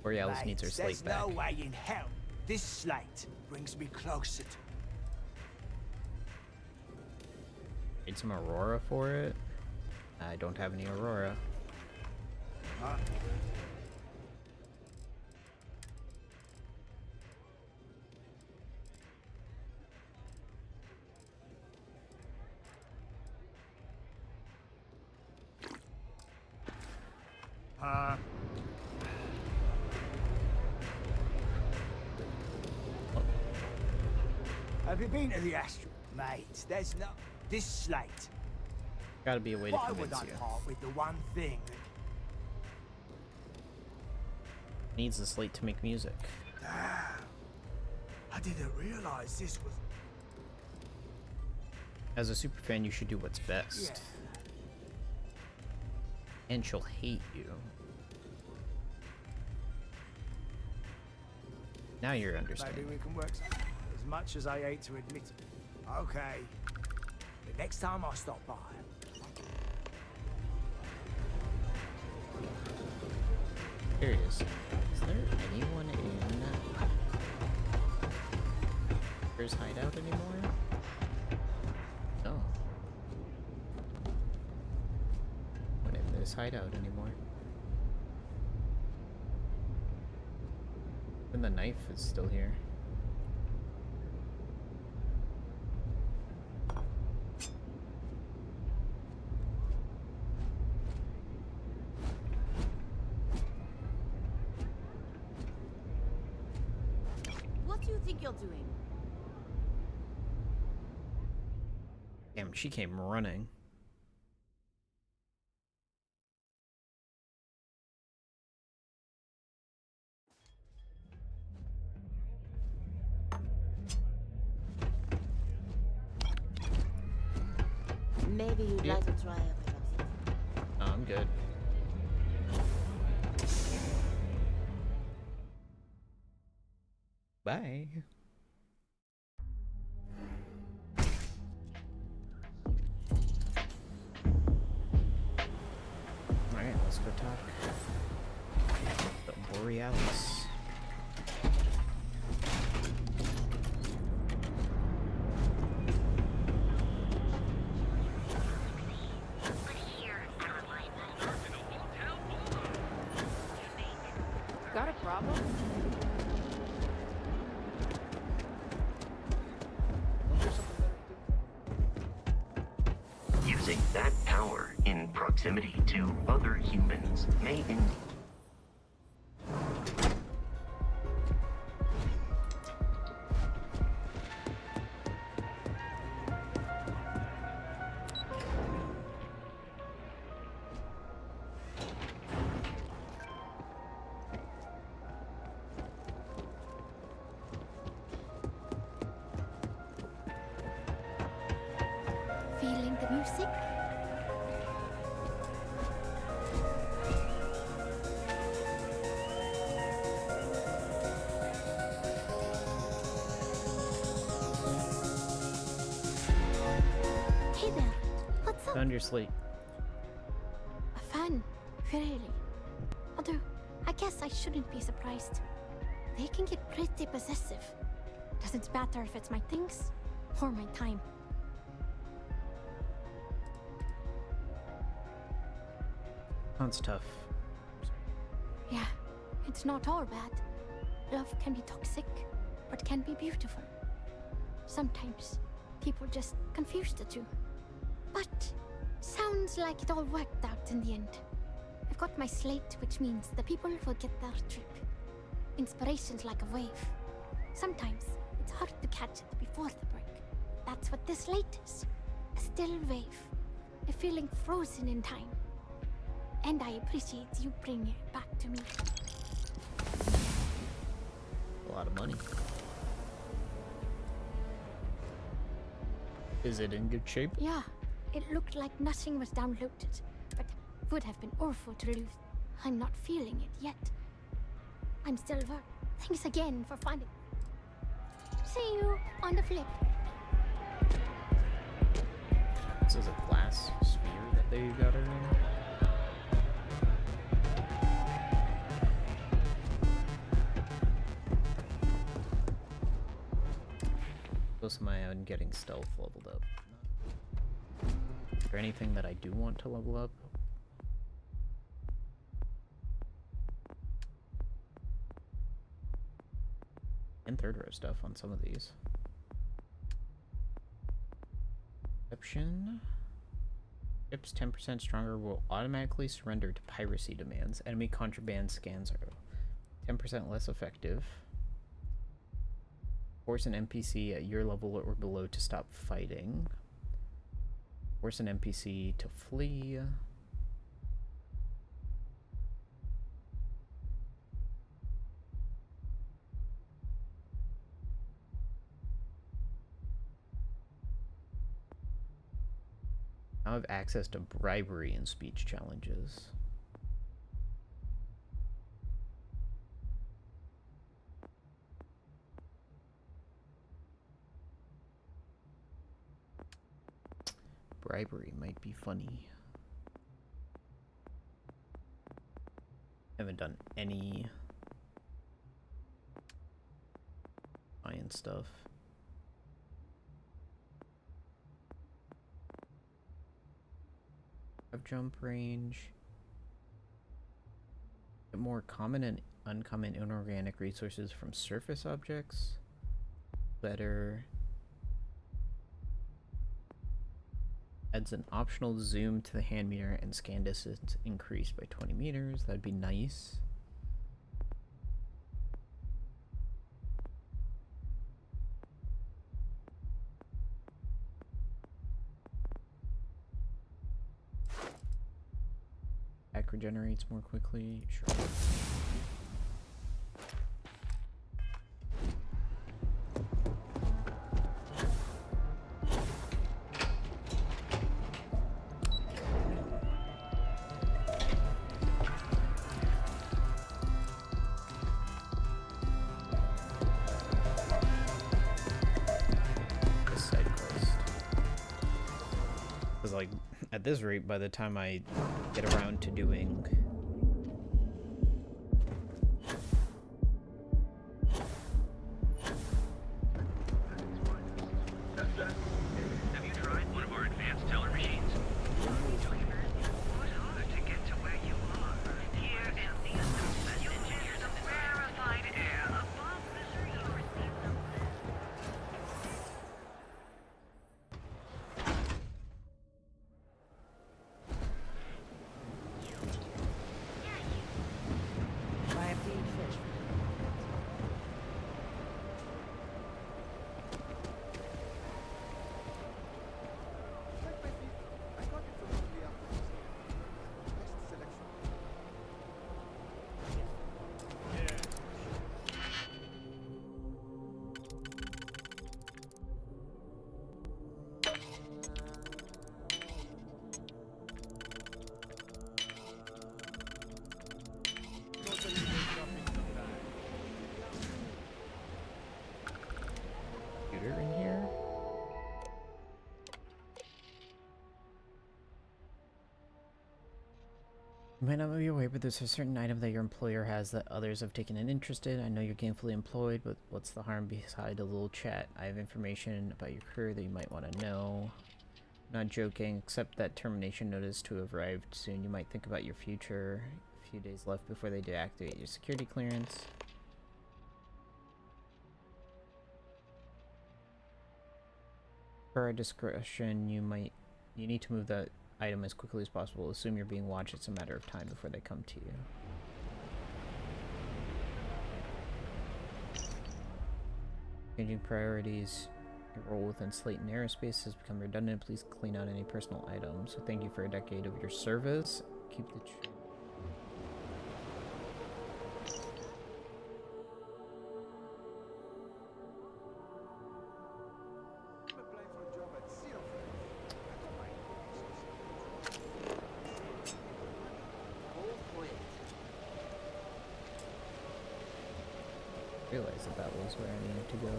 Borealis needs her slate back. There's no way in hell this slate brings me closer to. Need some Aurora for it? I don't have any Aurora. Have you been to the Astral? Mate, there's no... This slate. Gotta be a way to Why would convince I you. part with the one thing that... Needs the slate to make music. Damn. I didn't realize this was... As a superfan, you should do what's best. Yeah. And she'll hate you. Now you're understanding. Maybe we can work as much as I hate to admit it. Okay. The next time I stop by. Curious. Is there anyone in There's hideout anymore? No. What in this hideout anymore? And the knife is still here. What do you think you're doing? Damn, she came running. Maybe you'd like to try it. Oh, I'm good. Bye. Alright, let's go talk. The Borealis. using that power in proximity to other humans may Feeling the music? Hey there, what's up? Found your slate. A fan, really. Although, I guess I shouldn't be surprised. They can get pretty possessive. Doesn't matter if it's my things or my time. That's tough. Yeah, it's not all bad. Love can be toxic, but can be beautiful. Sometimes people just confuse the two. But sounds like it all worked out in the end. I've got my slate, which means the people will get their trip. Inspiration's like a wave. Sometimes it's hard to catch it before the break. That's what this slate is. A still wave. A feeling frozen in time. And I appreciate you bringing it back to me. A lot of money. Is it in good shape? Yeah, it looked like nothing was downloaded, but would have been awful to lose. I'm not feeling it yet. I'm still there. Thanks again for finding. See you on the flip. This is a glass sphere that they got her in. Close my own getting stealth leveled up. Is there anything that I do want to level up? And third row stuff on some of these. Perception. Ships 10% stronger will automatically surrender to piracy demands. Enemy contraband scans are 10% less effective. Force an NPC at your level or below to stop fighting. Force an NPC to flee. Now I have access to bribery and speech challenges. Bribery might be funny. Haven't done any iron stuff. Have jump range. Get more common and uncommon inorganic resources from surface objects. Better. Adds an optional zoom to the hand meter and scan distance increased by 20 meters. That'd be nice. Pack regenerates more quickly. Sure. Like at this rate, by the time I get around to doing have you tried one of our advanced teller machines? What hard to get to where you are. Here in the best engineers of rarefied air above misery. You might not be aware, but there's a certain item that your employer has that others have taken an interest in. I know you're gainfully employed, but what's the harm beside a little chat? I have information about your career that you might want to know. Not joking, except that termination notice to have arrived soon. You might think about your future. A few days left before they deactivate your security clearance. Per our discretion, you need to move that item as quickly as possible. Assume you're being watched. It's a matter of time before they come to you. Changing priorities. Your role within Slayton Aerospace has become redundant. Please clean out any personal items. So thank you for a decade of your service. Keep the realize that was where I needed to go.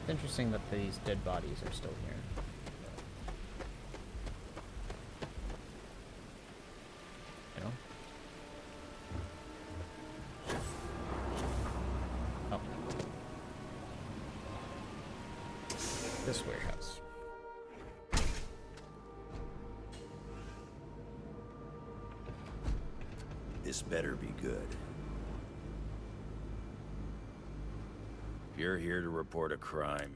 It's interesting that these dead bodies are still here. You know? Oh. This warehouse. This better be good. If you're here to report a crime...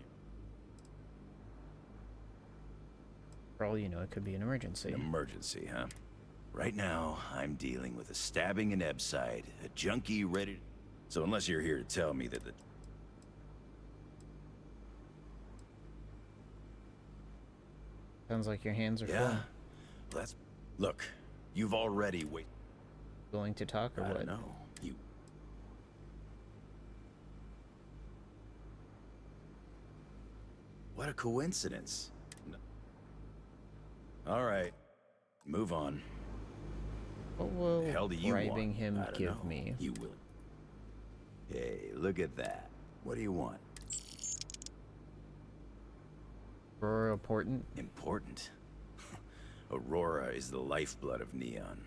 For all you know, it could be an emergency. An emergency, huh? Right now, I'm dealing with a stabbing in Ebside, a junkie ready... So unless you're here to tell me that the... Sounds like your hands are full. Yeah, that's... Look, you've already Willing to talk or I what? don't know. You... What a coincidence. No. All right, move on. What will The hell do you bribing want? him I don't give know. me? You will. Hey, look at that. What do you want? Aurora important? Important? Aurora is the lifeblood of Neon,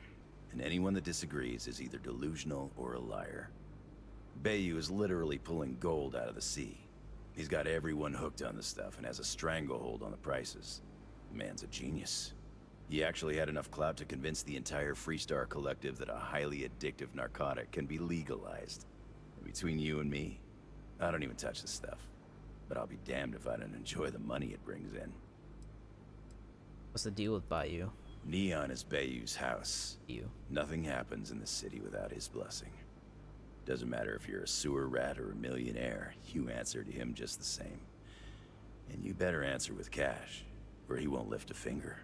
and anyone that disagrees is either delusional or a liar. Bayou is literally pulling gold out of the sea. He's got everyone hooked on the stuff and has a stranglehold on the prices. The man's a genius. He actually had enough clout to convince the entire Freestar Collective that a highly addictive narcotic can be legalized. And between you and me, I don't even touch the stuff. But I'll be damned if I don't enjoy the money it brings in. What's the deal with Bayou? Neon is Bayou's house. You. Nothing happens in the city without his blessing. Doesn't matter if you're a sewer rat or a millionaire, you answer to him just the same. And you better answer with cash, or he won't lift a finger.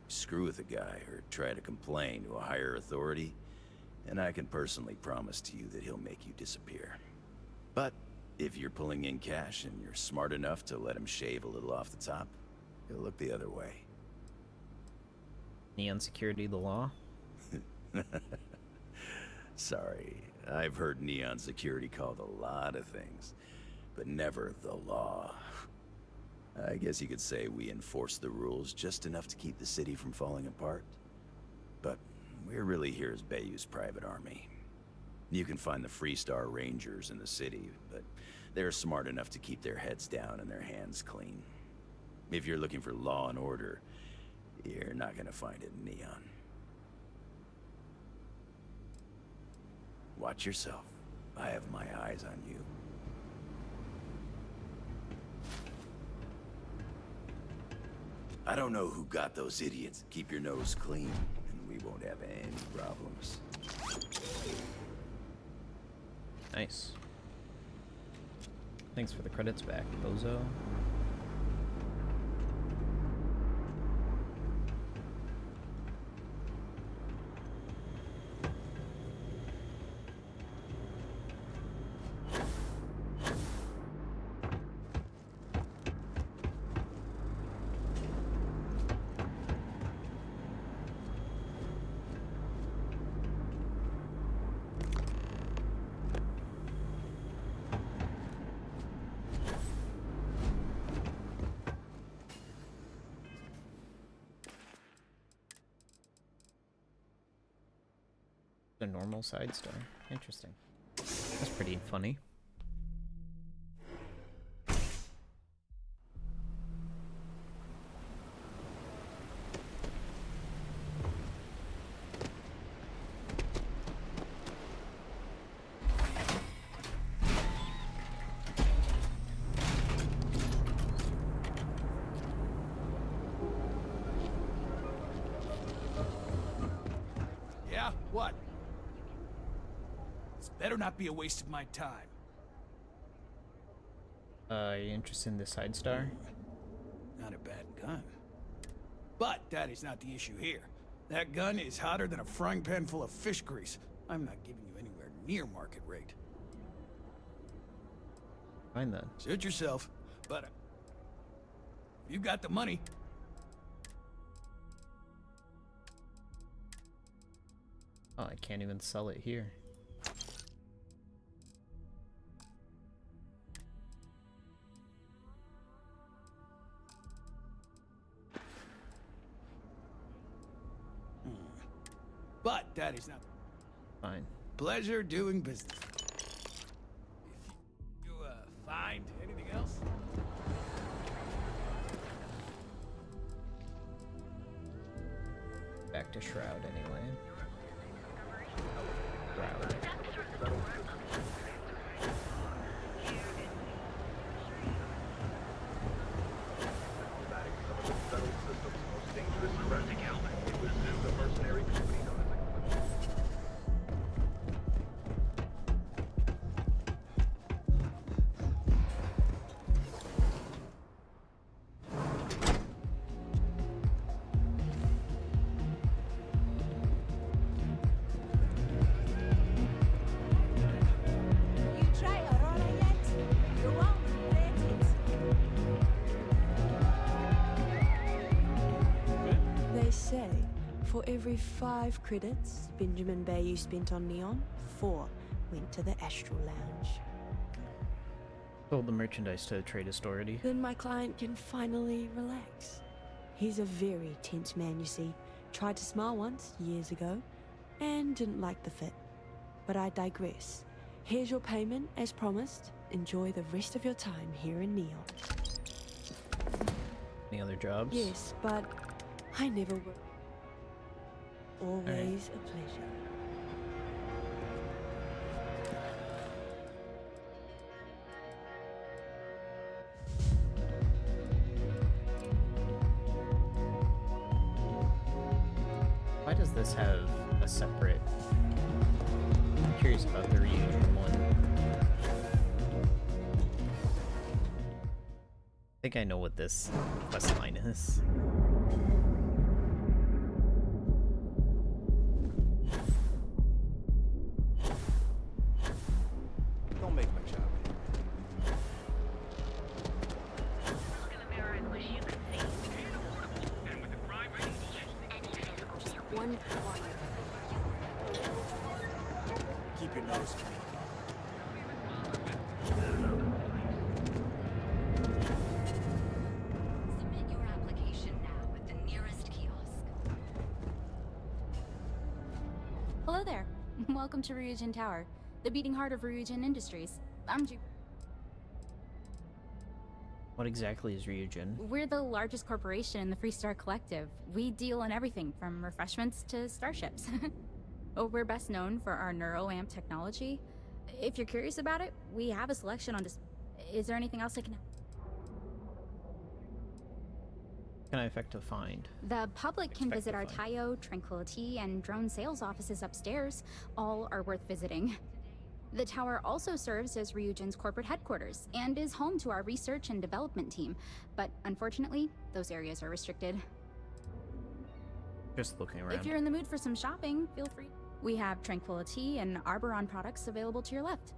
Screw with the guy or try to complain to a higher authority, and I can personally promise to you that he'll make you disappear. But if you're pulling in cash and you're smart enough to let him shave a little off the top, he'll look the other way. Neon security, the law? Sorry, I've heard Neon security called a lot of things, but never the law. I guess you could say we enforce the rules just enough to keep the city from falling apart. But we're really here as Bayou's private army. You can find the Freestar Rangers in the city, but they're smart enough to keep their heads down and their hands clean. If you're looking for law and order, you're not gonna find it in Neon. Watch yourself. I have my eyes on you. I don't know who got those idiots. Keep your nose clean, and we won't have any problems. Nice. Thanks for the credits back, bozo. A normal side star. Interesting. That's pretty funny. Yeah? What? This better not be a waste of my time. Are you interested in the side star? Not a bad gun. But that is not the issue here. That gun is hotter than a frying pan full of fish grease. I'm not giving you anywhere near market rate. Fine then. Suit yourself, but you got the money. Oh, I can't even sell it here. But that is not... Fine. Pleasure doing business. If you find anything else? Back to Shroud anyway. Shroud. You try Aurora yet? You won't regret it. They say for every 5 credits Benjamin Bayou spent on Neon, 4 went to the Astral Lounge. Sold the merchandise to the trade authority. Then my client can finally relax. He's a very tense man, you see. Tried to smile once, years ago, and didn't like the fit. But I digress. Here's your payment, as promised. Enjoy the rest of your time here in Neon. Any other jobs? Yes, but I never will. Always a pleasure. Why does this have a separate... I'm curious about the reunion one. I think I know what this quest line is. Don't make my job. One Keep your nose clean. Submit your application now at the nearest kiosk. Hello there. Welcome to Ryujin Tower, the beating heart of Ryujin Industries. I'm Ju. What exactly is Ryujin? We're the largest corporation in the Freestar Collective. We deal in everything from refreshments to starships. Oh, we're best known for our neuroamp technology. If you're curious about it, we have a selection on Is there anything else I can... Can I effect a find? The public can Expect visit to our find. Tayo, Tranquility, and drone sales offices upstairs. All are worth visiting. The tower also serves as Ryujin's corporate headquarters and is home to our research and development team. But unfortunately, those areas are restricted. Just looking around. If you're in the mood for some shopping, feel free. We have Tranquility and Arboron products available to your left.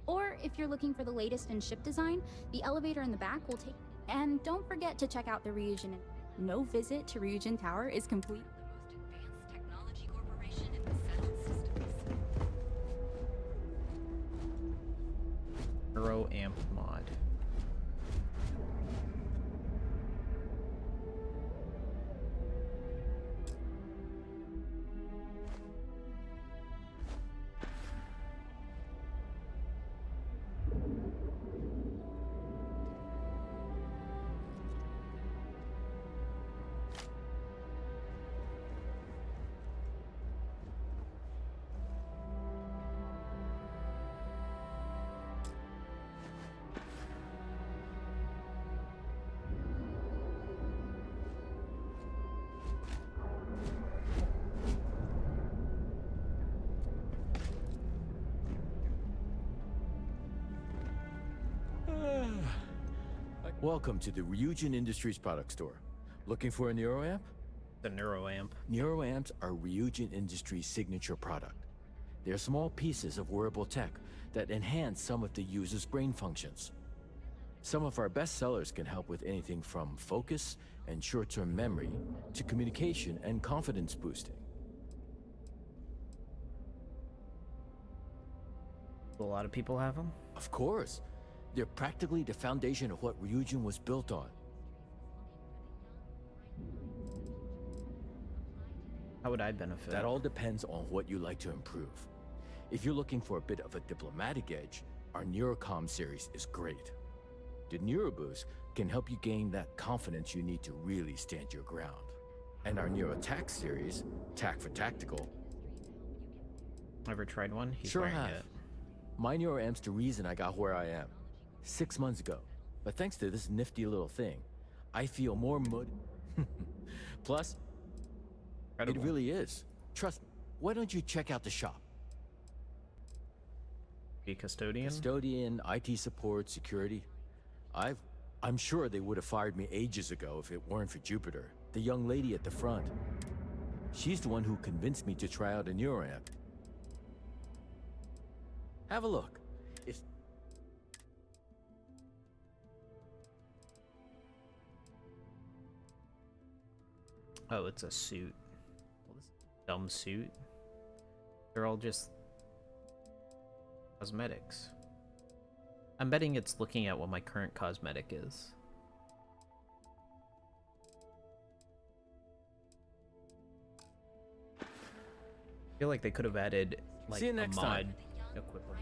Or if you're looking for the latest in ship design, the elevator in the back will take... And don't forget to check out the Ryujin. No visit to Ryujin Tower is complete. The most advanced technology corporation in the settled systems. Neuroamp mod. Welcome to the Ryujin Industries product store. Looking for a neuroamp? The neuroamp. Neuroamps are Ryujin Industries' signature product. They're small pieces of wearable tech that enhance some of the user's brain functions. Some of our best sellers can help with anything from focus and short-term memory to communication and confidence boosting. A lot of people have them? Of course. They're practically the foundation of what Ryujin was built on. How would I benefit? That all depends on what you like to improve. If you're looking for a bit of a diplomatic edge, our Neurocom series is great. The Neuroboost can help you gain that confidence you need to really stand your ground. And our Neurotac series, Tac for Tactical. Ever tried one? He's Sure wearing have. it. My Neuroamp's the reason I got where I am. 6 months ago. But thanks to this nifty little thing, I feel more Plus, Incredible. it really is. Trust me. Why don't you check out the shop? Be custodian? Custodian, IT support, security. I'm sure they would have fired me ages ago if it weren't for Jupiter, the young lady at the front. She's the one who convinced me to try out a neuroamp. Have a look. Oh, it's a suit. Well, this dumb suit. They're all just cosmetics. I'm betting it's looking at what my current cosmetic is. I feel like they could have added like See you a next mod time. equivalent.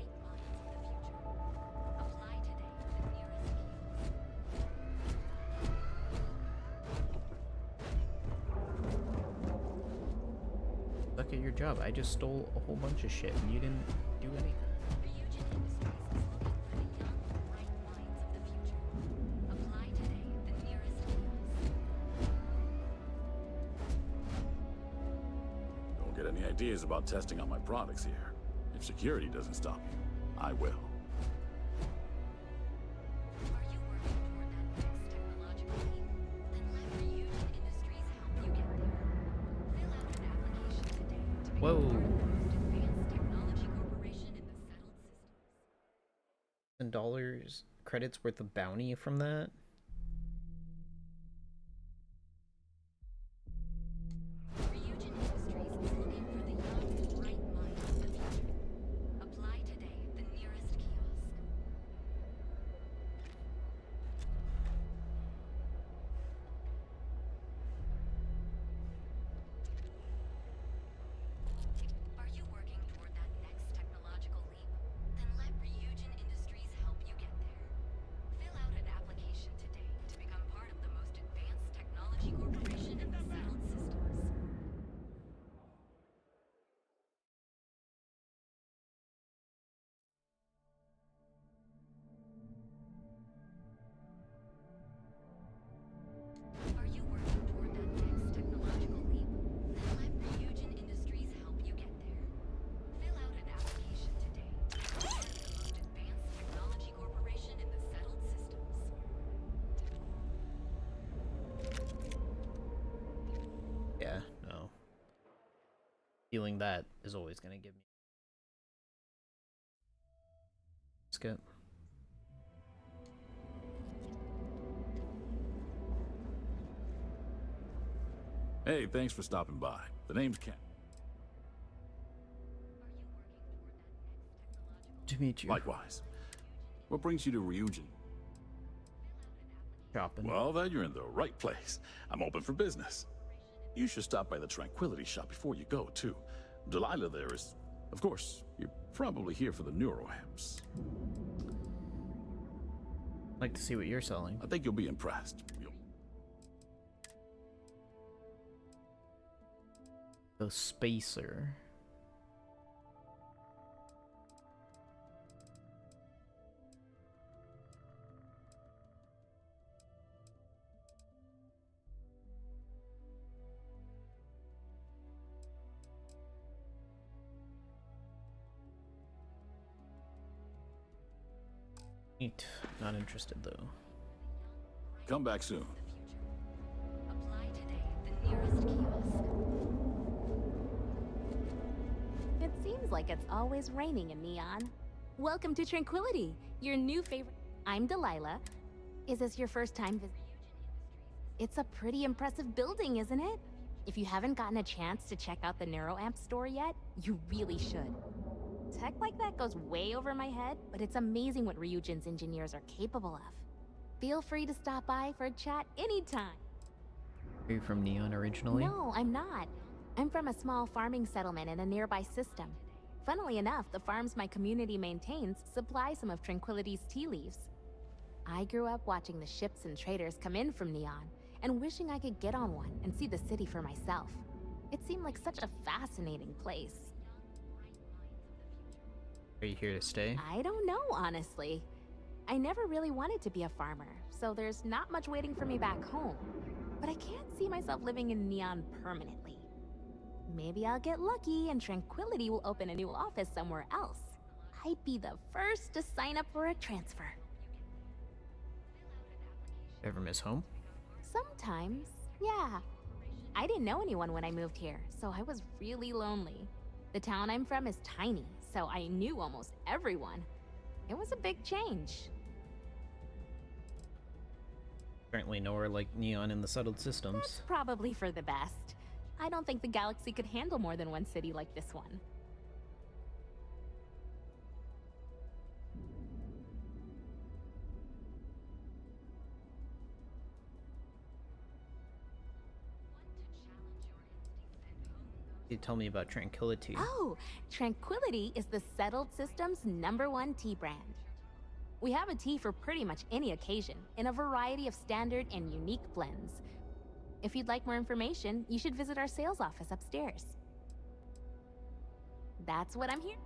Look at your job. I just stole a whole bunch of shit and you didn't do anything. Don't get any ideas about testing out my products here. If security doesn't stop you, I will. Whoa. And dollars credits worth of bounty from that? Yeah, no. Feeling that is always gonna give me. Skip. Hey, thanks for stopping by. The name's Ken. To meet you. Likewise. What brings you to Ryujin? Shopping. Well, then you're in the right place. I'm open for business. You should stop by the Tranquility shop before you go, too. Delilah there is... Of course, you're probably here for the neuroamps. Like to see what you're selling. I think you'll be impressed. The spacer. Neat. Not interested though. Come back soon. Apply today at the nearest kiosk. It seems like it's always raining in Neon. Welcome to Tranquility, your new favorite. I'm Delilah. Is this your first time visiting? It's a pretty impressive building, isn't it? If you haven't gotten a chance to check out the NeuroAmp store yet, you really should. Tech like that goes way over my head, but it's amazing what Ryujin's engineers are capable of. Feel free to stop by for a chat anytime. Are you from Neon originally? No, I'm not. I'm from a small farming settlement in a nearby system. Funnily enough, the farms my community maintains supply some of Tranquility's tea leaves. I grew up watching the ships and traders come in from Neon, and wishing I could get on one and see the city for myself. It seemed like such a fascinating place. Are you here to stay? I don't know, honestly. I never really wanted to be a farmer, so there's not much waiting for me back home. But I can't see myself living in Neon permanently. Maybe I'll get lucky and Tranquility will open a new office somewhere else. I'd be the first to sign up for a transfer. Ever miss home? Sometimes, yeah. I didn't know anyone when I moved here, so I was really lonely. The town I'm from is tiny, so I knew almost everyone. It was a big change. Apparently nowhere like Neon in the settled systems. That's probably for the best. I don't think the galaxy could handle more than one city like this one. You tell me about Tranquility. Oh, Tranquility is the settled system's #1 tea brand. We have a tea for pretty much any occasion, in a variety of standard and unique blends. If you'd like more information, you should visit our sales office upstairs. That's what I'm here.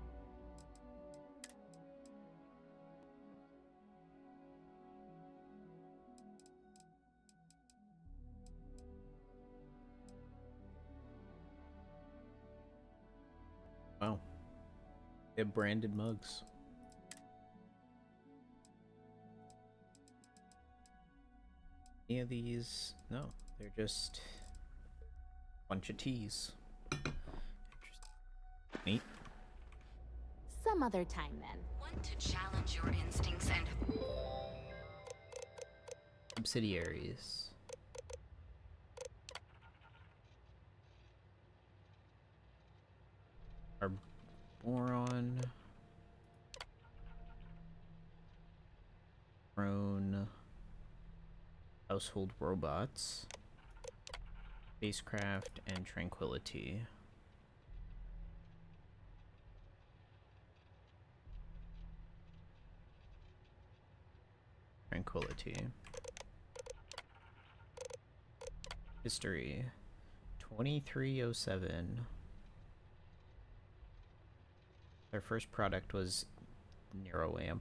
Wow. They have branded mugs. Any of these? No, they're just a bunch of teas. Interesting. Neat. Some other time then. Want to challenge your instincts and... Subsidiaries. Our boron. Drone. Household robots. Spacecraft and Tranquility. Tranquility. History 2307. Their first product was NeuroAmp.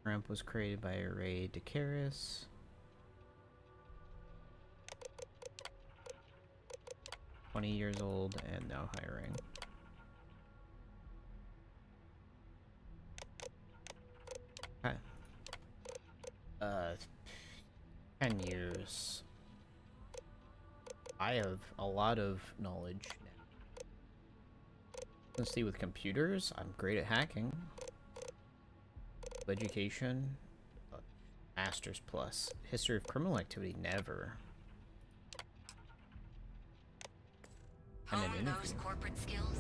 Ramp was created by Ray DeCaris. Years old and now hiring. Okay. 10 years. I have a lot of knowledge now. Let's see, with computers, I'm great at hacking. Education, Masters Plus. History of criminal activity, never. And an Hone interview. those corporate skills.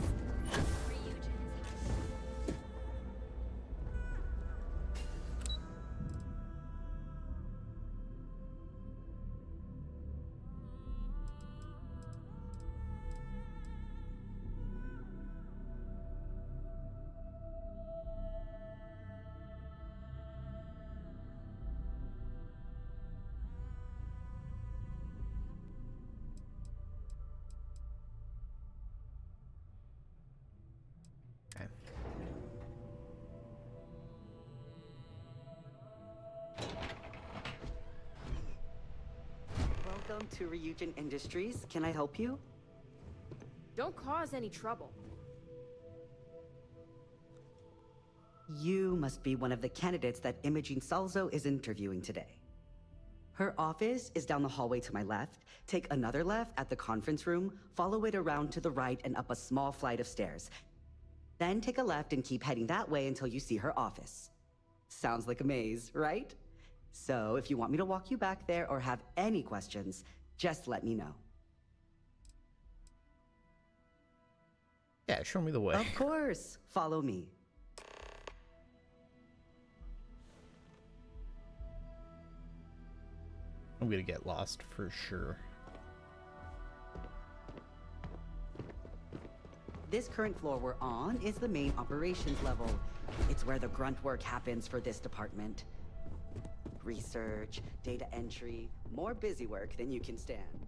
Welcome to Ryujin Industries. Can I help you? Don't cause any trouble. You must be one of the candidates that Imogene Salzo is interviewing today. Her office is down the hallway to my left. Take another left at the conference room, follow it around to the right and up a small flight of stairs. Then take a left and keep heading that way until you see her office. Sounds like a maze, right? So if you want me to walk you back there or have any questions, just let me know. Yeah, show me the way. Of course. Follow me. I'm gonna get lost for sure. This current floor we're on is the main operations level. It's where the grunt work happens for this department. Research, data entry, more busy work than you can stand.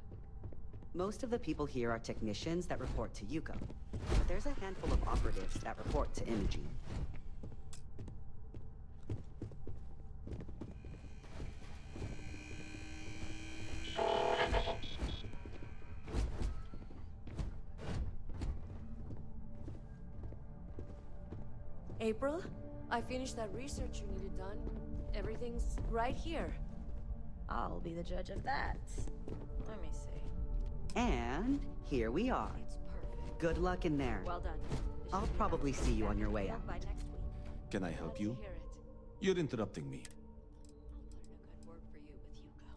Most of the people here are technicians that report to Yuko, but there's a handful of operatives that report to Imogene. April, I finished that research you needed done. Everything's right here. I'll be the judge of that. Let me see. And here we are. It's perfect. Good luck in there. Well done. I'll probably see you on your way out. By next week. Can I help you? You're interrupting me. I'll put in a good word for you with Yuko.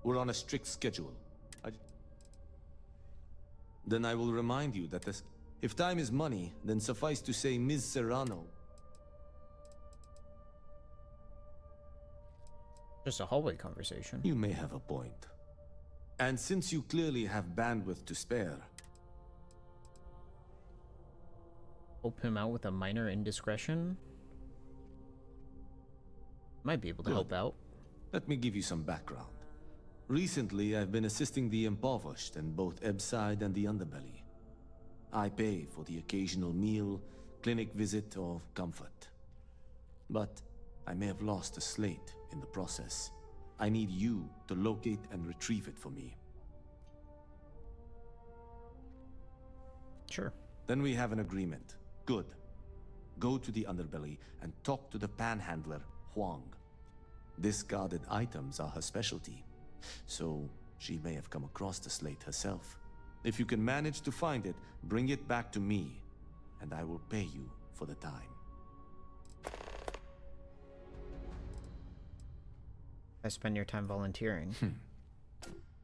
We're on a strict schedule. Then I will remind you that if time is money, then suffice to say Ms. Serrano. Just a hallway conversation. You may have a point. And since you clearly have bandwidth to spare... Help him out with a minor indiscretion? Might be able to help out. Let me give you some background. Recently, I've been assisting the impoverished in both Ebside and the Underbelly. I pay for the occasional meal, clinic visit, or comfort. But I may have lost a slate in the process. I need you to locate and retrieve it for me. Sure. Then we have an agreement. Good. Go to the Underbelly and talk to the panhandler, Huang. Discarded items are her specialty, so she may have come across the slate herself. If you can manage to find it, bring it back to me, and I will pay you for the time. I spend your time volunteering.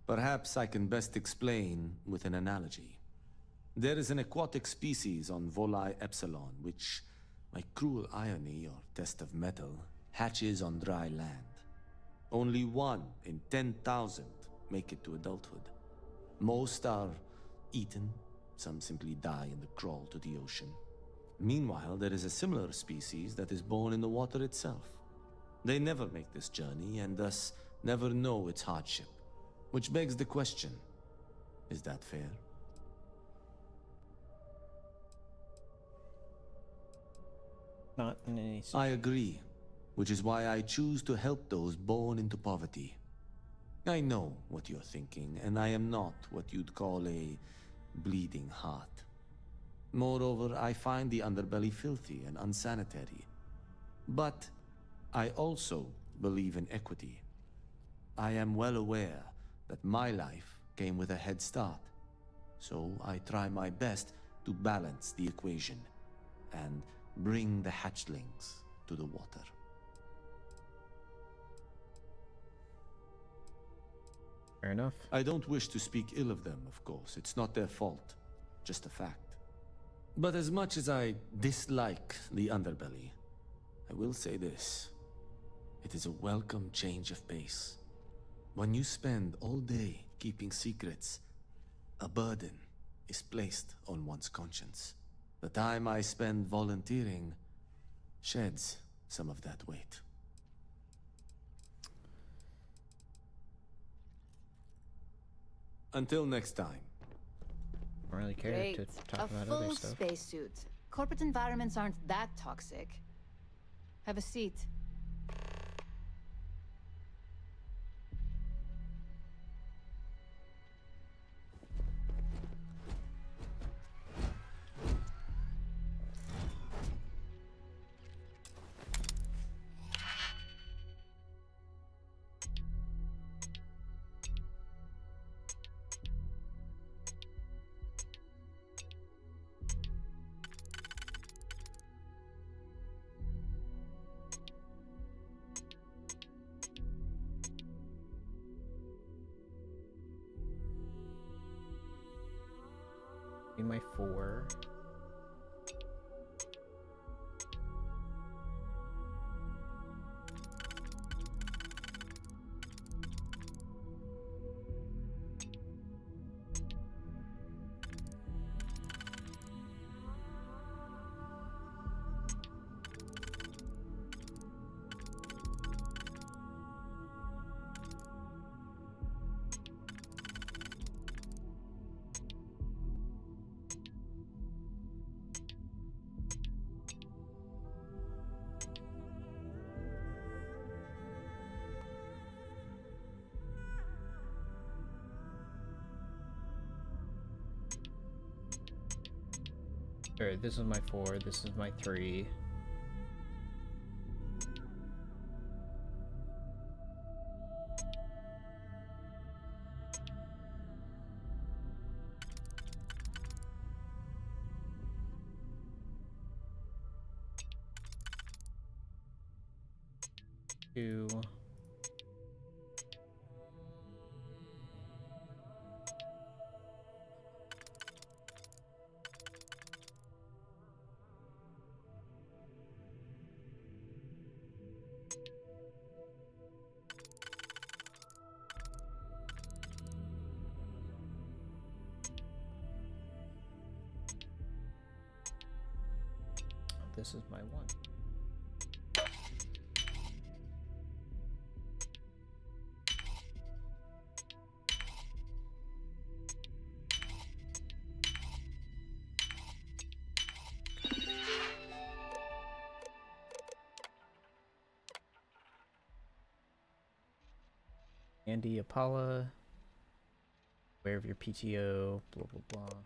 Perhaps I can best explain with an analogy. There is an aquatic species on Volai Epsilon, which, by cruel irony or test of metal, hatches on dry land. Only 1 in 10,000 make it to adulthood. Most are eaten, some simply die in the crawl to the ocean. Meanwhile, there is a similar species that is born in the water itself. They never make this journey and thus never know its hardship. Which begs the question, is that fair? Not in any sense. I agree, which is why I choose to help those born into poverty. I know what you're thinking, and I am not what you'd call a bleeding heart. Moreover, I find the Underbelly filthy and unsanitary. But I also believe in equity. I am well aware that my life came with a head start, so I try my best to balance the equation and bring the hatchlings to the water. Fair enough. I don't wish to speak ill of them, of course. It's not their fault, just a fact. But as much as I dislike the Underbelly, I will say this. It is a welcome change of pace. When you spend all day keeping secrets, a burden is placed on one's conscience. The time I spend volunteering sheds some of that weight. Until next time. I don't really care Great. to talk about A other full stuff. spacesuit. Corporate environments aren't that toxic. Have a seat. my 4. Alright, this is my 4, this is my 3. Two. This is my 1. Andy Apollo, aware of your PTO, blah blah blah.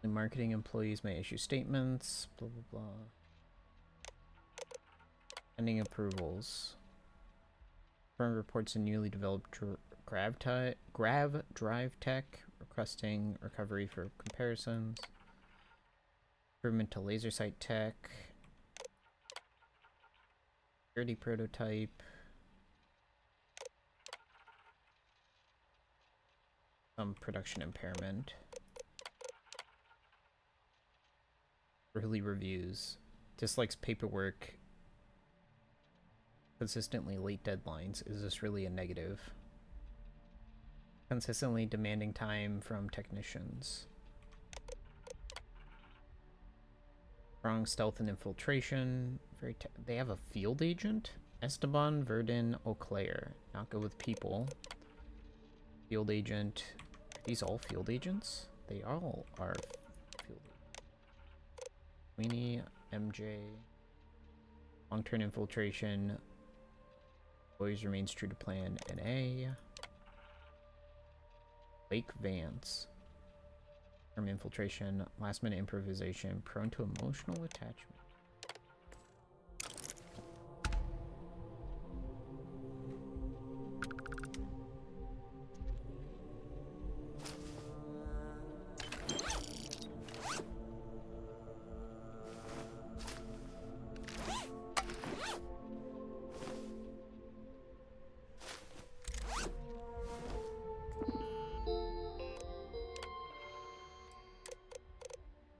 The marketing employees may issue statements, blah blah blah. Pending approvals. Firm reports a newly developed grav drive tech, requesting recovery for comparisons. Improvement to laser sight tech. Security prototype. Some production impairment. Early reviews. Dislikes paperwork. Consistently late deadlines. Is this really a negative? Consistently demanding time from technicians. Strong stealth and infiltration. They have a field agent? Esteban Verdun Auclair. Not good with people. Field agent. Are these all field agents? They all are field agents. Weenie, MJ. Long-term infiltration. Always remains true to plan. NA. Lake Vance. From infiltration, last minute improvisation, prone to emotional attachment.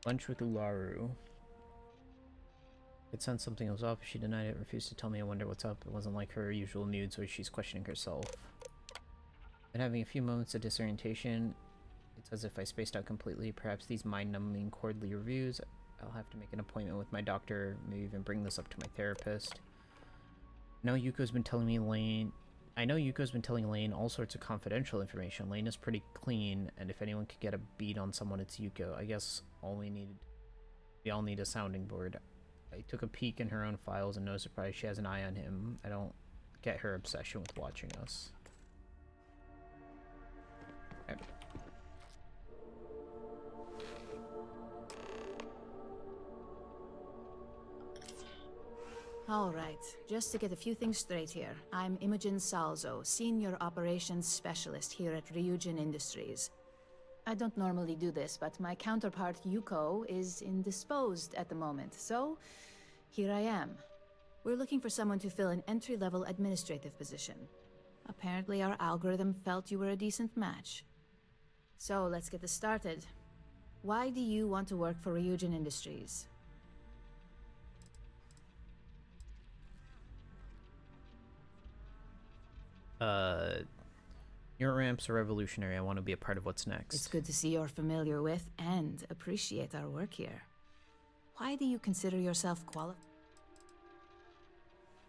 Lunch with Ularu. It sensed something was up. She denied it, refused to tell me. I wonder what's up. It wasn't like her usual mood, so she's questioning herself. Been having a few moments of disorientation. It's as if I spaced out completely. Perhaps these mind-numbing quarterly reviews. I'll have to make an appointment with my doctor. Maybe even bring this up to my therapist. I know Yuko's been telling Lane all sorts of confidential information. Lane is pretty clean, and if anyone could get a beat on someone, it's Yuko. I guess we all need a sounding board. I took a peek in her own files, and no surprise, she has an eye on him. I don't get her obsession with watching us. Okay. All right, just to get a few things straight here. I'm Imogen Salzo, Senior Operations Specialist here at Ryujin Industries. I don't normally do this, but my counterpart Yuko is indisposed at the moment, so here I am. We're looking for someone to fill an entry-level administrative position. Apparently our algorithm felt you were a decent match. So let's get this started. Why do you want to work for Ryujin Industries? Your ramps are revolutionary. I want to be a part of what's next. It's good to see you're familiar with and appreciate our work here. Why do you consider yourself qualified?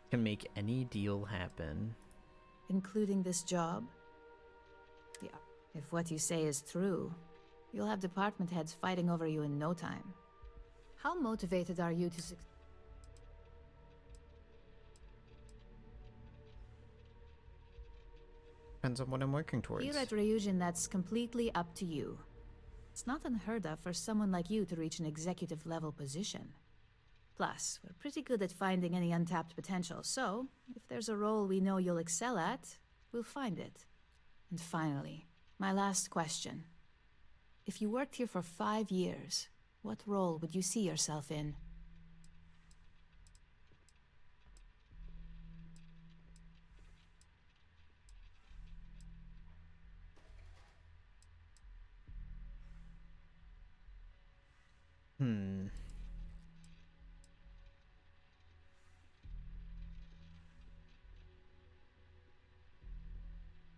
Can make any deal happen. Including this job? Yeah. If what you say is true, you'll have department heads fighting over you in no time. How motivated are you to succeed? Depends on what I'm working towards. Here at Ryujin, that's completely up to you. It's not unheard of for someone like you to reach an executive level position. Plus, we're pretty good at finding any untapped potential, so if there's a role we know you'll excel at, we'll find it. And finally, my last question. If you worked here for 5 years, what role would you see yourself in?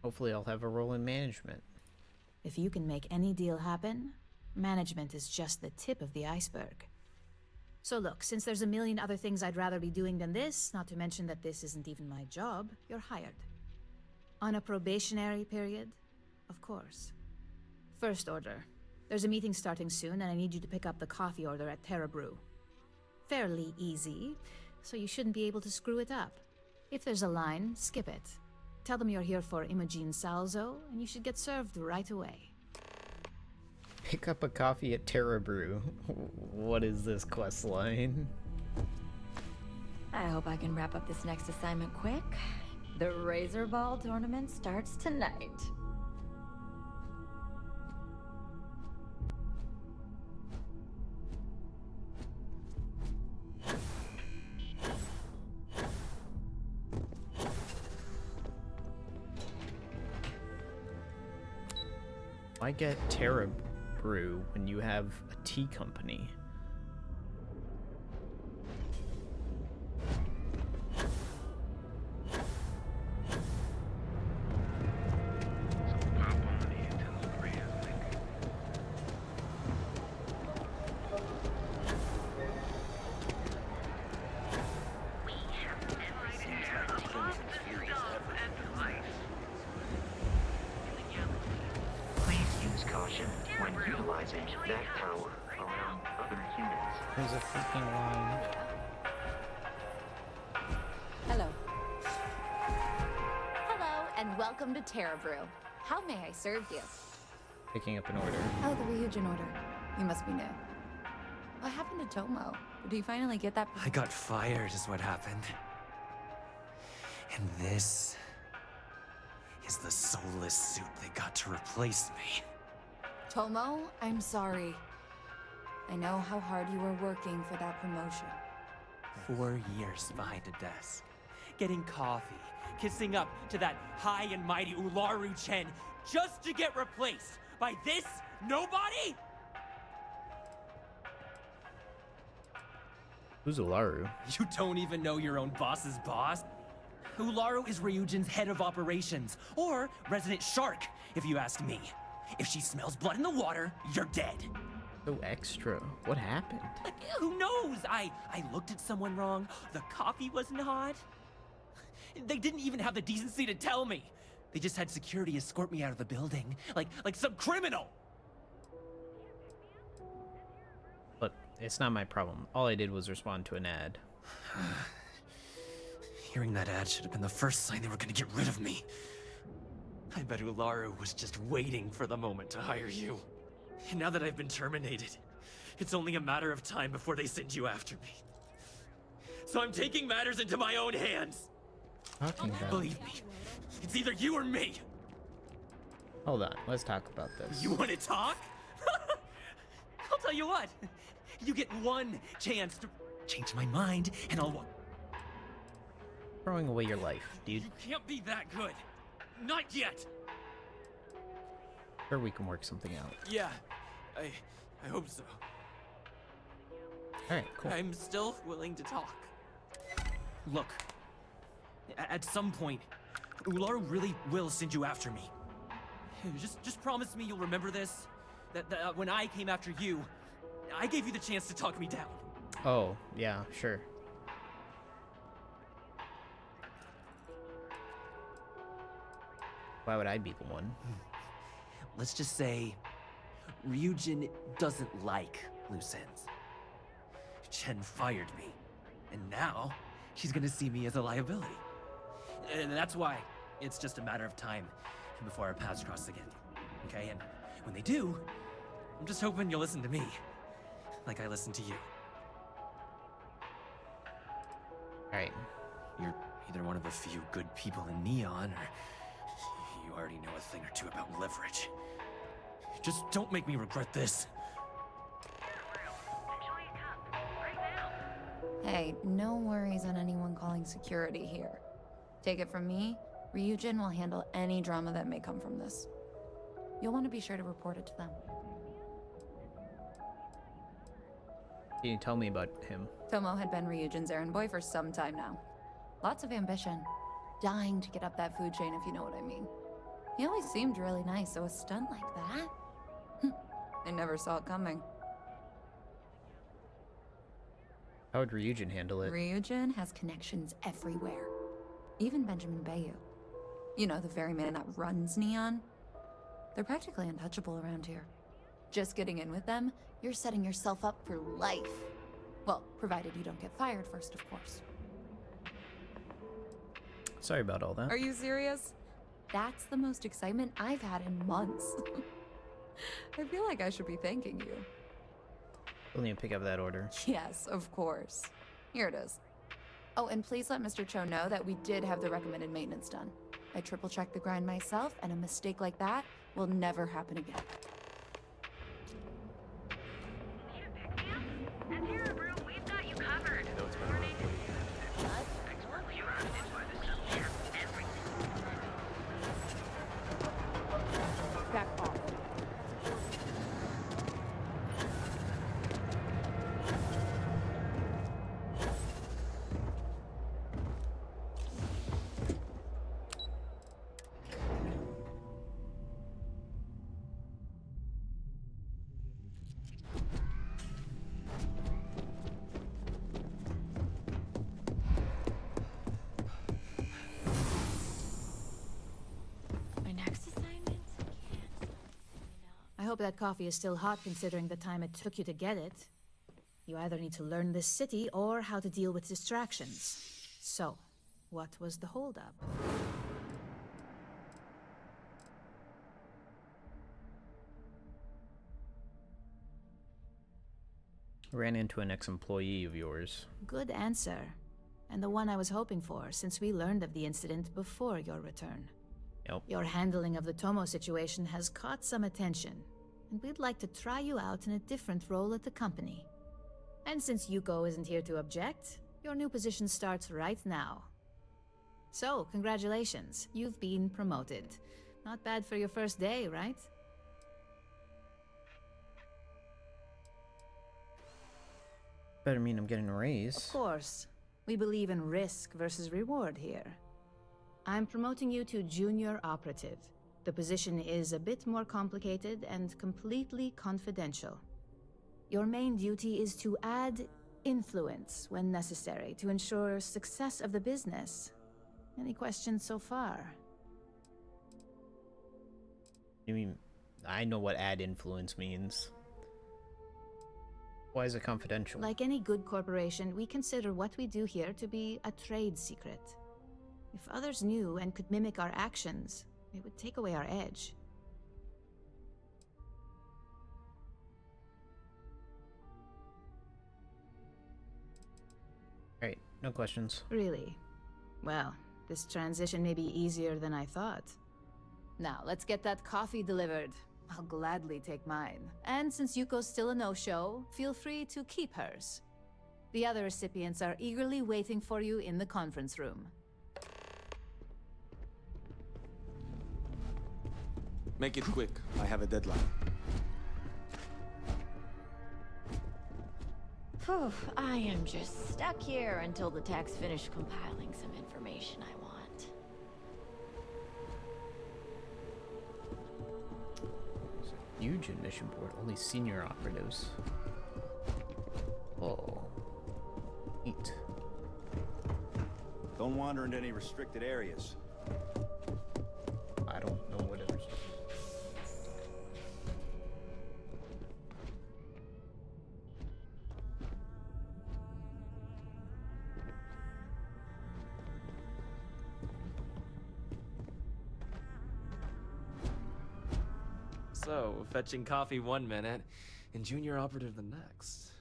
Hopefully I'll have a role in management. If you can make any deal happen, management is just the tip of the iceberg. So look, since there's a million other things I'd rather be doing than this, not to mention that this isn't even my job, you're hired. On a probationary period, of course. First order. There's a meeting starting soon, and I need you to pick up the coffee order at Terra Brew. Fairly easy, so you shouldn't be able to screw it up. If there's a line, skip it. Tell them you're here for Imogen Salzo, and you should get served right away. Pick up a coffee at Terra Brew. What is this quest line? I hope I can wrap up this next assignment quick. The Razor Ball tournament starts tonight. Why get Terra Brew when you have a tea company? There's a freaking line. Hello. Hello, and welcome to Terra Brew. How may I serve you? Picking up an order. Oh, the Ryujin order. You must be new. What happened to Tomo? Did he finally get that? I got fired is what happened. And this is the soulless suit they got to replace me. Tomo, I'm sorry. I know how hard you were working for that promotion. 4 years behind a desk, getting coffee, kissing up to that high and mighty Ularu Chen, just to get replaced by this nobody? Who's Ularu? You don't even know your own boss's boss? Ularu is Ryujin's head of operations, or resident shark, if you ask me. If she smells blood in the water, you're dead. So extra. What happened? Like, who knows? I looked at someone wrong. The coffee wasn't hot. They didn't even have the decency to tell me. They just had security escort me out of the building, like some criminal. Look, it's not my problem. All I did was respond to an ad. Hearing that ad should have been the first sign they were gonna get rid of me. I bet Ularu was just waiting for the moment to hire you. And now that I've been terminated, it's only a matter of time before they send you after me. So I'm taking matters into my own hands. Believe me, it's either you or me. Hold on, let's talk about this. You want to talk? I'll tell you what. You get one chance to change my mind, and I'll... Throwing away your life, dude. You can't be that good. Not yet. Sure, we can work something out. Yeah, I hope so. Alright, cool. I'm still willing to talk. Look, at some point, Ular really will send you after me. Just promise me you'll remember this. That when I came after you, I gave you the chance to talk me down. Oh, yeah, sure. Why would I be the one? Let's just say, Ryujin doesn't like loose ends. Chen fired me, and now she's gonna see me as a liability. And that's why it's just a matter of time before our paths cross again. Okay, and when they do, I'm just hoping you'll listen to me, like I listened to you. Alright. You're either one of a few good people in Neon, or you already know a thing or two about leverage. Just don't make me regret this. Hey, no worries on anyone calling security here. Take it from me, Ryujin will handle any drama that may come from this. You'll want to be sure to report it to them. Can you tell me about him? Tomo had been Ryujin's errand boy for some time now. Lots of ambition. Dying to get up that food chain, if you know what I mean. He always seemed really nice, so a stunt like that? I never saw it coming. How would Ryujin handle it? Ryujin has connections everywhere. Even Benjamin Bayu. You know, the very man that runs Neon. They're practically untouchable around here. Just getting in with them, you're setting yourself up for life. Well, provided you don't get fired first, of course. Sorry about all that. Are you serious? That's the most excitement I've had in months. I feel like I should be thanking you. We'll need to pick up that order. Yes, of course. Here it is. Oh, and please let Mr. Cho know that we did have the recommended maintenance done. I triple-checked the grind myself, and a mistake like that will never happen again. Back off. I hope that coffee is still hot considering the time it took you to get it. You either need to learn this city or how to deal with distractions. So, what was the holdup? Ran into an ex-employee of yours. Good answer. And the one I was hoping for, since we learned of the incident before your return. Yep. Your handling of the Tomo situation has caught some attention, and we'd like to try you out in a different role at the company. And since Yuko isn't here to object, your new position starts right now. So, congratulations, you've been promoted. Not bad for your first day, right? Better mean I'm getting a raise. Of course. We believe in risk versus reward here. I'm promoting you to junior operative. The position is a bit more complicated and completely confidential. Your main duty is to add influence when necessary to ensure success of the business. Any questions so far? You mean, I know what add influence means. Why is it confidential? Like any good corporation, we consider what we do here to be a trade secret. If others knew and could mimic our actions, it would take away our edge. Alright, no questions. Really? Well, this transition may be easier than I thought. Now, let's get that coffee delivered. I'll gladly take mine. And since Yuko's still a no-show, feel free to keep hers. The other recipients are eagerly waiting for you in the conference room. Make it quick. I have a deadline. Phew, I am just stuck here until the techs finish compiling some information I want. Huge mission board, only senior operatives. Oh. Neat. Don't wander into any restricted areas. I don't know whatever's. So, fetching coffee 1 minute, and junior operative the next.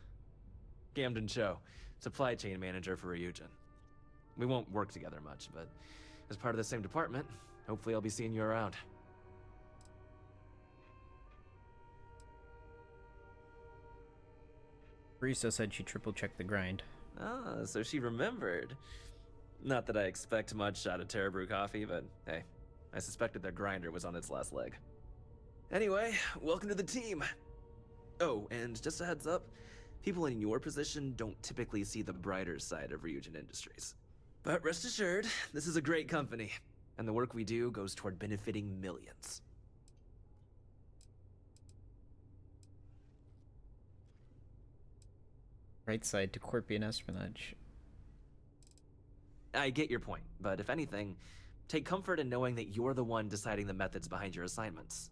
Camden Cho, supply chain manager for Ryujin. We won't work together much, but as part of the same department, hopefully I'll be seeing you around. Barista said she triple-checked the grind. Ah, so she remembered. Not that I expect much out of Terra Brew Coffee, but hey, I suspected their grinder was on its last leg. Anyway, welcome to the team. Oh, and just a heads up, people in your position don't typically see the brighter side of Ryujin Industries. But rest assured, this is a great company, and the work we do goes toward benefiting millions. Right side to Corpian espionage. I get your point, but if anything, take comfort in knowing that you're the one deciding the methods behind your assignments.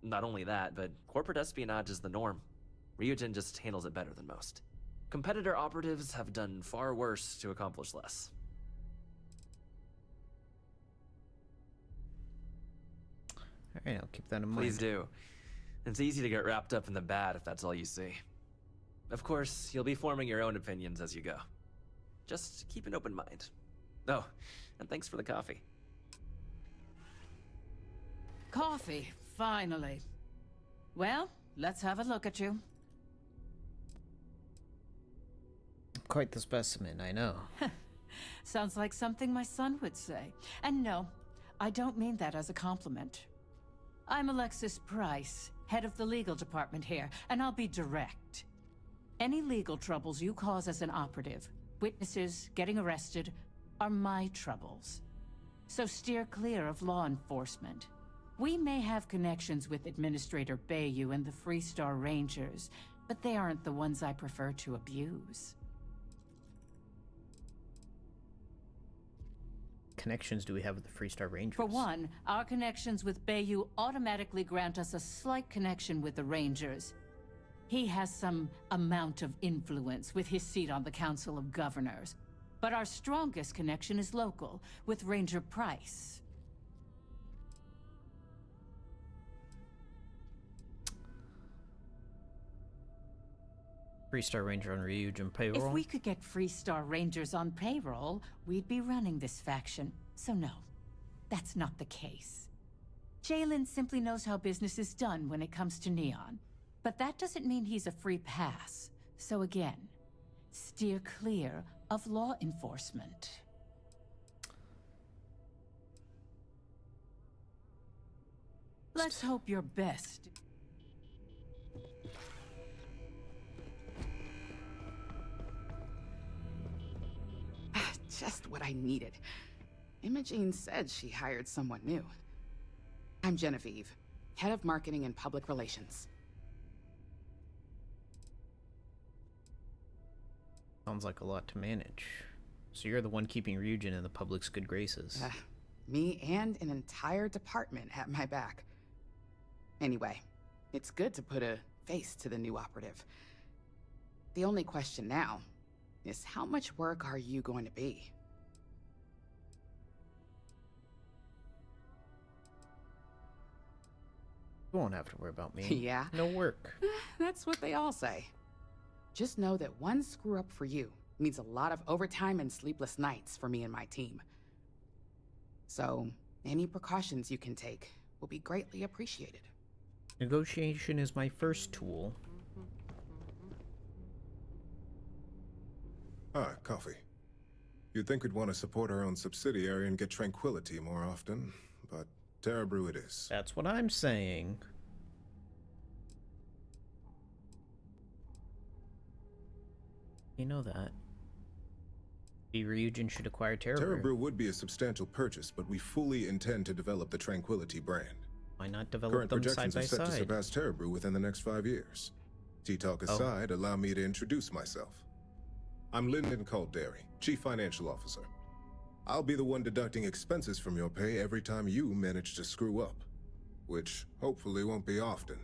Not only that, but corporate espionage is the norm. Ryujin just handles it better than most. Competitor operatives have done far worse to accomplish less. Alright, I'll keep that in mind. Please do. It's easy to get wrapped up in the bad if that's all you see. Of course, you'll be forming your own opinions as you go. Just keep an open mind. Oh, and thanks for the coffee. Coffee, finally. Well, let's have a look at you. Quite the specimen, I know. Sounds like something my son would say. And no, I don't mean that as a compliment. I'm Alexis Price, head of the legal department here, and I'll be direct. Any legal troubles you cause as an operative, witnesses, getting arrested, are my troubles. So steer clear of law enforcement. We may have connections with Administrator Bayou and the Freestar Rangers, but they aren't the ones I prefer to abuse. Connections do we have with the Freestar Rangers? For one, our connections with Bayou automatically grant us a slight connection with the Rangers. He has some amount of influence with his seat on the Council of Governors. But our strongest connection is local, with Ranger Price. Freestar Ranger on Ryujin payroll? If we could get Freestar Rangers on payroll, we'd be running this faction. So no, that's not the case. Jalen simply knows how business is done when it comes to Neon. But that doesn't mean he's a free pass. So again, steer clear of law enforcement. Let's hope you're best. Just what I needed. Imogene said she hired someone new. I'm Genevieve, head of marketing and public relations. Sounds like a lot to manage. So you're the one keeping Ryujin in the public's good graces. Me and an entire department at my back. Anyway, it's good to put a face to the new operative. The only question now is how much work are you going to be? You won't have to worry about me. Yeah? No work. That's what they all say. Just know that one screw up for you means a lot of overtime and sleepless nights for me and my team. So, any precautions you can take will be greatly appreciated. Negotiation is my first tool. Ah, coffee. You'd think we'd want to support our own subsidiary and get tranquility more often, but Terebrew it is. That's what I'm saying. You know that. The Ryujin should acquire Terebrew. Terebrew would be a substantial purchase, but we fully intend to develop the Tranquility brand. Why not develop Current them projections side by are set to side? surpass Terebrew within the next 5 years. Tea-talk aside, allow me to introduce myself. I'm Lyndon Calderi, Chief Financial Officer. I'll be the one deducting expenses from your pay every time you manage to screw up, which hopefully won't be often.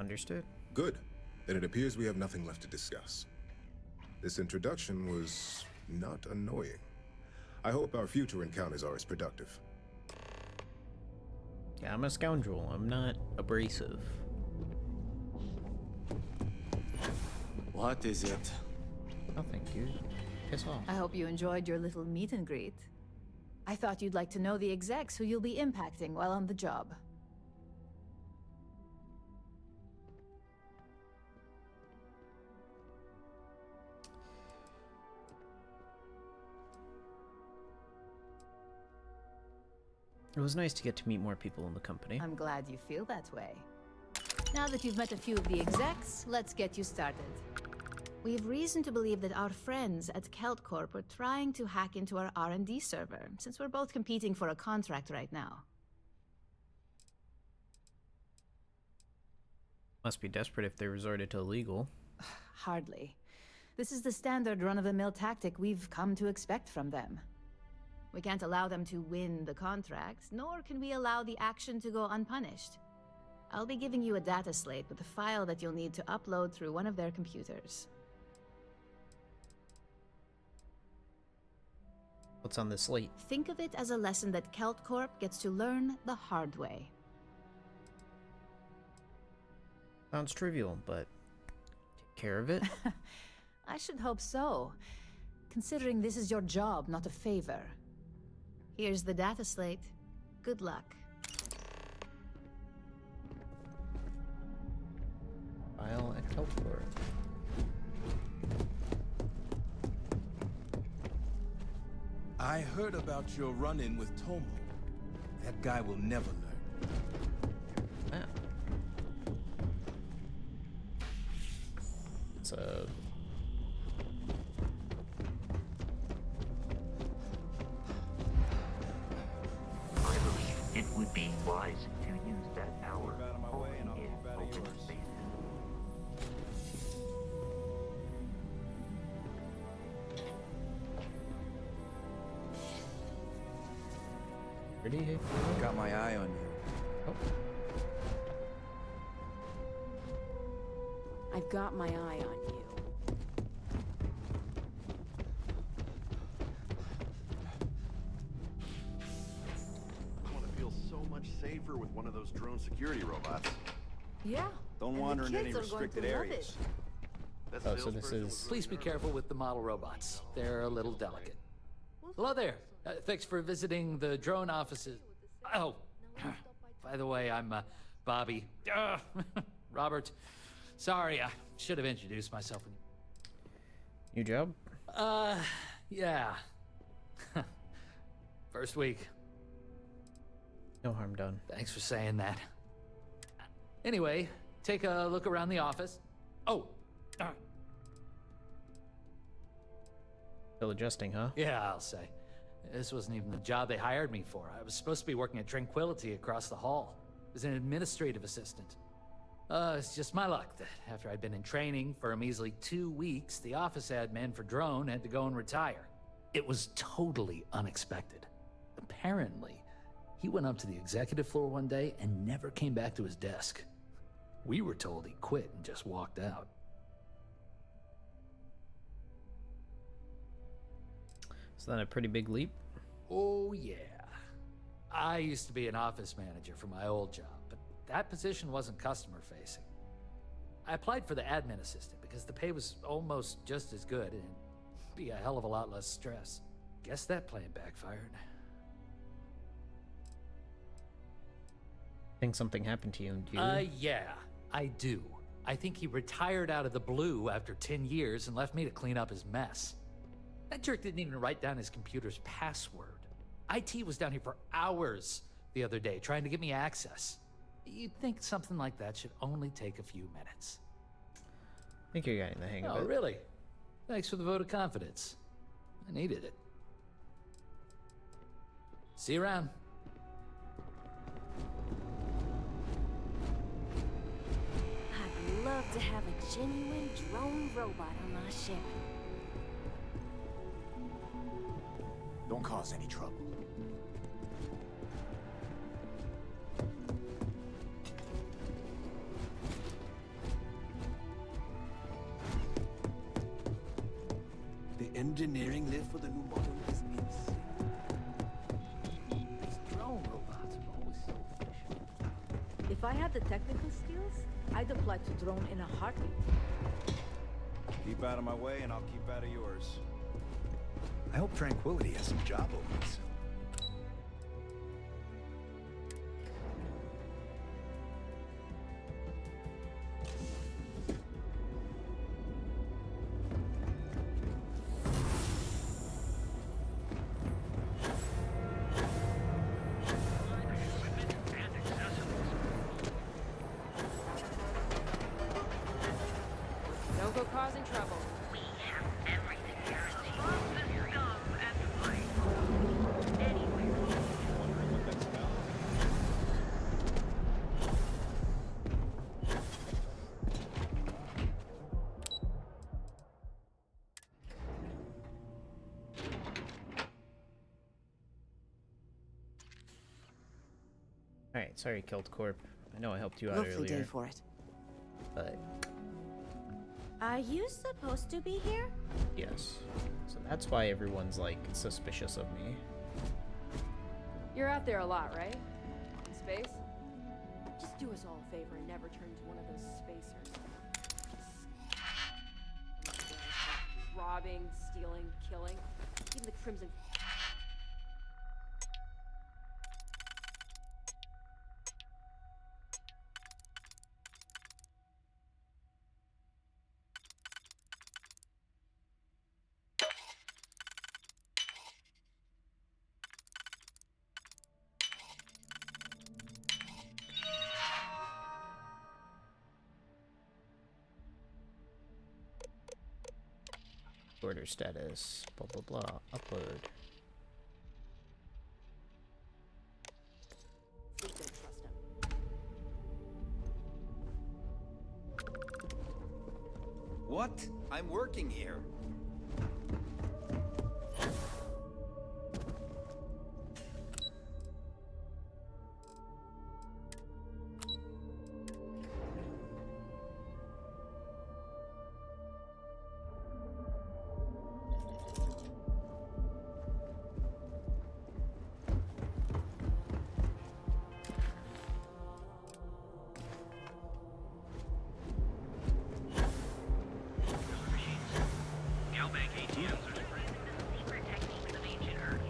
Understood. Good. Then it appears we have nothing left to discuss. This introduction was not annoying. I hope our future encounters are as productive. Yeah, I'm a scoundrel. I'm not abrasive. What is it? Nothing, dude. Piss off. I hope you enjoyed your little meet and greet. I thought you'd like to know the execs who you'll be impacting while on the job. It was nice to get to meet more people in the company. I'm glad you feel that way. Now that you've met a few of the execs, let's get you started. We have reason to believe that our friends at Kelt Corp are trying to hack into our R&D server, since we're both competing for a contract right now. Must be desperate if they resorted to illegal. Hardly. This is the standard run-of-the-mill tactic we've come to expect from them. We can't allow them to win the contract, nor can we allow the action to go unpunished. I'll be giving you a data slate with a file that you'll need to upload through one of their computers. What's on the slate? Think of it as a lesson that Kelt Corp gets to learn the hard way. Sounds trivial, but take care of it. I should hope so, considering this is your job, not a favor. Here's the data slate. Good luck. File at Kelport. I heard about your run-in with Tomo. That guy will never learn. Yeah. It's a... I believe it would be wise to use that power only in open spaces. Ready? Got my eye on you. Oh. I've got my eye on you. I want to feel so much safer with one of those drone security robots. Yeah. Don't and wander the in any kids are going restricted to love areas. it. Oh, so this is... Please be careful with the model robots. They're a little delicate. Hello there. Thanks for visiting the drone offices. Oh, by the way, I'm Bobby. Robert. Sorry, I should have introduced myself. New job? Yeah. First week. No harm done. Thanks for saying that. Anyway, take a look around the office. Oh. Still adjusting, huh? Yeah, I'll say. This wasn't even the job they hired me for. I was supposed to be working at Tranquility across the hall as an administrative assistant. It's just my luck that after I'd been in training for a measly 2 weeks, the office admin for Drone had to go and retire. It was totally unexpected. Apparently, he went up to the executive floor one day and never came back to his desk. We were told he quit and just walked out. Is that a pretty big leap? Oh, yeah. I used to be an office manager for my old job, but that position wasn't customer-facing. I applied for the admin assistant because the pay was almost just as good and be a hell of a lot less stress. Guess that plan backfired. think something happened to you, do you? Yeah, I do. I think he retired out of the blue after 10 years and left me to clean up his mess. That jerk didn't even write down his computer's password. IT was down here for hours the other day trying to get me access. You'd think something like that should only take a few minutes. I think you're getting the hang of it. Oh, really? Thanks for the vote of confidence. I needed it. See you around. I'd love to have a genuine drone robot on my ship. Don't cause any trouble. The engineering lift for the new model is insane. These drone robots are always so efficient. If I had the technical skills, I'd apply to drone in a heartbeat. Keep out of my way and I'll keep out of yours. I hope Tranquility has some job openings. Don't go causing trouble. We have everything guaranteed. Anywhere. Wondering what that smells? Alright, sorry, Killed Corp. I know I helped you out Lovely earlier. day for it. But, Are you supposed to be here? yes. So that's why everyone's, like, suspicious of me. You're out there a lot, right? In space? Just do us all a favor and never turn into one of those spacers. Robbing, stealing, killing. Even the Crimson... Order status, blah blah blah, upload. We don't trust him. What? I'm working here. Galbank ATMs are secret techniques of ancient Earth.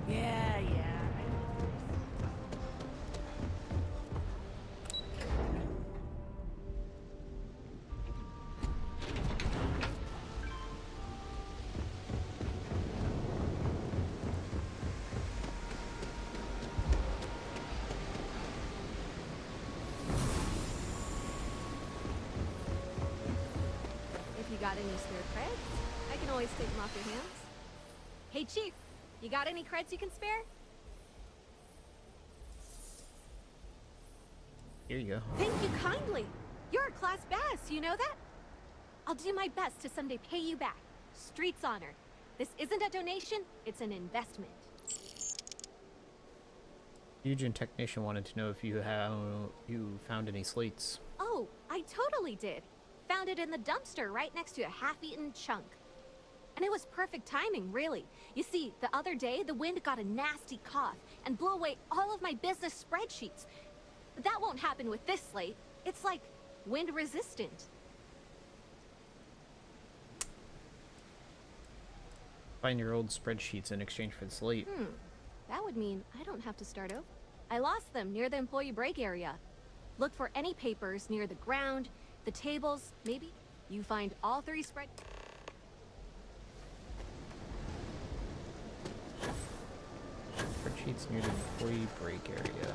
Yeah, yeah. If you got any spare creds, I can always take them off your hands. Hey, Chief, you got any creds you can spare? Here you go. Thank you kindly. You're a class bass, you know that? I'll do my best to someday pay you back. Street's honor. This isn't a donation, it's an investment. Fusion technician wanted to know if you found any slates. Oh, I totally did. Found it in the dumpster right next to a half-eaten chunk. And it was perfect timing, really. You see, the other day, the wind got a nasty cough and blew away all of my business spreadsheets. But that won't happen with this slate. It's like wind resistant. Find your old spreadsheets in exchange for the slate. That would mean I don't have to start over. I lost them near the employee break area. Look for any papers near the ground, the tables, maybe. You find all 3 spreadsheets near the employee break area.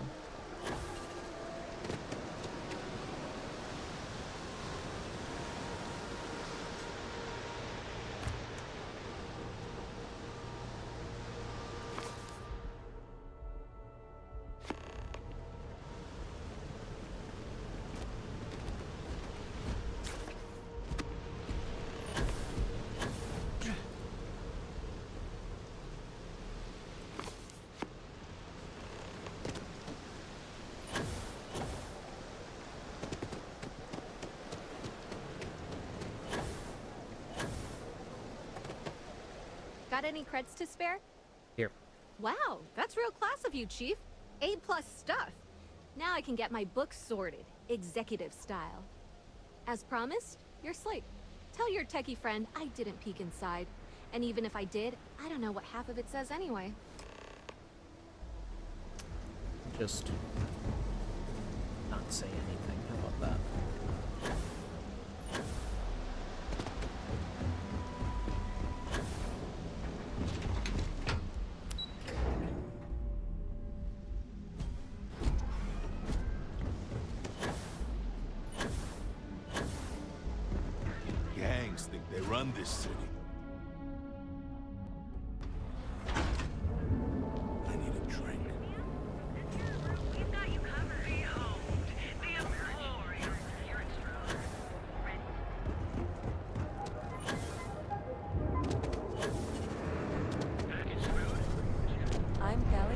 Got any creds to spare? Here. Wow, that's real class of you, Chief. A+ stuff. Now I can get my books sorted, executive style. As promised, your slate. Tell your techie friend I didn't peek inside. And even if I did, I don't know what half of it says anyway. Just not say anything. How about that? Gangs think they run this city. I need a drink. I'm Callie.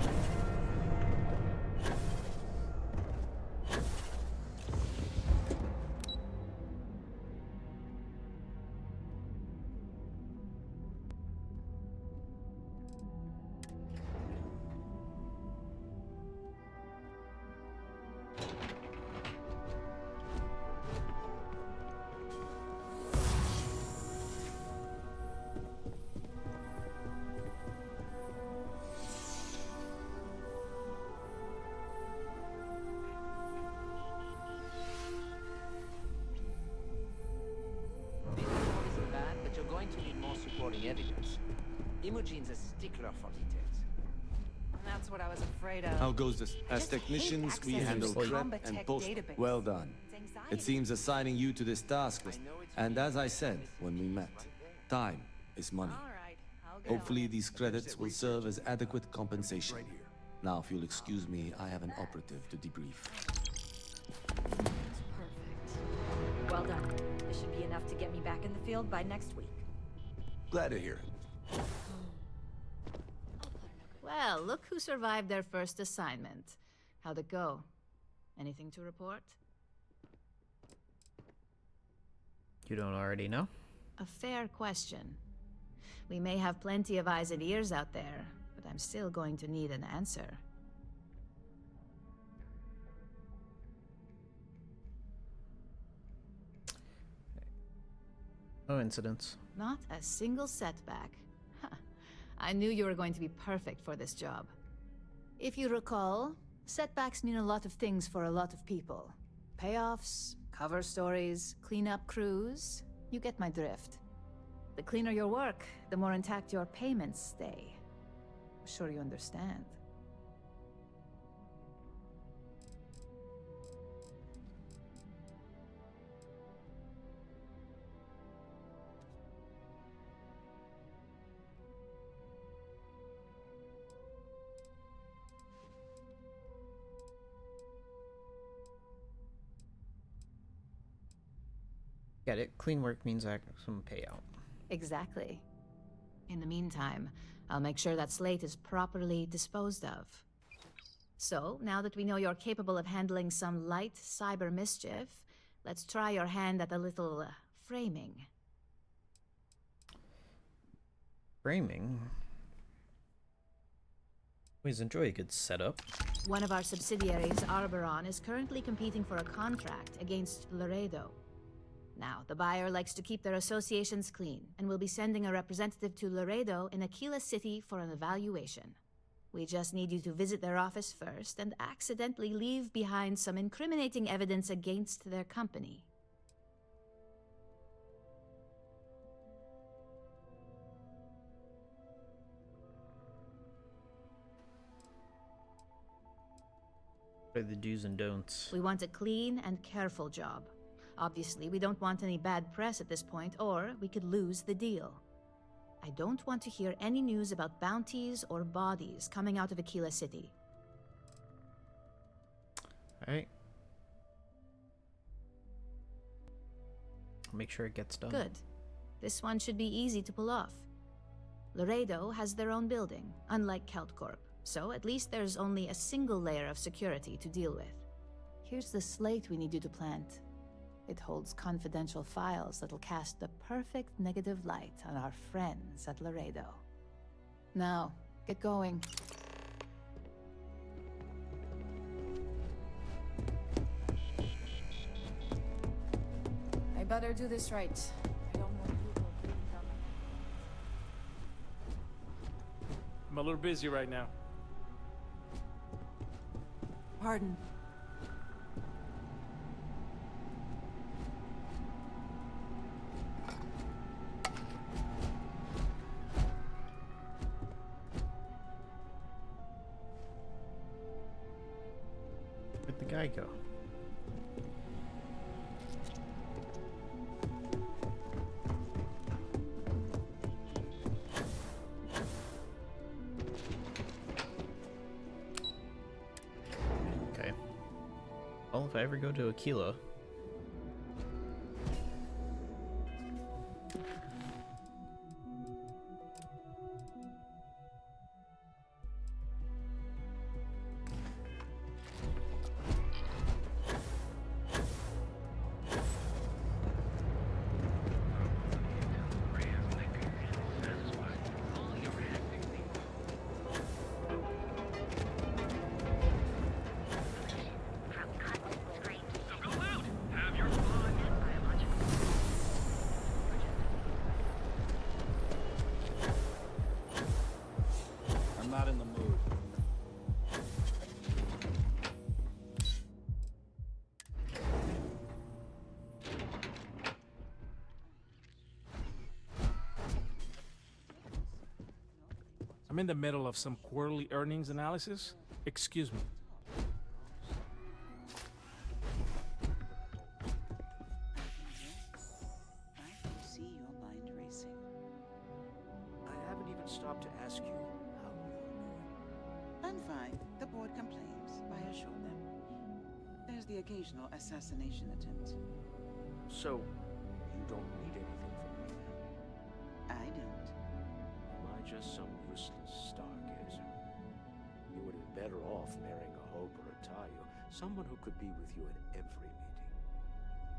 Isn't bad, but you're going to need more supporting evidence. Imogene's a stickler for details. That's what I was afraid of. How goes this? As technicians, we handle prep and post. Well done. It seems assigning you to this task was... And as I said when we met, time is money. Hopefully these credits will serve as adequate compensation. Now, if you'll excuse me, I have an operative to debrief. Perfect. Well done. This should be enough to get me back in the field by next week. Glad to hear it. Well, look who survived their first assignment. How'd it go? Anything to report? You don't already know? A fair question. We may have plenty of eyes and ears out there, but I'm still going to need an answer. No incidents. Not a single setback. Huh. I knew you were going to be perfect for this job. If you recall, setbacks mean a lot of things for a lot of people. Payoffs, cover stories, cleanup crews. You get my drift. The cleaner your work, the more intact your payments stay. I'm sure you understand. Get it? Clean work means some payout. Exactly. In the meantime, I'll make sure that slate is properly disposed of. So, now that we know you're capable of handling some light cyber mischief, let's try your hand at a little framing. Framing. Always enjoy a good setup. One of our subsidiaries, Arboron, is currently competing for a contract against Laredo. Now, the buyer likes to keep their associations clean, and will be sending a representative to Laredo in Aquila City for an evaluation. We just need you to visit their office first and accidentally leave behind some incriminating evidence against their company. What are the do's and don'ts? We want a clean and careful job. Obviously, we don't want any bad press at this point, or we could lose the deal. I don't want to hear any news about bounties or bodies coming out of Aquila City. Alright. Make sure it gets done. Good. This one should be easy to pull off. Laredo has their own building, unlike KeltCorp, so at least there's only a single layer of security to deal with. Here's the slate we need you to plant. It holds confidential files that'll cast the perfect negative light on our friends at Laredo. Now, get going. I better do this right. I don't want people breathing down my I'm a little busy right now. Pardon. Where'd the guy go? Okay. Well, if I ever go to Aquila, I'm not in the mood. I'm in the middle of some quarterly earnings analysis. Excuse me. See your mind racing. I haven't even stopped to ask you how you're doing. I'm fine. The board complains. I assure them. There's the occasional assassination attempt. So, you don't need anything from me then? I don't. Am I just some useless stargazer? You would have been better off marrying a Hope or a Tayo, someone who could be with you at every meeting.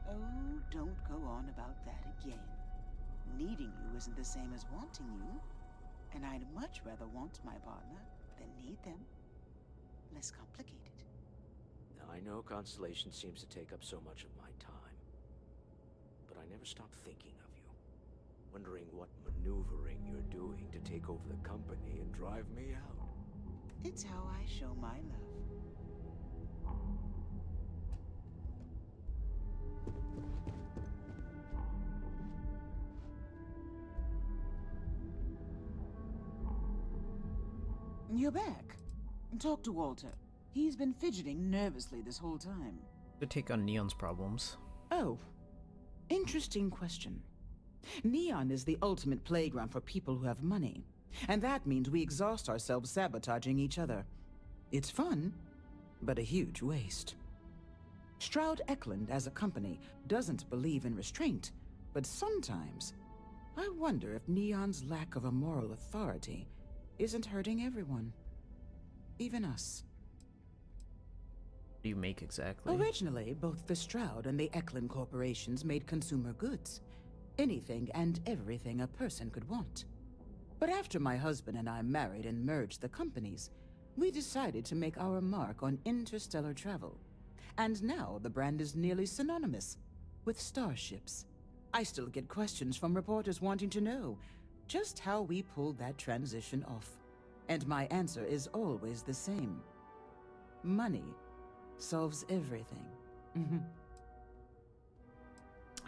Oh, don't go on about that again. Needing you isn't the same as wanting you. And I'd much rather want my partner than need them. Less complicated. Now, I know Constellation seems to take up so much of my time. But I never stop thinking of you. Wondering what maneuvering you're doing to take over the company and drive me out. It's how I show my love. You're back. Talk to Walter. He's been fidgeting nervously this whole time. to take on Neon's problems. Oh, interesting question. Neon is the ultimate playground for people who have money, and that means we exhaust ourselves sabotaging each other. It's fun, but a huge waste. Stroud Eklund, as a company, doesn't believe in restraint, but sometimes I wonder if Neon's lack of a moral authority isn't hurting everyone. Even us. What do you make exactly? Originally, both the Stroud and the Eklund corporations made consumer goods. Anything and everything a person could want. But after my husband and I married and merged the companies, we decided to make our mark on interstellar travel. And now the brand is nearly synonymous with starships. I still get questions from reporters wanting to know just how we pulled that transition off. And my answer is always the same. Money solves everything.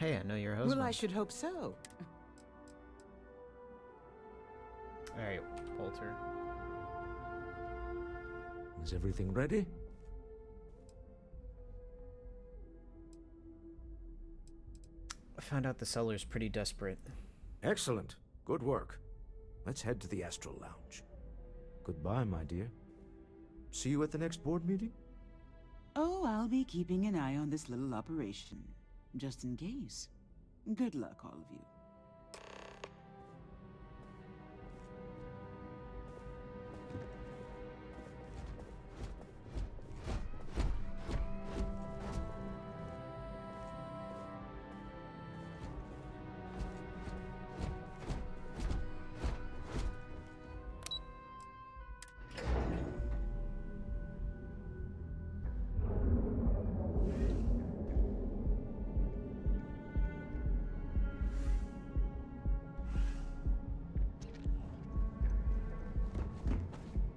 Hey, I know your husband. Well, I should hope so. Alright, Walter. Is everything ready? I found out the seller's pretty desperate. Excellent. Good work. Let's head to the Astral Lounge. Goodbye, my dear. See you at the next board meeting? Oh, I'll be keeping an eye on this little operation, just in case. Good luck, all of you.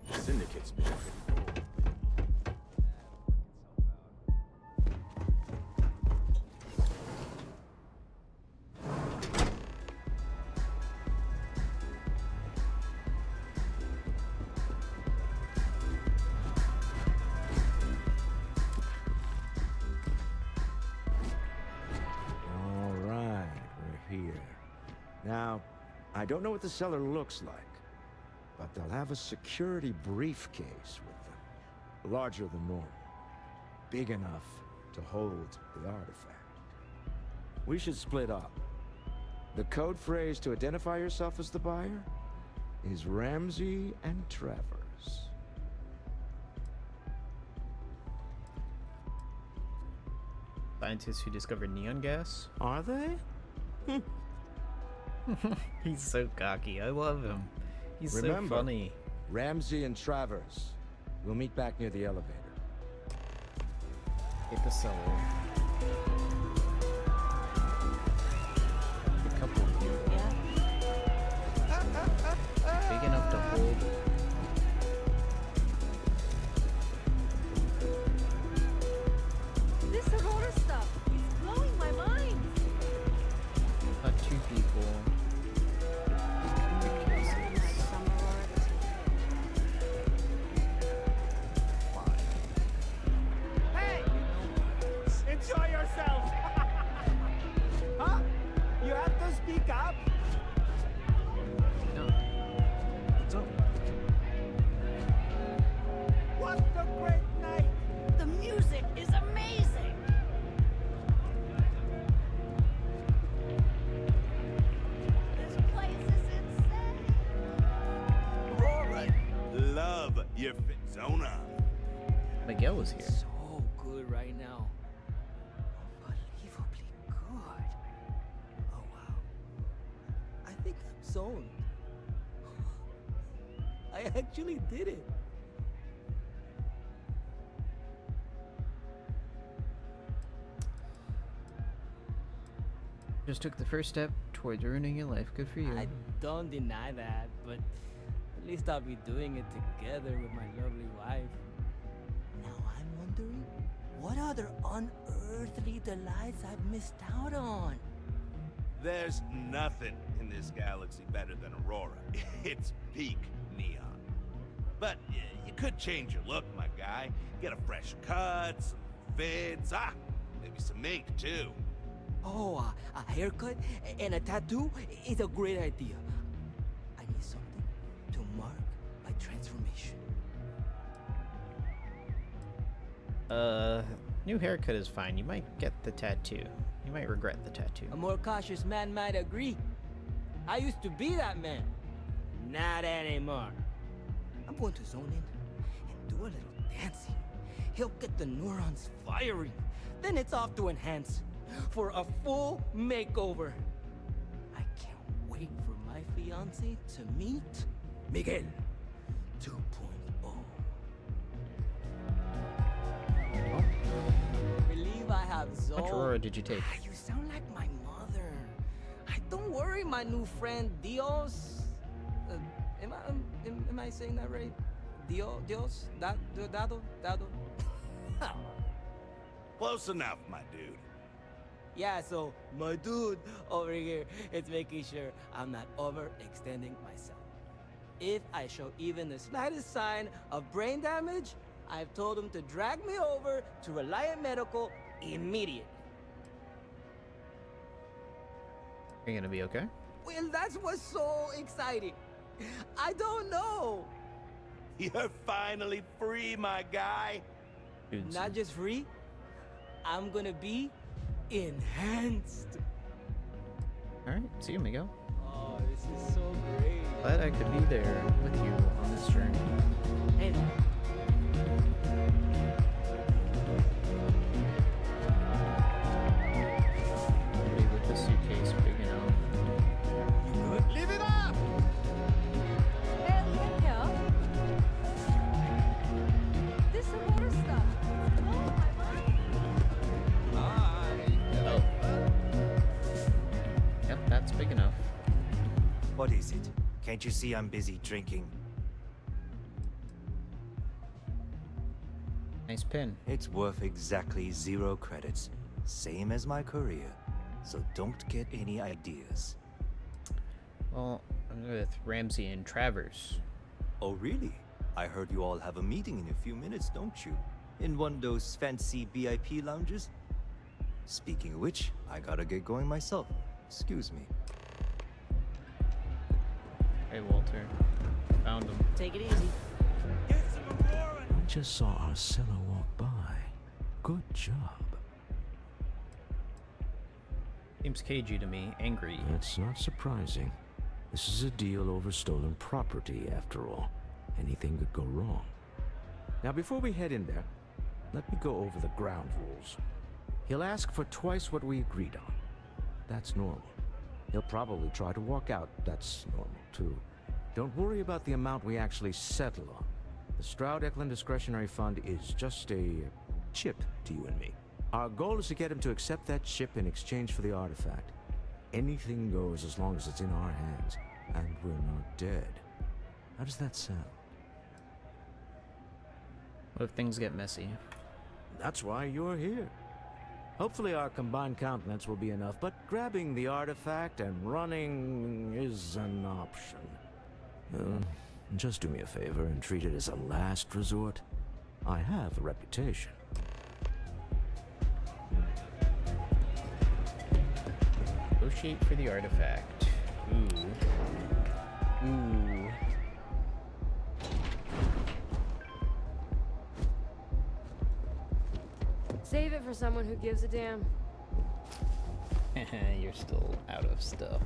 Syndicate's been pretty cool. All right, we're here. Now, I don't know what the cellar looks like, but they'll have a security briefcase with them. Larger than normal. Big enough to hold the artifact. We should split up. The code phrase to identify yourself as the buyer is Ramsey and Travers. Scientists who discovered neon gas? Are they? He's so cocky. I love him. He's Remember, so funny. Ramsey and Travers. We'll meet back near the elevator. Hit the cellar. A couple of you. Big enough to hold. This Aurora stuff is blowing my mind. Two people. Hey! Enjoy yourself! Huh? You have to speak up? No. So, what a great night! The music is amazing! This place is insane! Aurora, love your Zona. Miguel was here. So good right now. Unbelievably good. Oh wow. I think I'm zoned. I actually did it. Just took the first step towards ruining your life. Good for you. I don't deny that, but at least I'll be doing it together with my lovely wife. Now I'm wondering, what other unearthly delights I've missed out on? There's nothing in this galaxy better than Aurora. It's peak neon. But you could change your look, my guy. Get a fresh cut, some fits, maybe some ink too. Oh, a haircut and a tattoo is a great idea. I need something to mark my transformation. New haircut is fine. You might get the tattoo. You might regret the tattoo. A more cautious man might agree. I used to be that man. Not anymore. I'm going to zone in and do a little dancing. He'll get the neurons firing. Then it's off to enhance for a full makeover. I can't wait for my fiancé chance to meet Miguel 2.0. Believe I have Zoe. Which Aurora did you take? You sound like my mother. Don't worry, my new friend Dios. Am I saying that right? Dios? Dado? Close enough, my dude. Yeah, so my dude over here is making sure I'm not overextending myself. If I show even the slightest sign of brain damage, I've told him to drag me over to Reliant Medical immediately. Are you gonna be okay? Well, that's what's so exciting. I don't know. You're finally free, my guy. Dude, Not just free, I'm gonna be enhanced. Alright, see you, Miguel. Oh, this is so great. Glad I could be there with you on this journey. Hey. Maybe with the suitcase big enough. You good? Leave it up! Hey, yeah. This is water stuff. Oh, my Yep, that's big enough. What is it? Can't you see I'm busy drinking? Nice pin. It's worth exactly 0 credits. Same as my career. So don't get any ideas. Well, I'm with Ramsey and Travers. Oh, really? I heard you all have a meeting in a few minutes, don't you? In one of those fancy VIP lounges? Speaking of which, I gotta get going myself. Excuse me. Hey, Walter. Found him. Take it easy. Just saw Arcella walk by. Good job. Seems cagey to me, angry. That's not surprising. This is a deal over stolen property, after all. Anything could go wrong. Now, before we head in there, let me go over the ground rules. He'll ask for twice what we agreed on. That's normal. He'll probably try to walk out. That's normal, too. Don't worry about the amount we actually settle on. The Stroud-Eklund Discretionary Fund is just a chip to you and me. Our goal is to get him to accept that chip in exchange for the artifact. Anything goes as long as it's in our hands, and we're not dead. How does that sound? What if things get messy? That's why you're here. Hopefully our combined countenance will be enough, but grabbing the artifact and running is an option. Just do me a favor and treat it as a last resort. I have a reputation. Negotiate for the artifact. Ooh. Ooh. Save it for someone who gives a damn. You're still out of stuff.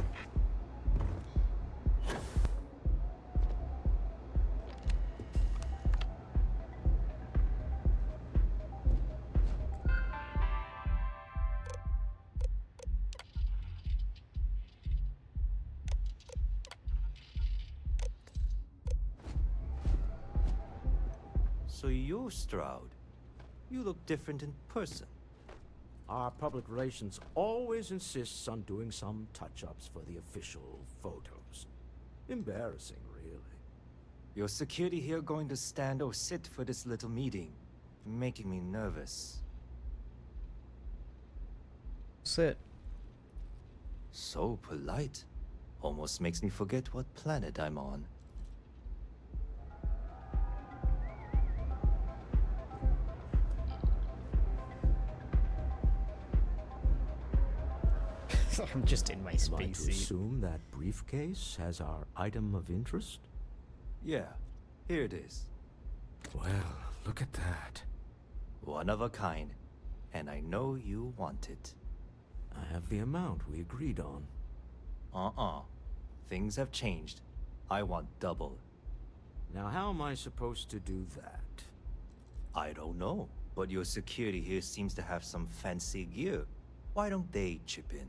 So you're Stroud. You look different in person. Our public relations always insists on doing some touch-ups for the official photos. Embarrassing, really. Your security here going to stand or sit for this little meeting? Making me nervous. Sit. So polite. Almost makes me forget what planet I'm on. I'm just in my Am I space to seat. assume that briefcase has our item of interest? Yeah, here it is. Well, look at that. One of a kind. And I know you want it. I have the amount we agreed on. Things have changed. I want double. Now, how am I supposed to do that? I don't know, but your security here seems to have some fancy gear. Why don't they chip in?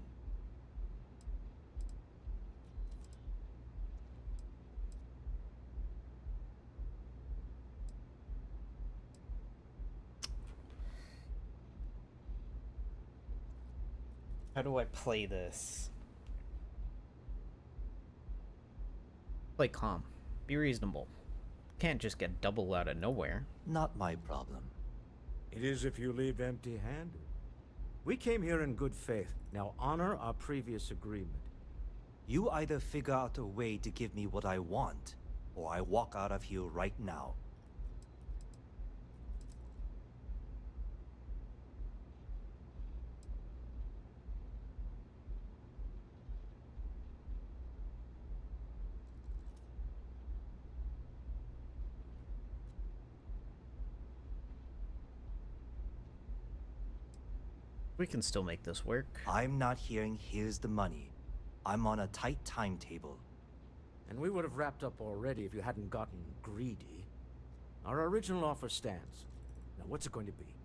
How do I play this? Play calm. Be reasonable. Can't just get double out of nowhere. Not my problem. It is if you leave empty-handed. We came here in good faith. Now honor our previous agreement. You either figure out a way to give me what I want, or I walk out of here right now. We can still make this work. I'm not hearing here's the money. I'm on a tight timetable. And we would have wrapped up already if you hadn't gotten greedy. Our original offer stands. Now what's it going to be?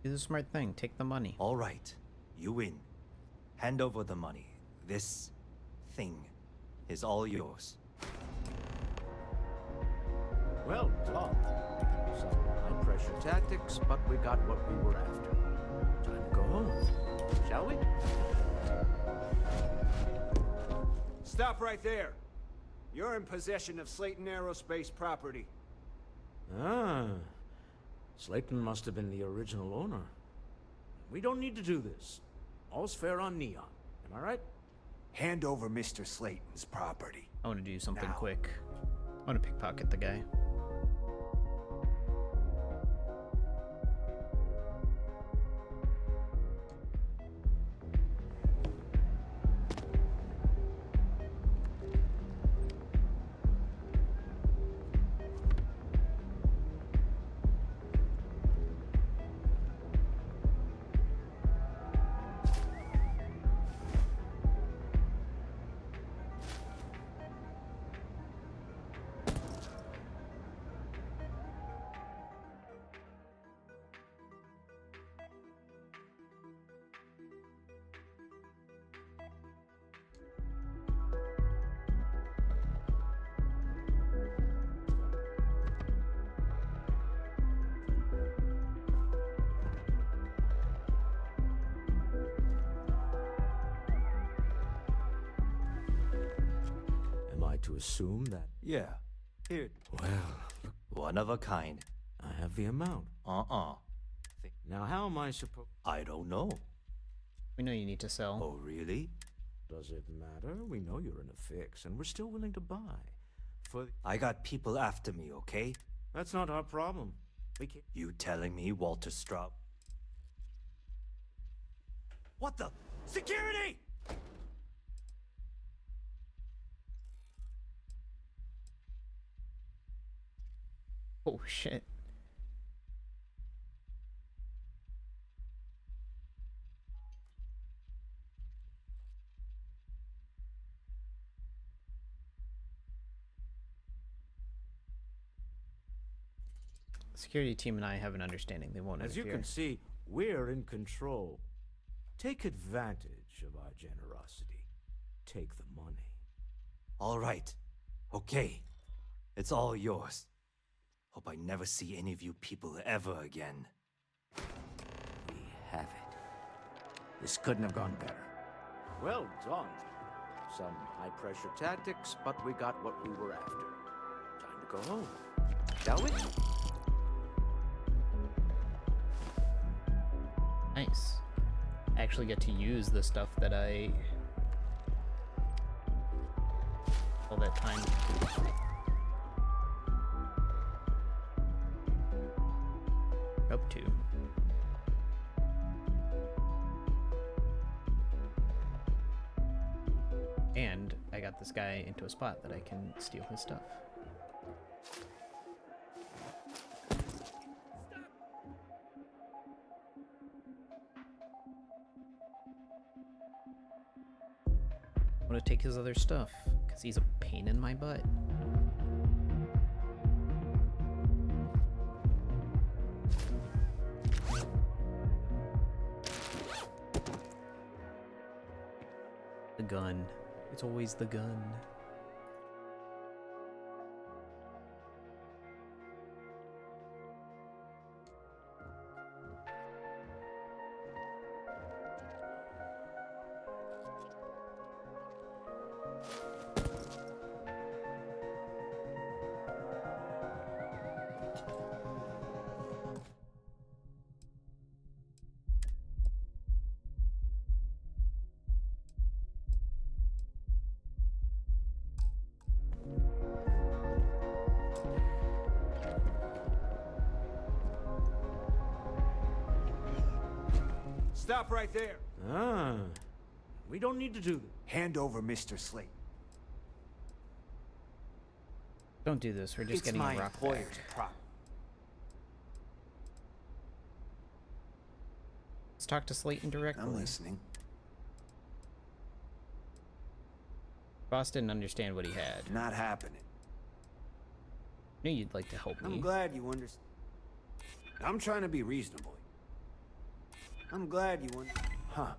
Do the smart thing. Take the money. All right. You win. Hand over the money. This thing is all yours. Well done. Some high-pressure tactics, but we got what we were after. Time to go home, shall we? Stop right there. You're in possession of Slayton Aerospace property. Ah. Slayton must have been the original owner. We don't need to do this. All's fair on Neon. Am I right? Hand over Mr. Slayton's property. I want to do something Now. quick. I want to pickpocket the guy. To assume that... Yeah. Here. Well, one of a kind. I have the amount. Now how am I supposed... I don't know. We know you need to sell. Oh, really? Does it matter? We know you're in a fix, and we're still willing to buy. I got people after me, okay? That's not our problem. We can't... You telling me Walter Straub? What the? Security! Oh, shit. Security team and I have an understanding. They won't As interfere. you can see, we're in control. Take advantage of our generosity. Take the money. All right. Okay. It's all yours. Hope I never see any of you people ever again. We have it. This couldn't have gone better. Well done. Some high-pressure tactics, but we got what we were after. Time to go home. Shall we? Nice. I actually get to use the stuff that I... all that time. Up to. And I got this guy into a spot that I can steal his stuff. I want to take his other stuff, because he's a pain in my butt. gun. It's always the gun. Stop right there. Ah, we don't need to do that. Hand over Mr. Slate. Don't do this. We're just getting a rock back. Prop. Let's talk to Slayton directly. I'm listening. Boss didn't understand what he had. Not happening. Knew you'd like to help me. I'm glad you understand. I'm trying to be reasonable. I'm glad you won. Huh.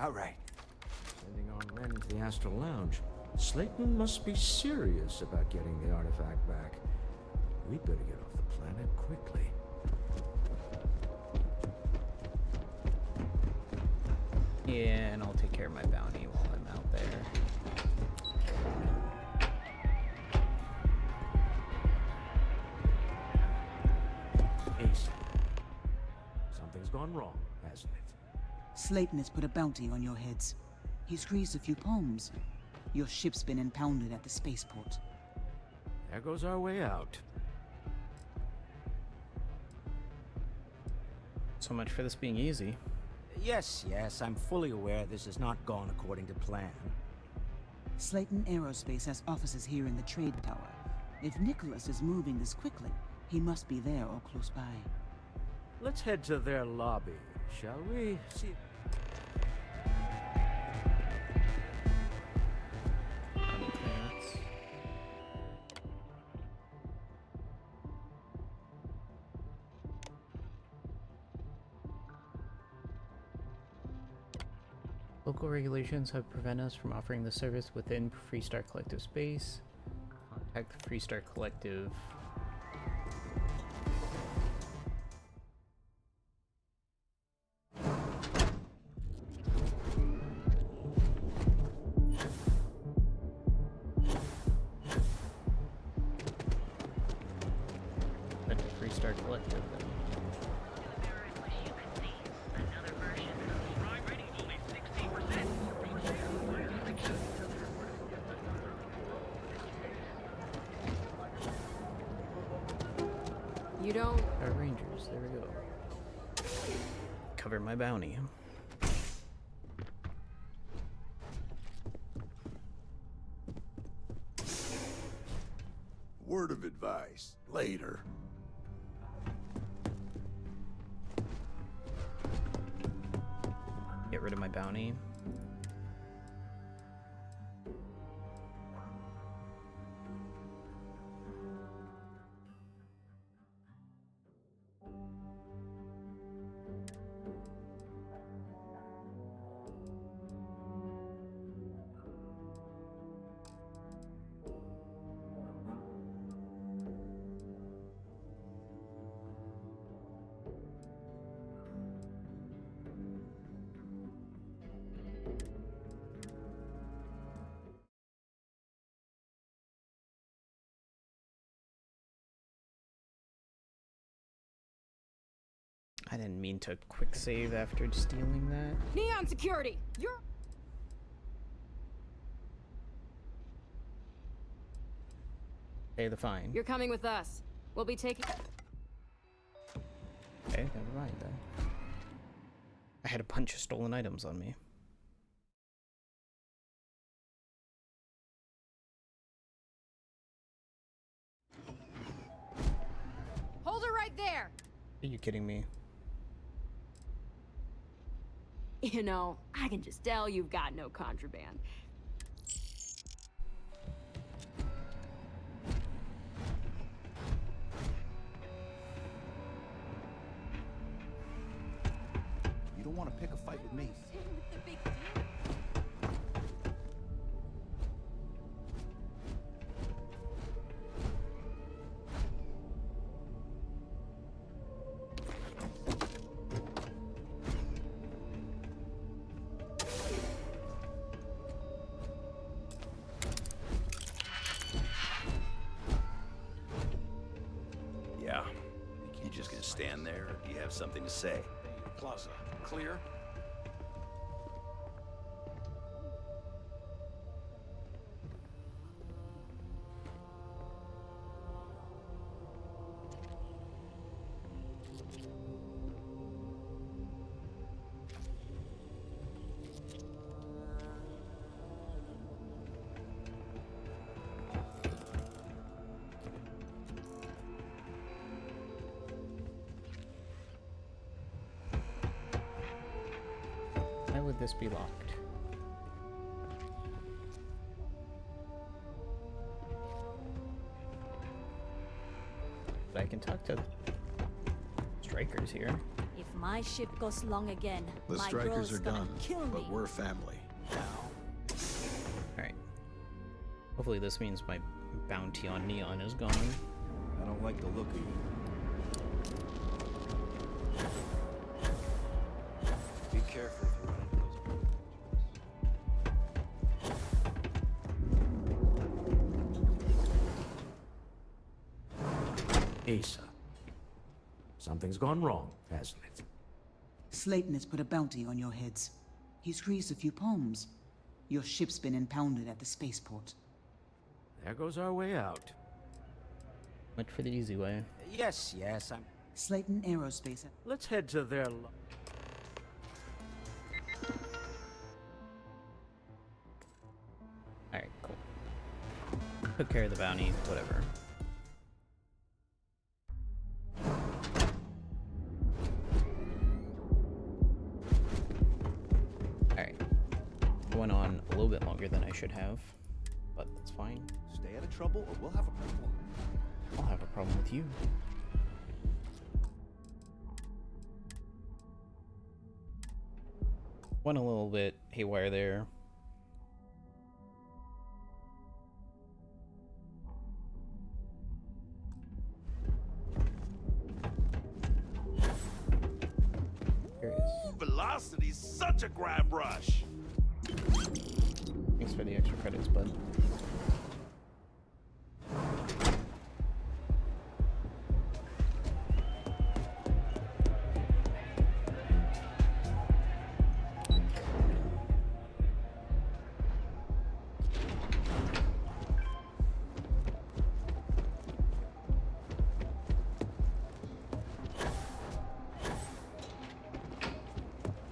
All right. Sending on men to the Astral Lounge. Slayton must be serious about getting the artifact back. We'd better get off the planet quickly. Yeah, and I'll take care of my bounty while I'm out there. Ace. Something's gone wrong, hasn't it? Slayton has put a bounty on your heads. He squeezed a few poems. Your ship's been impounded at the spaceport. There goes our way out. So much for this being easy. Yes, I'm fully aware this has not gone according to plan. Slayton Aerospace has offices here in the trade tower. If Nicholas is moving this quickly, he must be there or close by. Let's head to their lobby, shall we? See. Local regulations have prevented us from offering the service within Freestar Collective space. Contact the Freestar Collective. At the Freestar Collective then. You don't... Our Rangers, there we go. Cover my bounty. Word of advice. Later. Get rid of my bounty. I didn't mean to quick save after stealing that. Neon security! You're... Pay the fine. You're coming with us. We'll be taking... Okay, never mind then. I had a bunch of stolen items on me. Hold her right there! Are you kidding me? You know, I can just tell you've got no contraband. You don't want to pick a fight with me. stand there, or do you have something to say? Plaza, clear? Why would this be locked? But I can talk to strikers here. If my ship goes long again, The my strikers girl's are gonna done, kill me. but we're family now. Alright. Hopefully this means my bounty on Neon is gone. I don't like the look of you. Be careful if you run into those. Asa. Something's gone wrong, hasn't it? Slayton has put a bounty on your heads. He's greased a few palms. Your ship's been impounded at the spaceport. There goes our way out. Went for the easy way. Yes, I'm... Slayton Aerospace. Let's head to their... Alright, cool. Took care of the bounty, whatever. Alright. Went on a little bit longer than I should have, but that's fine. Stay out of trouble or we'll have a problem. I'll have a problem with you. Went a little bit haywire there. Velocity's such a grab rush. Thanks for the extra credits, bud.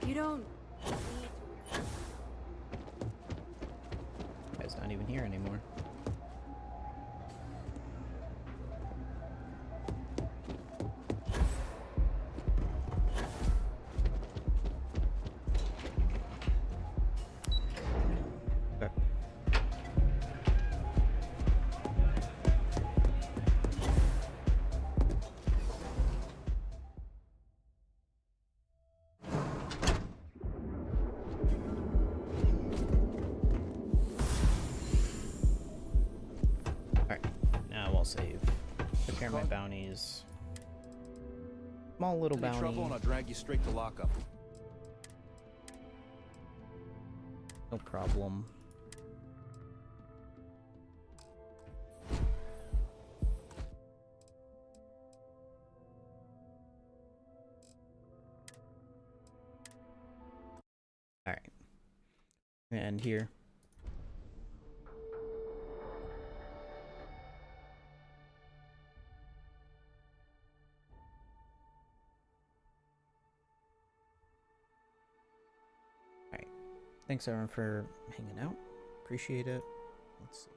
You don't... Guy's not even here anymore. Okay. I'll save. Took care of my bounties. Small little Any bounty. trouble and I'll drag you straight to lockup. No problem. All right. And here. Thanks everyone for hanging out. Appreciate it. Let's see.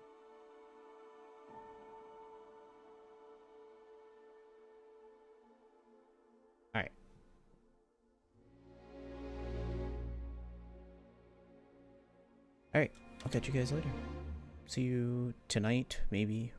Alright. Alright, I'll catch you guys later. See you tonight, maybe,